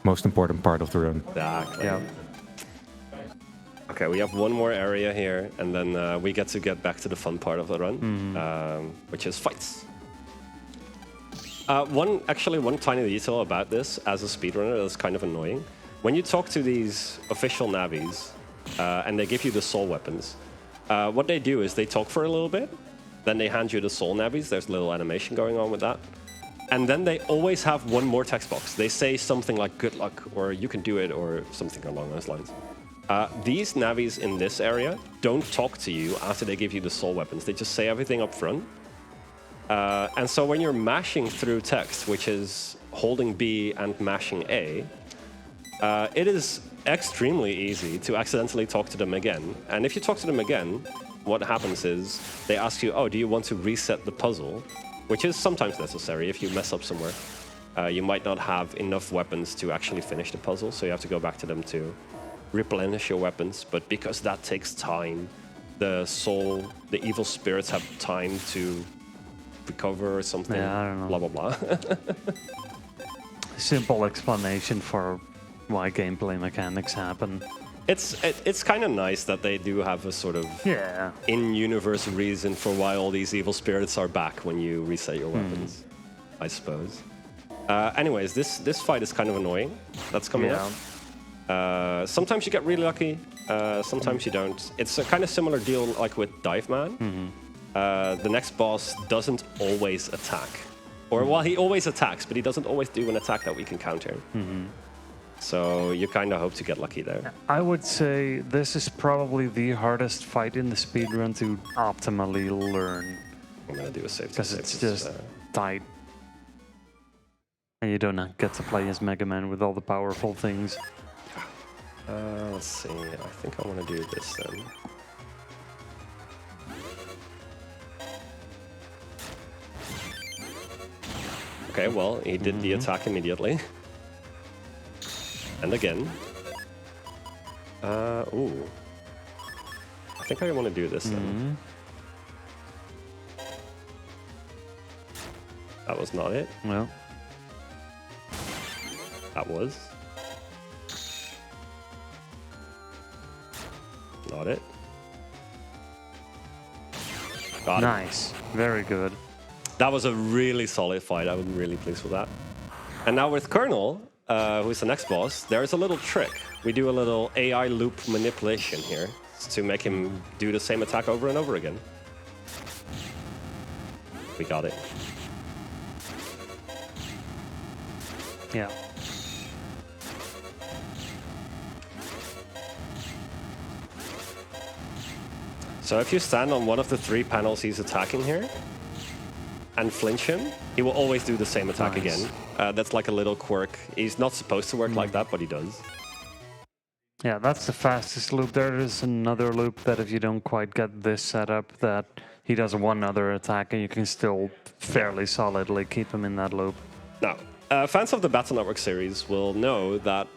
Most important part of the run. Exactly. Yeah. Okay, we have one more area here, and then we get back to the fun part of the run, which is fights. One tiny detail about this as a speedrunner that's kind of annoying. When you talk to these official navis, and they give you the soul weapons, what they do is they talk for a little bit, then they hand you the soul navis. There's a little animation going on with that. And then they always have one more text box. They say something like good luck, or you can do it, or something along those lines. These navis in this area don't talk to you after they give you the soul weapons. They just say everything up front. And so when you're mashing through text, which is holding B and mashing A, it is extremely easy to accidentally talk to them again. And if you talk to them again, what happens is they ask you, oh, do you want to reset the puzzle? Which is sometimes necessary if you mess up somewhere. You might not have enough weapons to actually finish the puzzle, so you have to go back to them to replenish your weapons. But because that takes time, the evil spirits have time to recover or something. Yeah, I don't know. Blah, blah, blah. Simple explanation for why gameplay mechanics happen. It's kind of nice that they do have a sort of in-universe reason for why all these evil spirits are back when you reset your weapons, I suppose. Anyways, this fight is kind of annoying. That's coming up. Sometimes you get really lucky, sometimes you don't. It's a kind of similar deal like with Dive Man. The next boss doesn't always attack. Or, well, he always attacks, but he doesn't always do an attack that we can counter. So you kind of hope to get lucky there. I would say this is probably the hardest fight in the speedrun to optimally learn. I'm going to do a save. Because it's just tight. And you don't get to play as Mega Man with all the powerful things. Let's see. I think I want to do this then. Okay, well, he did the attack immediately. And again. Ooh. I think I want to do this then. That was not it. Well. That was. Not it. Got it. Nice. Very good. That was a really solid fight. I was really pleased with that. And now with Colonel, who's the next boss, there's a little trick. We do a little AI loop manipulation here to make him do the same attack over and over again. We got it. Yeah. So if you stand on one of the 3 panels he's attacking here, and flinch him, he will always do the same attack again. That's like a little quirk. He's not supposed to work like that, but he does. Yeah, that's the fastest loop. There is another loop that if you don't quite get this set up, that he does one other attack and you can still fairly solidly keep him in that loop. Now, fans of the Battle Network series will know that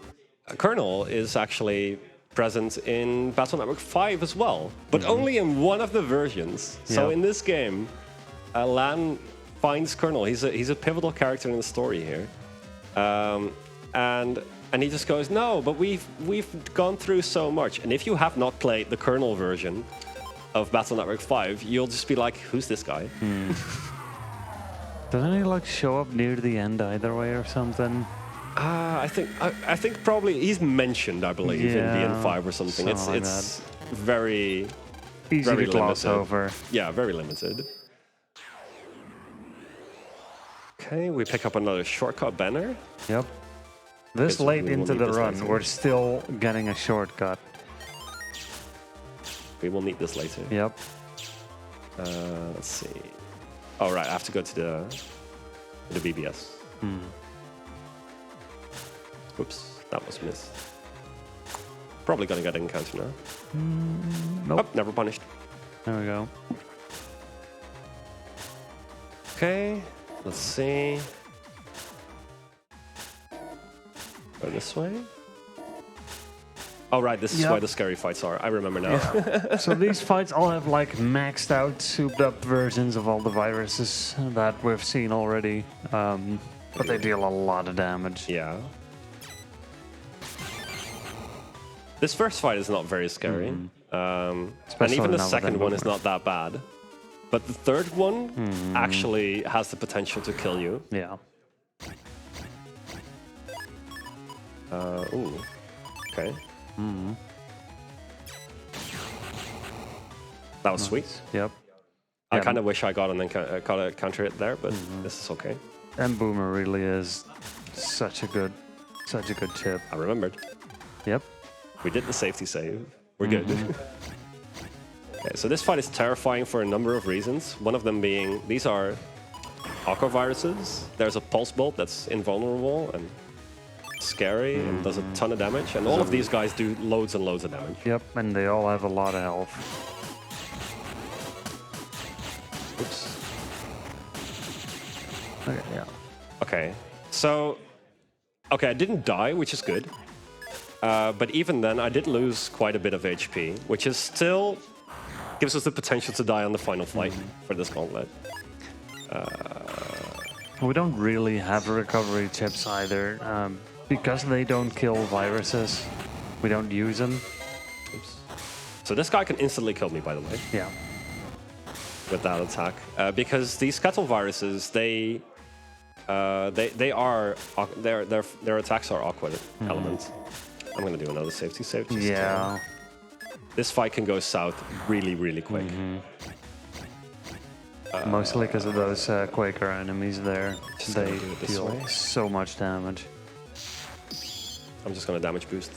Colonel is actually present in Battle Network 5 as well, but only in one of the versions. So in this game, LAN finds Colonel. He's a pivotal character in the story here, and he just goes, no, but we've gone through so much. And if you have not played the Colonel version of Battle Network 5, you'll just be like, who's this guy? Doesn't he like show up near the end either way or something? I think probably he's mentioned, I believe, in BN5 or something. It's very easy very to gloss limited. over. Yeah, very limited. Okay, we pick up another shortcut banner. Yep. This Okay, so late we will into need the this run, later. we're still getting a shortcut. We will need this later. Yep. Let's see. All right, I have to go to the BBS. Oops, that was missed. Probably gonna get an encounter now. Nope. Oh, never punished. There we go. Okay, let's see. Go this way. Oh, right, this is Yep. why the scary fights are. I remember now. So these fights all have like maxed out, souped up versions of all the viruses that we've seen already. But they deal a lot of damage. Yeah. This first fight is not very scary. And Especially even the now with second that one is movement. not that bad. But the third one actually has the potential to kill you. Yeah. Ooh. Okay. That was sweet. Yep. I Yeah. kind of wish I got a counter it there, but this is okay. And Boomer really is such a good chip. I remembered. Yep. We did the safety save. We're good. Okay, so this fight is terrifying for a number of reasons. One of them being these are aqua viruses. There's a pulse bolt that's invulnerable and scary and does a ton of damage. And all of these guys do loads and loads of damage. Yep, and they all have a lot of health. Oops. Okay, yeah. Okay, so I didn't die, which is good. But even then, I did lose quite a bit of HP, which is still gives us the potential to die on the final fight for this gauntlet. We don't really have recovery chips either. Because they don't kill viruses, we don't use them. Oops. So this guy can instantly kill me, by the way, Yeah. with that attack, because these kettle viruses, their attacks are awkward elements. I'm gonna do another safety save. Just Yeah. this fight can go south really, really quick. Mostly because of those Quaker enemies there. Just They gonna do it this deal way. so much damage. I'm just gonna damage boost.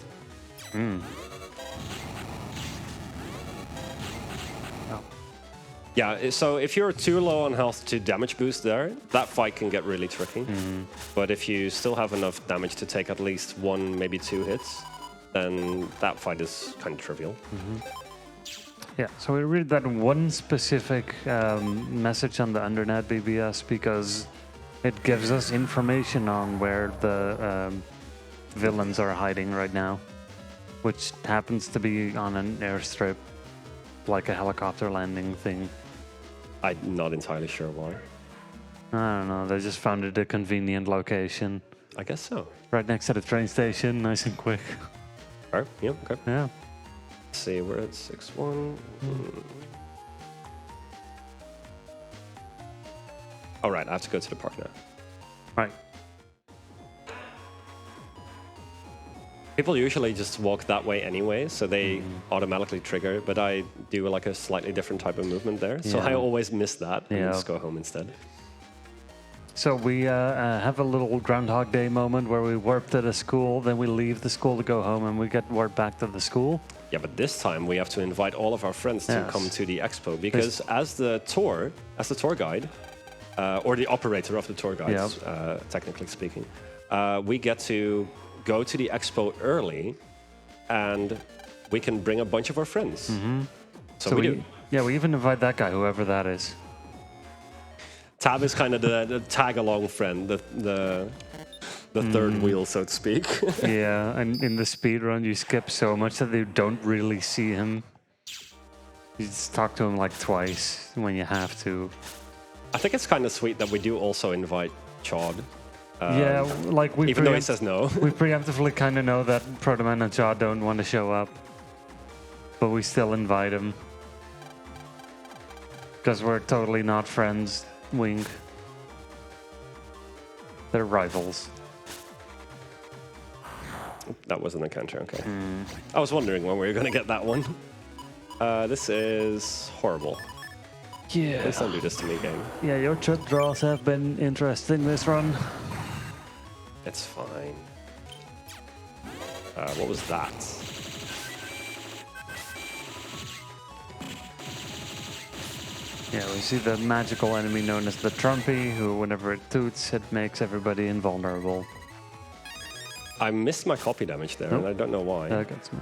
Yeah, so if you're too low on health to damage boost there, that fight can get really tricky. But if you still have enough damage to take at least one, maybe two hits, then that fight is kind of trivial. Yeah, so we read that one specific message on the Undernet BBS because it gives us information on where the villains are hiding right now, which happens to be on an airstrip, like a helicopter landing thing. I'm not entirely sure why. I don't know, they just found it a convenient location. I guess so. Right next to the train station, nice and quick. All right, yeah, okay. Yeah. Let's see, we're at 6-1. All right, I have to go to the park now. Right. People usually just walk that way anyway, so they automatically trigger, but I do like a slightly different type of movement there, so Yeah. I always miss that and Yeah. just go home instead. So we have a little Groundhog Day moment where we warp to the school, then we leave the school to go home, and we get warped back to the school. Yeah, but this time we have to invite all of our friends to Yes. come to the expo, because as the tour guide, or the operator of the tour guides, technically speaking, we get to go to the expo early, and we can bring a bunch of our friends. So we do. Yeah, we even invite that guy, whoever that is. Tab is kind of the tag-along friend, the third wheel, so to speak. Yeah, and in the speedrun, you skip so much that you don't really see him. You just talk to him like twice when you have to. I think it's kind of sweet that we do also invite Chod. Yeah, like we Even though he says no. we preemptively kind of know that Protoman and Chad don't want to show up, but we still invite him because we're totally not friends. Wink. They're rivals. That wasn't a counter, okay. I was wondering when we were going to get that one. This is horrible. Yeah. Please don't do this to me, game. Yeah, your chut draws have been interesting this run. It's fine. What was that? Yeah, we see the magical enemy known as the Trumpy, who whenever it toots, it makes everybody invulnerable. I missed my copy damage there, and I don't know why. That gets me.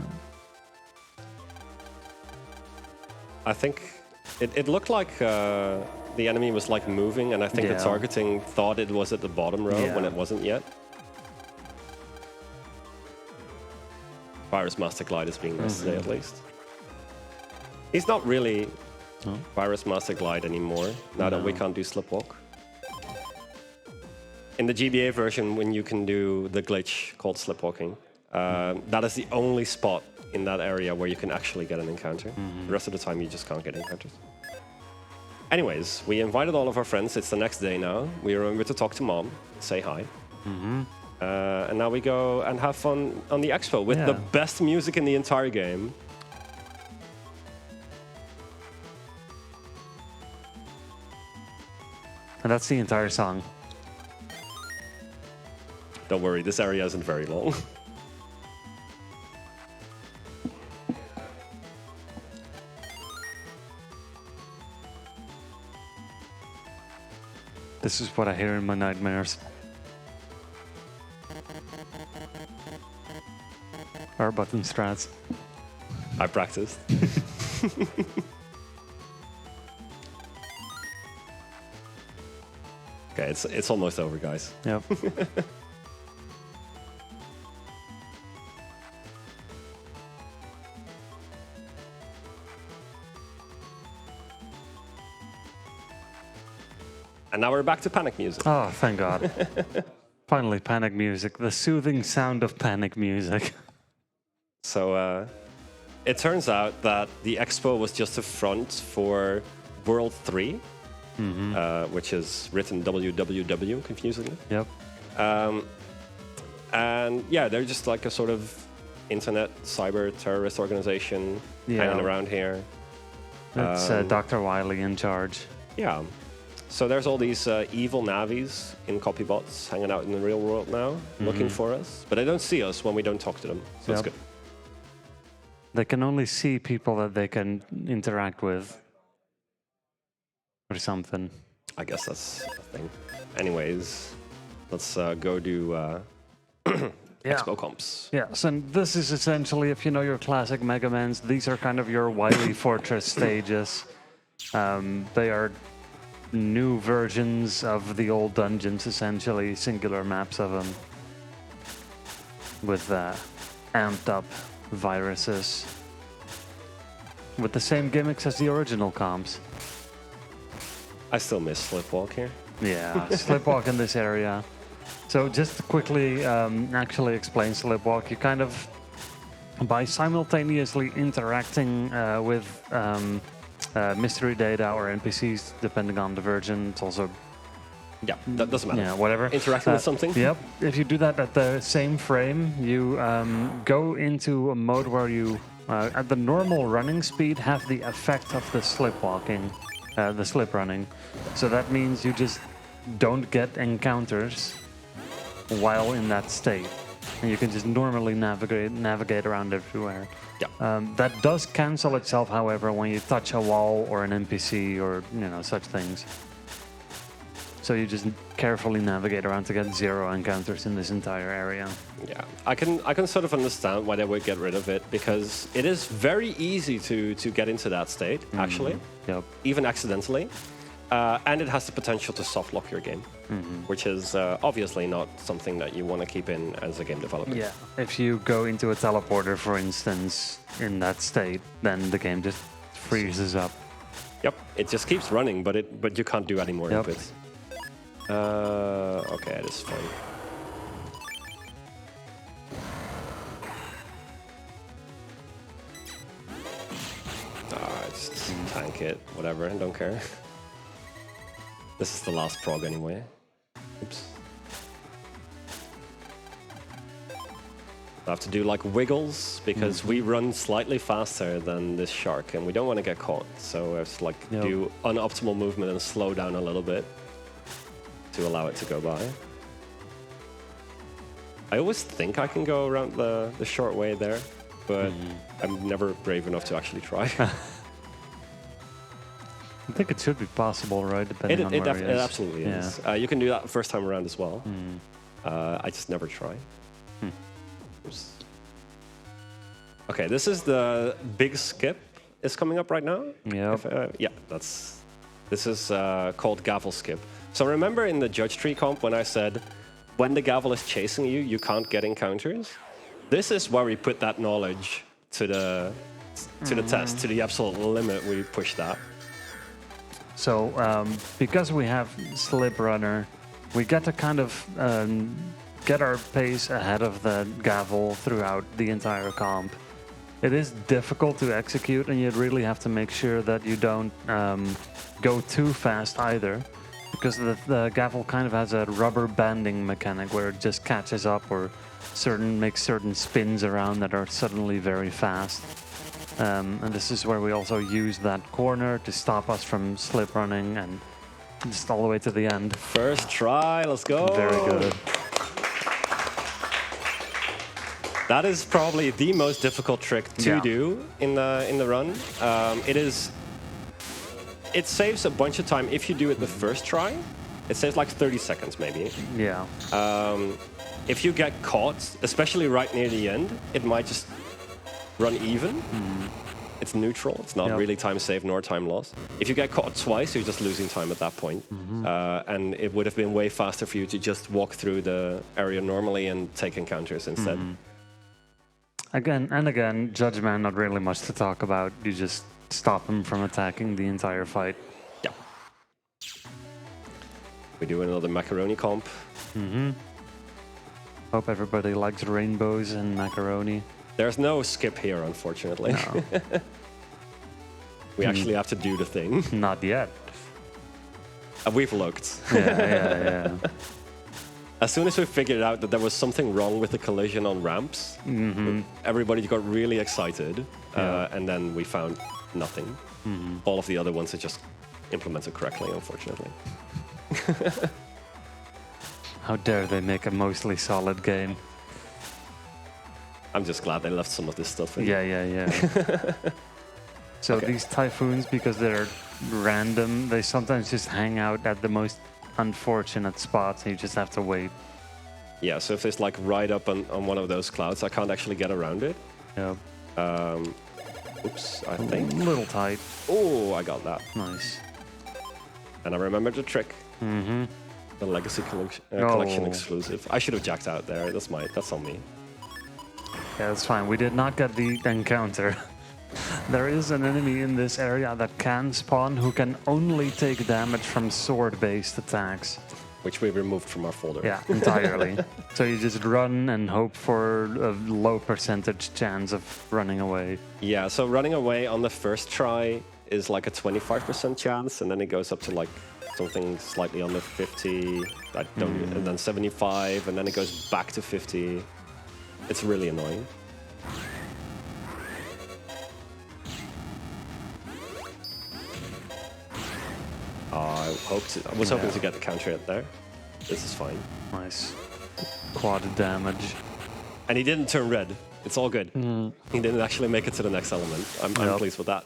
I think it looked like the enemy was like moving, and I think the targeting thought it was at the bottom row when it wasn't yet. Virus Master Glide is being nice today, at least. He's not really Virus Master Glide anymore, now that we can't do Slipwalk. In the GBA version, when you can do the glitch called Slipwalking, that is the only spot in that area where you can actually get an encounter. The rest of the time, you just can't get encounters. Anyways, we invited all of our friends. It's the next day now. We remember to talk to Mom, say hi. And now we go and have fun on the expo with the best music in the entire game. And that's the entire song. Don't worry, this area isn't very long. This is what I hear in my nightmares. Our button strats. I practiced. Okay, it's almost over, guys. Yep. And now we're back to panic music. Oh, thank God. Finally, panic music. The soothing sound of panic music. So, it turns out that the expo was just a front for World 3, which is written WWW, confusingly. Yep. And yeah, they're just like a sort of internet cyber terrorist organization hanging around here. It's Dr. Wily in charge. Yeah. So there's all these evil Navis in copybots hanging out in the real world now, looking for us. But they don't see us when we don't talk to them, so that's good. They can only see people that they can interact with. Or something. I guess that's a thing. Anyways, let's go do Expo comps. Yes, and this is essentially, if you know your classic Mega Mans, these are kind of your Wily Fortress stages. They are new versions of the old dungeons, essentially, singular maps of them. With amped up viruses. With the same gimmicks as the original comps. I still miss Slipwalk here. Yeah, Slipwalk in this area. So just to quickly actually explain Slipwalk, you kind of, by simultaneously interacting with mystery data or NPCs, depending on the version, it's also... Yeah, that doesn't matter. Yeah, whatever. Interacting with something? Yep. If you do that at the same frame, you go into a mode where you, at the normal running speed, have the effect of the slipwalking. The slip running. So that means you just don't get encounters while in that state. And you can just normally navigate around everywhere. Yeah. That does cancel itself, however, when you touch a wall or an NPC or, you know, such things. So you just carefully navigate around to get 0 encounters in this entire area. Yeah, I can sort of understand why they would get rid of it, because it is very easy to get into that state, actually. Yep. Even accidentally. And it has the potential to soft lock your game, which is obviously not something that you want to keep in as a game developer. Yeah, if you go into a teleporter, for instance, in that state, then the game just freezes up. Yep, it just keeps running, but you can't do any more inputs. Okay, it is fine. Just tank it, whatever, I don't care. This is the last prog anyway. Oops. I have to do like wiggles because we run slightly faster than this shark and we don't want to get caught. So I have to like do unoptimal movement and slow down a little bit to allow it to go by. I always think I can go around the short way there, but I'm never brave enough to actually try. I think it should be possible, right? Depending on where it absolutely is. You can do that first time around as well. I just never try. Oops. Okay, this is the big skip is coming up right now. Yeah, this is called gavel skip. So remember in the judge tree comp when I said when the gavel is chasing you, you can't get encounters? This is where we put that knowledge to the test, to the absolute limit. We push that. So because we have Speedrunner, we get to kind of get our pace ahead of the gavel throughout the entire comp. It is difficult to execute, and you really have to make sure that you don't go too fast either, because the gavel kind of has a rubber banding mechanic where it just catches up or makes certain spins around that are suddenly very fast. And this is where we also use that corner to stop us from slip running and just all the way to the end. First try, let's go. Very good. That is probably the most difficult trick to do in the run. It saves a bunch of time if you do it the first try. It saves like 30 seconds maybe. Yeah. If you get caught, especially right near the end, it might just run even. It's neutral. It's not really time saved nor time lost. If you get caught twice, you're just losing time at that point. And it would have been way faster for you to just walk through the area normally and take encounters instead. Again, Judgment, not really much to talk about. You just stop him from attacking the entire fight. Yeah. We do another macaroni comp. Hope everybody likes rainbows and macaroni. There's no skip here, unfortunately. No. We actually have to do the thing. Not yet. We've looked. Yeah. As soon as we figured out that there was something wrong with the collision on ramps, everybody got really excited, and then we found nothing. All of the other ones are just implemented correctly, unfortunately. How dare they make a mostly solid game? I'm just glad they left some of this stuff in. Yeah. So these typhoons, because they're random, they sometimes just hang out at the most unfortunate spots, and you just have to wait. Yeah, so if it's like right up on one of those clouds, I can't actually get around it. Yeah. Oops, I think. A little tight. Oh, I got that. Nice. And I remembered the trick. The Legacy Collection exclusive. I should have jacked out there. That's on me. Yeah, that's fine. We did not get the encounter. There is an enemy in this area that can spawn who can only take damage from sword-based attacks. Which we removed from our folder. Yeah, entirely. So you just run and hope for a low percentage chance of running away. Yeah, so running away on the first try is like a 25% chance, and then it goes up to like something slightly under 50, and then 75, and then it goes back to 50. It's really annoying. I was hoping to get the counter hit there. This is fine. Nice. Quad damage. And he didn't turn red. It's all good. He didn't actually make it to the next element. I'm pleased with that.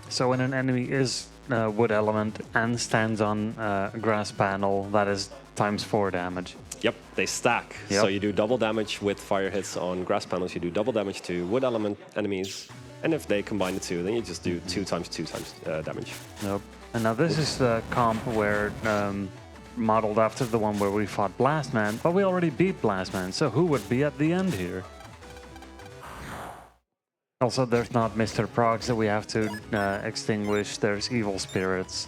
So when an enemy is wood element and stands on a grass panel, that is ×4 damage. Yep, they stack. Yep. So you do double damage with fire hits on grass panels. You do double damage to wood element enemies. And if they combine the two, then you just do 2 times 2 times damage. Yep. And now this is the comp where modeled after the one where we fought Blastman, but we already beat Blastman. So who would be at the end here? Also, there's not Mr. Progs that we have to extinguish. There's evil spirits.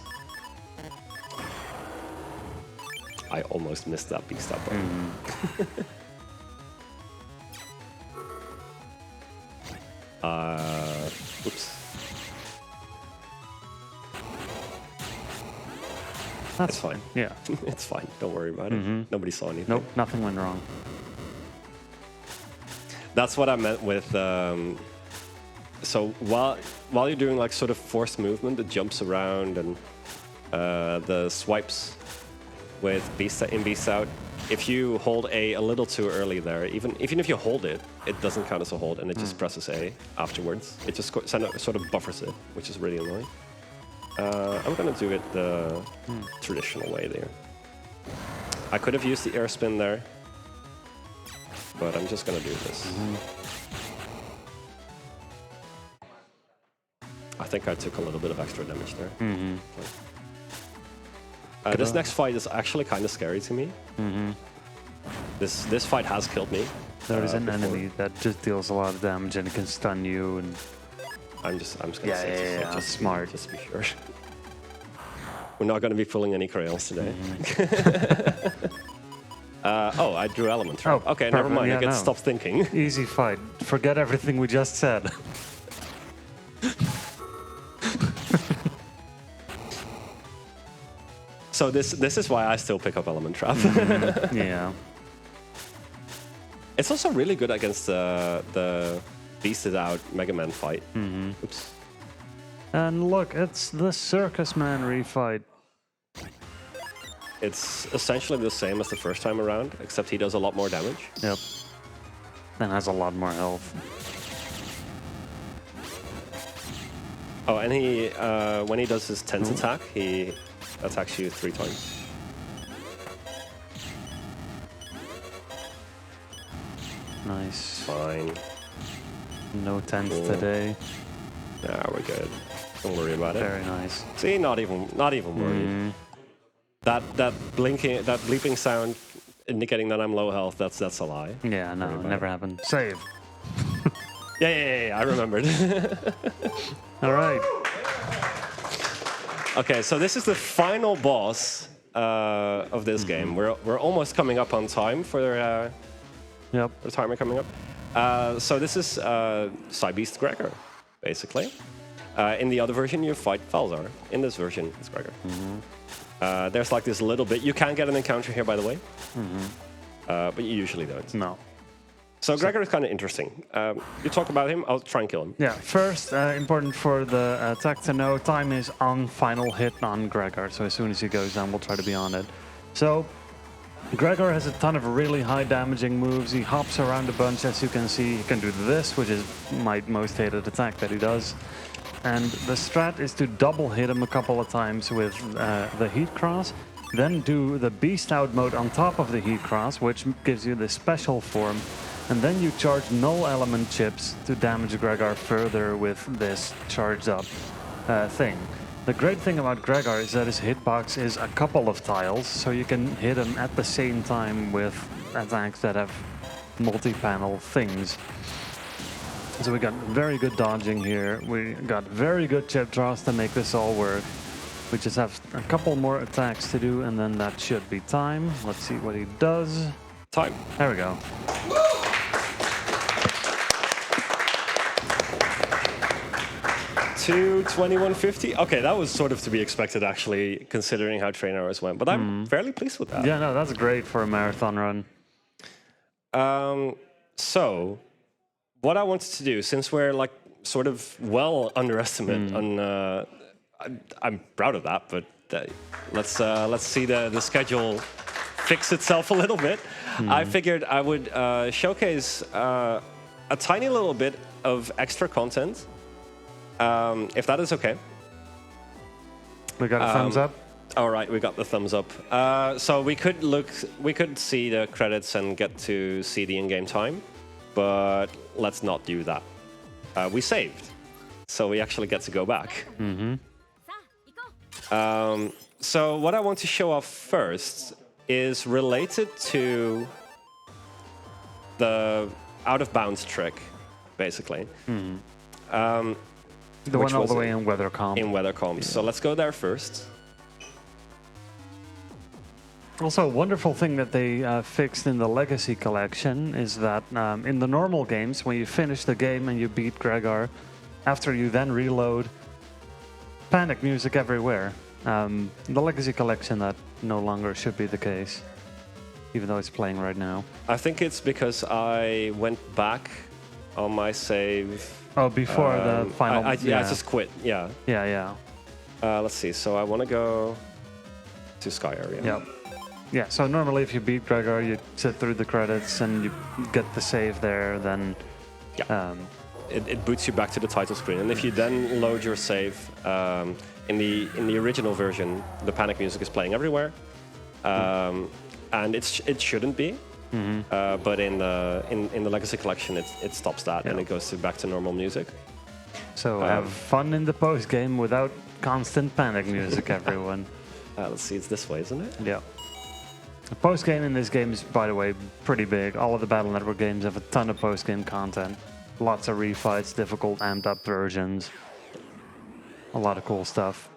I almost missed that beast up. Oops. That's It's fine. Yeah. It's fine. Don't worry about it. Nobody saw anything. Nope, nothing went wrong. That's what I meant with. So while you're doing like sort of forced movement, the jumps around and the swipes with beast in beast out, if you hold A little too early there, even if you hold it, it doesn't count as a hold, and it just presses A afterwards. It just sort of buffers it, which is really annoying. I'm gonna do it the traditional way there. I could have used the air spin there, but I'm just gonna do this. I think I took a little bit of extra damage there. This next fight is actually kind of scary to me. This fight has killed me. There is an before. enemy that just deals a lot of damage and it can stun you. And I'm just gonna say just smart. Just to be sure. We're not gonna be pulling any crayons today. Oh, I drew element. Right? Oh, okay, never perfect. mind. Yeah, I can no. stop thinking. Easy fight. Forget everything we just said. So this is why I still pick up element trap. Yeah. It's also really good against the beasted out Mega Man fight. Oops. And look, it's the Circus Man refight. It's essentially the same as the first time around, except he does a lot more damage. Yep. And has a lot more health. Oh, and he when he does his tense attack, he attacks you 3 times. Nice. Fine. No tents Cool. today. Yeah, we're good. Don't worry about it. Very nice. See, not even worried. That bleeping sound indicating that I'm low health, that's a lie. Yeah, no, about never happened. Save. Yeah, I remembered. All right. Okay, so this is the final boss of this game. We're almost coming up on time for Yep. the timer coming up. So this is Beast Gregar, basically. In the other version, you fight Falzar. In this version, it's Gregar. There's like this little bit. You can get an encounter here, by the way, but you usually don't. No. So Gregar is kind of interesting. You talk about him, I'll try and kill him. Yeah, first, important for the attack to know, time is on final hit on Gregar. So as soon as he goes down, we'll try to be on it. So Gregar has a ton of really high damaging moves. He hops around a bunch, as you can see. He can do this, which is my most hated attack that he does. And the strat is to double hit him a couple of times with the Heat Cross, then do the Beast Out mode on top of the Heat Cross, which gives you the special form, and then you charge null element chips to damage Gregar further with this charged up thing. The great thing about Gregar is that his hitbox is a couple of tiles, so you can hit him at the same time with attacks that have multi-panel things. So we got very good dodging here. We got very good chip draws to make this all work. We just have a couple more attacks to do, and then that should be time. Let's see what he does. Time. There we go. To 2150. Okay, that was sort of to be expected, actually, considering how train hours went. But I'm fairly pleased with that. Yeah, no, that's great for a marathon run. So, what I wanted to do, since we're like sort of well underestimate on, I'm proud of that. But let's see the schedule fix itself a little bit. I figured I would showcase a tiny little bit of extra content. If that is okay. We got a thumbs up. All right, we got the thumbs up. So we could see the credits and get to see the in-game time, but let's not do that. We saved, so we actually get to go back. So what I want to show off first is related to the out-of-bounds trick, basically. The one all the way in Weathercomb. In Weathercomb. So let's go there first. Also, a wonderful thing that they fixed in the Legacy Collection is that in the normal games, when you finish the game and you beat Gregar, after you then reload, panic music everywhere. In the Legacy Collection, that no longer should be the case, even though it's playing right now. I think it's because I went back on my save. Oh, before the final... I just quit, yeah. Yeah. Let's see, so I want to go to Sky Area. Yep. Yeah, so normally if you beat Gregar, you sit through the credits and you get the save there, then... Yeah. It boots you back to the title screen. And if you then load your save, in the original version, the panic music is playing everywhere. And it shouldn't be. Mm-hmm. But in the Legacy Collection, it stops that and it goes back to normal music. So have fun in the post-game without constant panic music, everyone. Let's see, it's this way, isn't it? Yeah. The post-game in this game is, by the way, pretty big. All of the Battle Network games have a ton of post-game content. Lots of refights, difficult, amped-up versions. A lot of cool stuff.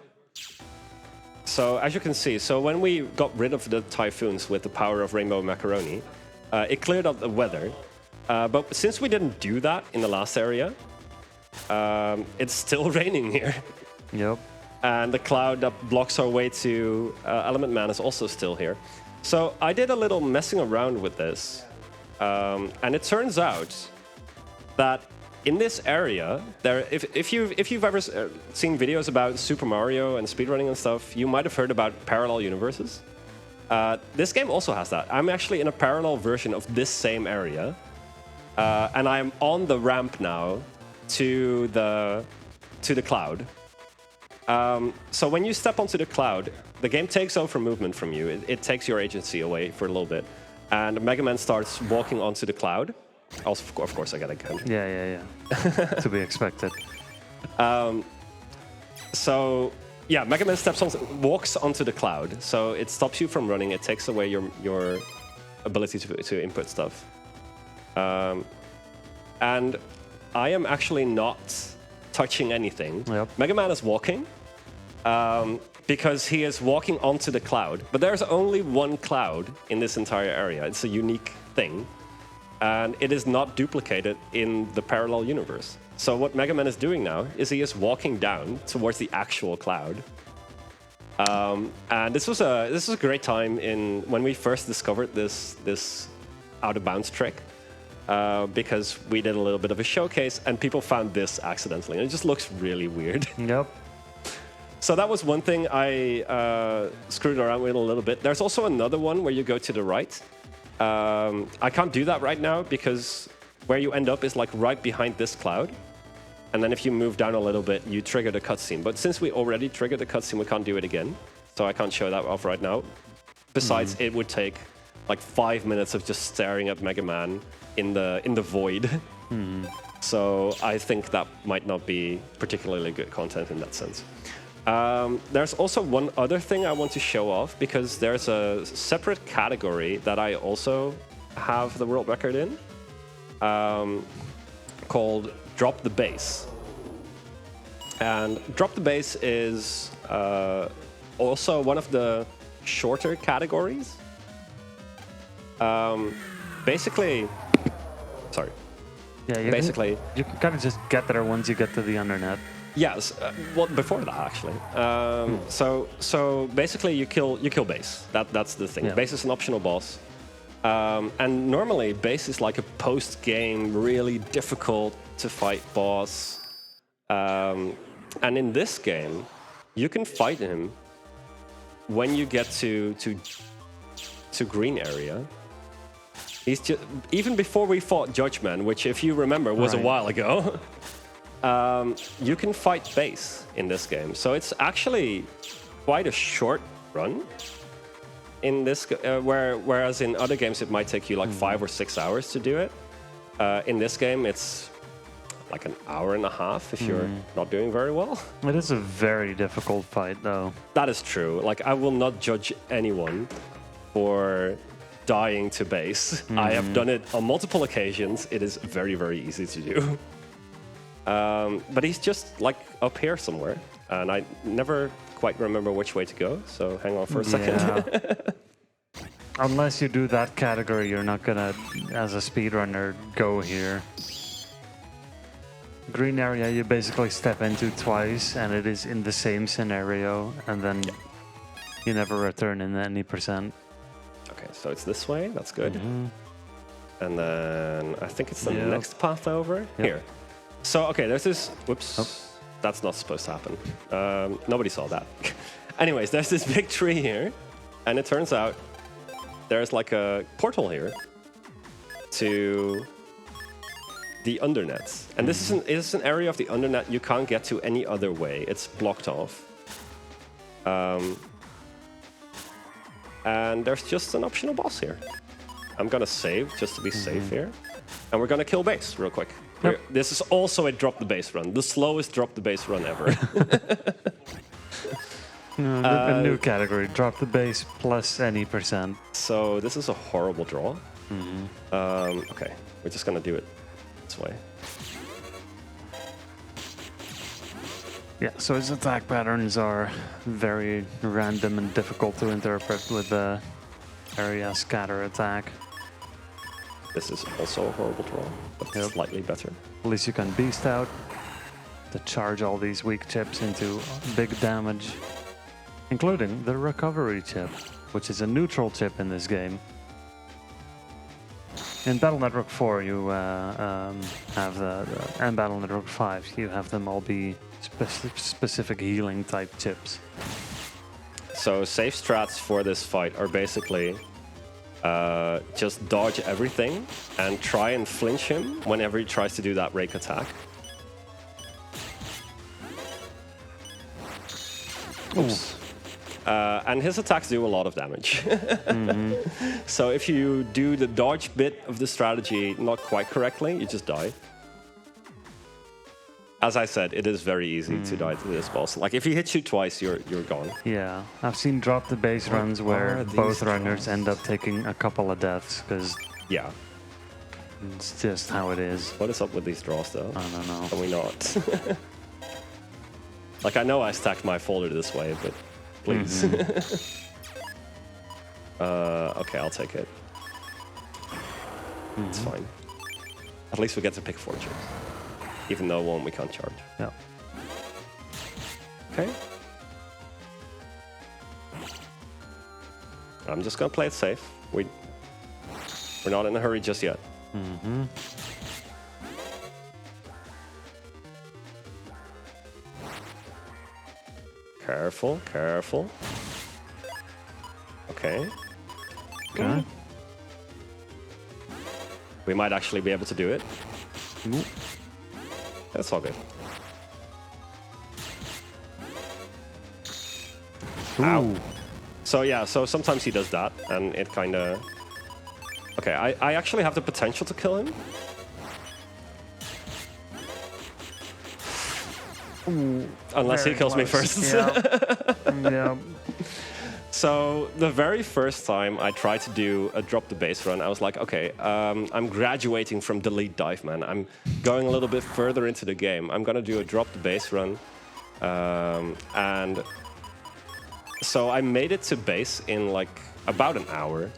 So, as you can see, when we got rid of the typhoons with the power of Rainbow Macaroni, it cleared up the weather. But since we didn't do that in the last area, it's still raining here. Yep. And the cloud that blocks our way to Element Man is also still here. So I did a little messing around with this, and it turns out that in this area, if you've ever seen videos about Super Mario and speedrunning and stuff, you might have heard about parallel universes. This game also has that. I'm actually in a parallel version of this same area, and I'm on the ramp now to the cloud. So when you step onto the cloud, the game takes over movement from you. It takes your agency away for a little bit. And Mega Man starts walking onto the cloud. Also, of course, I got a gun. Yeah. To be expected. So, yeah, Mega Man walks onto the cloud. So it stops you from running. It takes away your ability to input stuff. And I am actually not touching anything. Yep. Mega Man is walking because he is walking onto the cloud. But there's only one cloud in this entire area. It's a unique thing. And it is not duplicated in the parallel universe. So what Mega Man is doing now is he is walking down towards the actual cloud. And this was a great time when we first discovered this out of bounds trick. Because we did a little bit of a showcase and people found this accidentally. And it just looks really weird. Yep. So that was one thing I screwed around with a little bit. There's also another one where you go to the right. I can't do that right now because where you end up is like right behind this cloud. And then if you move down a little bit, you trigger the cutscene. But since we already triggered the cutscene, we can't do it again. So I can't show that off right now. Besides, it would take like 5 minutes of just staring at Mega Man in the void. So I think that might not be particularly good content in that sense. There's also one other thing I want to show off because there's a separate category that I also have the world record in called Drop the Bass. And Drop the Bass is also one of the shorter categories. Basically, sorry. Yeah, basically, you can kind of just get there once you get to the undernet. Yes, well, before that actually. So basically, you kill Base. That's the thing. Yeah. Base is an optional boss, and normally Base is like a post-game, really difficult to fight boss. And in this game, you can fight him when you get to green area. He's just, even before we fought Judgment, which, if you remember, was a while ago. You can fight Base in this game, so it's actually quite a short run. In this, whereas in other games it might take you like 5 or 6 hours to do it. In this game, it's like an hour and a half if you're not doing very well. It is a very difficult fight, though. That is true. Like, I will not judge anyone for dying to Base. I have done it on multiple occasions. It is very, very easy to do. But he's just like up here somewhere, and I never quite remember which way to go. So hang on for a second. Unless you do that category, you're not gonna, as a speedrunner, go here. Green area you basically step into twice, and it is in the same scenario, and then you never return in any percent. Okay, so it's this way. That's good. And then I think it's the next path over here. So okay, there's this. Whoops, that's not supposed to happen. Nobody saw that. Anyways, there's this big tree here, and it turns out there's like a portal here to the undernet. And this is an area of the undernet you can't get to any other way. It's blocked off. And there's just an optional boss here. I'm gonna save just to be safe here. And we're gonna kill base real quick. This is also a drop the base run. The slowest drop the base run ever. A new category, drop the base plus any percent. So this is a horrible draw. Okay, we're just gonna do it this way. Yeah, so his attack patterns are very random and difficult to interpret with the area scatter attack. This is also a horrible draw, but slightly better. At least you can beast out to charge all these weak chips into big damage, including the recovery chip, which is a neutral chip in this game. In Battle Network 4, you have and Battle Network 5, you have them all be specific healing type chips. So safe strats for this fight are basically just dodge everything and try and flinch him whenever he tries to do that rake attack. Oops. And his attacks do a lot of damage. So if you do the dodge bit of the strategy not quite correctly, you just die. As I said, it is very easy to die to this boss. Like if he hits you twice, you're gone. Yeah, I've seen drop the base runs where both runners end up taking a couple of deaths because it's just how it is. What is up with these draws though? I don't know. Can we not? Like I know I stacked my folder this way, but please. Okay, I'll take it. It's fine. At least we get to pick 4 chips. Even though one we can't charge. Yeah. Okay. I'm just gonna play it safe. We're not in a hurry just yet. Careful, careful. Okay. Okay. We might actually be able to do it. That's all good. Ow. So yeah, so sometimes he does that, and it kind of... Okay, I actually have the potential to kill him. Unless he kills me first. Yeah. So the very first time I tried to do a drop the base run, I was like, okay, I'm graduating from delete dive, man. I'm going a little bit further into the game. I'm gonna do a drop the base run. And so I made it to base in like about an hour.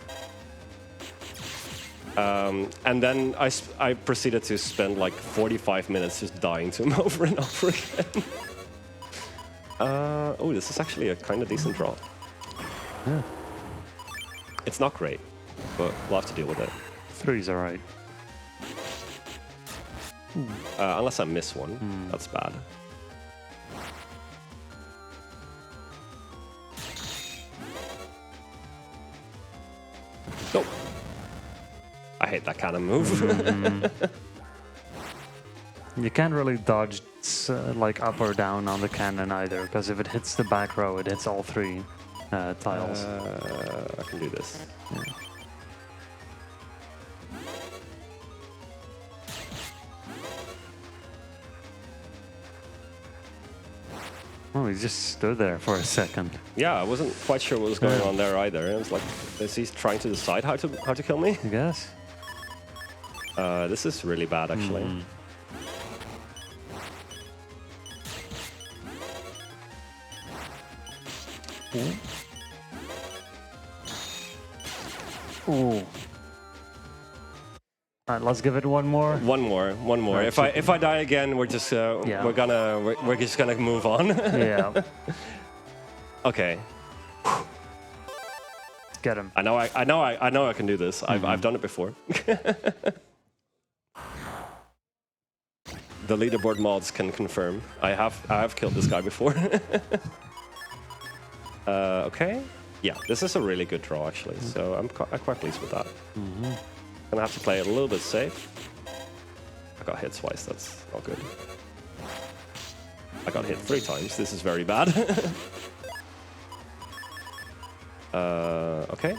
And then I proceeded to spend like 45 minutes just dying to him over and over again. Oh, this is actually a kind of decent draw. Yeah. It's not great, but we'll have to deal with it. 3's alright. Unless I miss one, that's bad. Nope. I hate that kind of move. You can't really dodge like up or down on the cannon either, because if it hits the back row, it hits all 3 tiles. I can do this. Yeah. Oh, he just stood there for a second. Yeah, I wasn't quite sure what was going on there either. It was like, is he trying to decide how to kill me? I guess. This is really bad, actually. Ooh. All right, let's give it one more. One more. Right, If I die again, we're just we're just gonna move on. Yeah. Okay. Get him. I know I can do this. I've done it before. The leaderboard mods can confirm. I have killed this guy before. Okay. Yeah, this is a really good draw actually. So I'm quite pleased with that. Gonna have to play it a little bit safe. I got hit twice. That's not good. I got hit 3 times. This is very bad. Okay.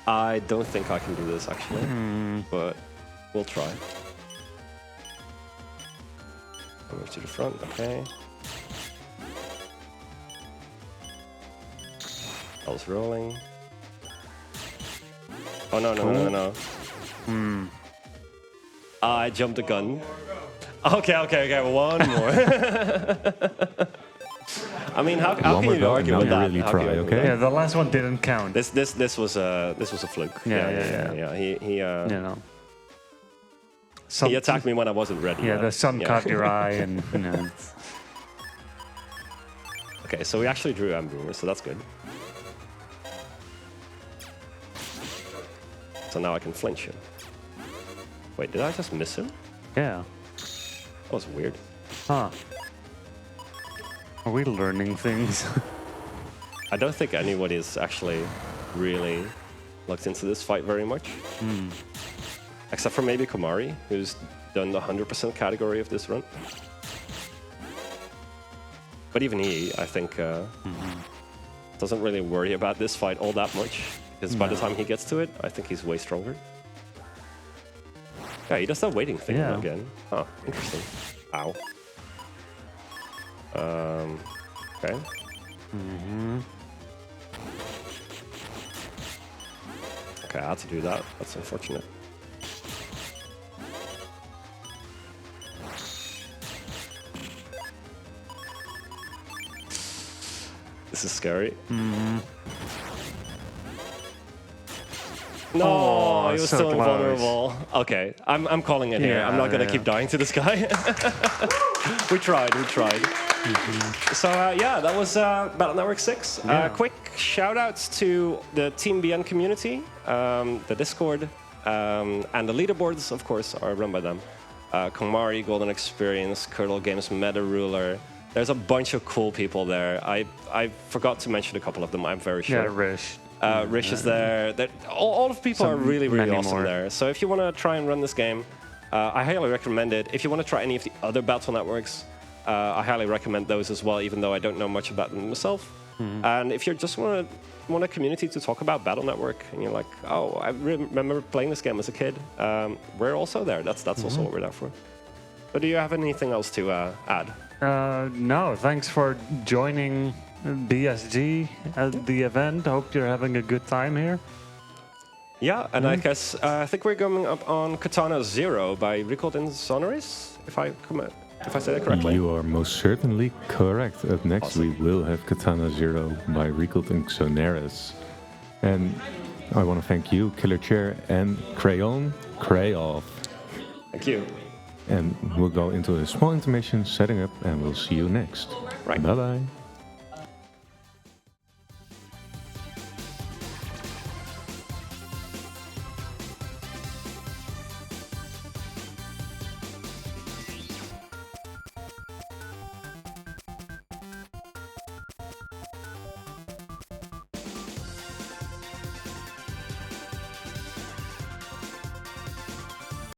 I don't think I can do this actually, but we'll try. Move to the front. Okay. I was rolling. Oh no. I jumped the gun. Okay. One more. I mean, how can you argue with that? Really try, okay? Yeah, the last one didn't count. This was a fluke. Yeah. He he attacked me when I wasn't ready. Yeah, the sun caught your eye, and Okay, so we actually drew Boomer, so that's good. So now I can flinch him. Wait, did I just miss him? Yeah. That was weird. Huh. Are we learning things? I don't think anybody's actually really looked into this fight very much. Except for maybe Komari, who's done the 100% category of this run. But even he, I think, doesn't really worry about this fight all that much. Because by the time he gets to it, I think he's way stronger. Yeah, he does that waiting thing again. Oh, interesting. Ow. Okay. Okay, I had to do that. That's unfortunate. This is scary. No, he was so still close. invulnerable. Okay, I'm calling it here. I'm not gonna keep dying to this guy. We tried. So yeah, that was Battle Network 6. Quick shout outs to the Team BN community, the Discord, and the leaderboards, of course, are run by them. Komari, Golden Experience, Curdle Games, Meta Ruler. There's a bunch of cool people there. I forgot to mention a couple of them, I'm very sure. Yeah, Rish. Rish is there. All of the people are really awesome more. there. So if you want to try and run this game, I highly recommend it. If you want to try any of the other Battle Networks, I highly recommend those as well, even though I don't know much about them myself. And if you just want a community to talk about Battle Network, and you're like, oh, I remember playing this game as a kid, we're also there. That's also what we're there for. So do you have anything else to add? No, thanks for joining BSG at the event. Hope you're having a good time here. Yeah, and I guess I think we're going up on Katana Zero by Recalled Insonoris, if I say that correctly. You are most certainly correct. Up next, Awesome. we will have Katana Zero by Recalled Insonoris. And I want to thank you, Killerchair, and crayoncrayoff. Thank you. And we'll go into a small intermission, setting up, and we'll see you next. Right. Bye-bye.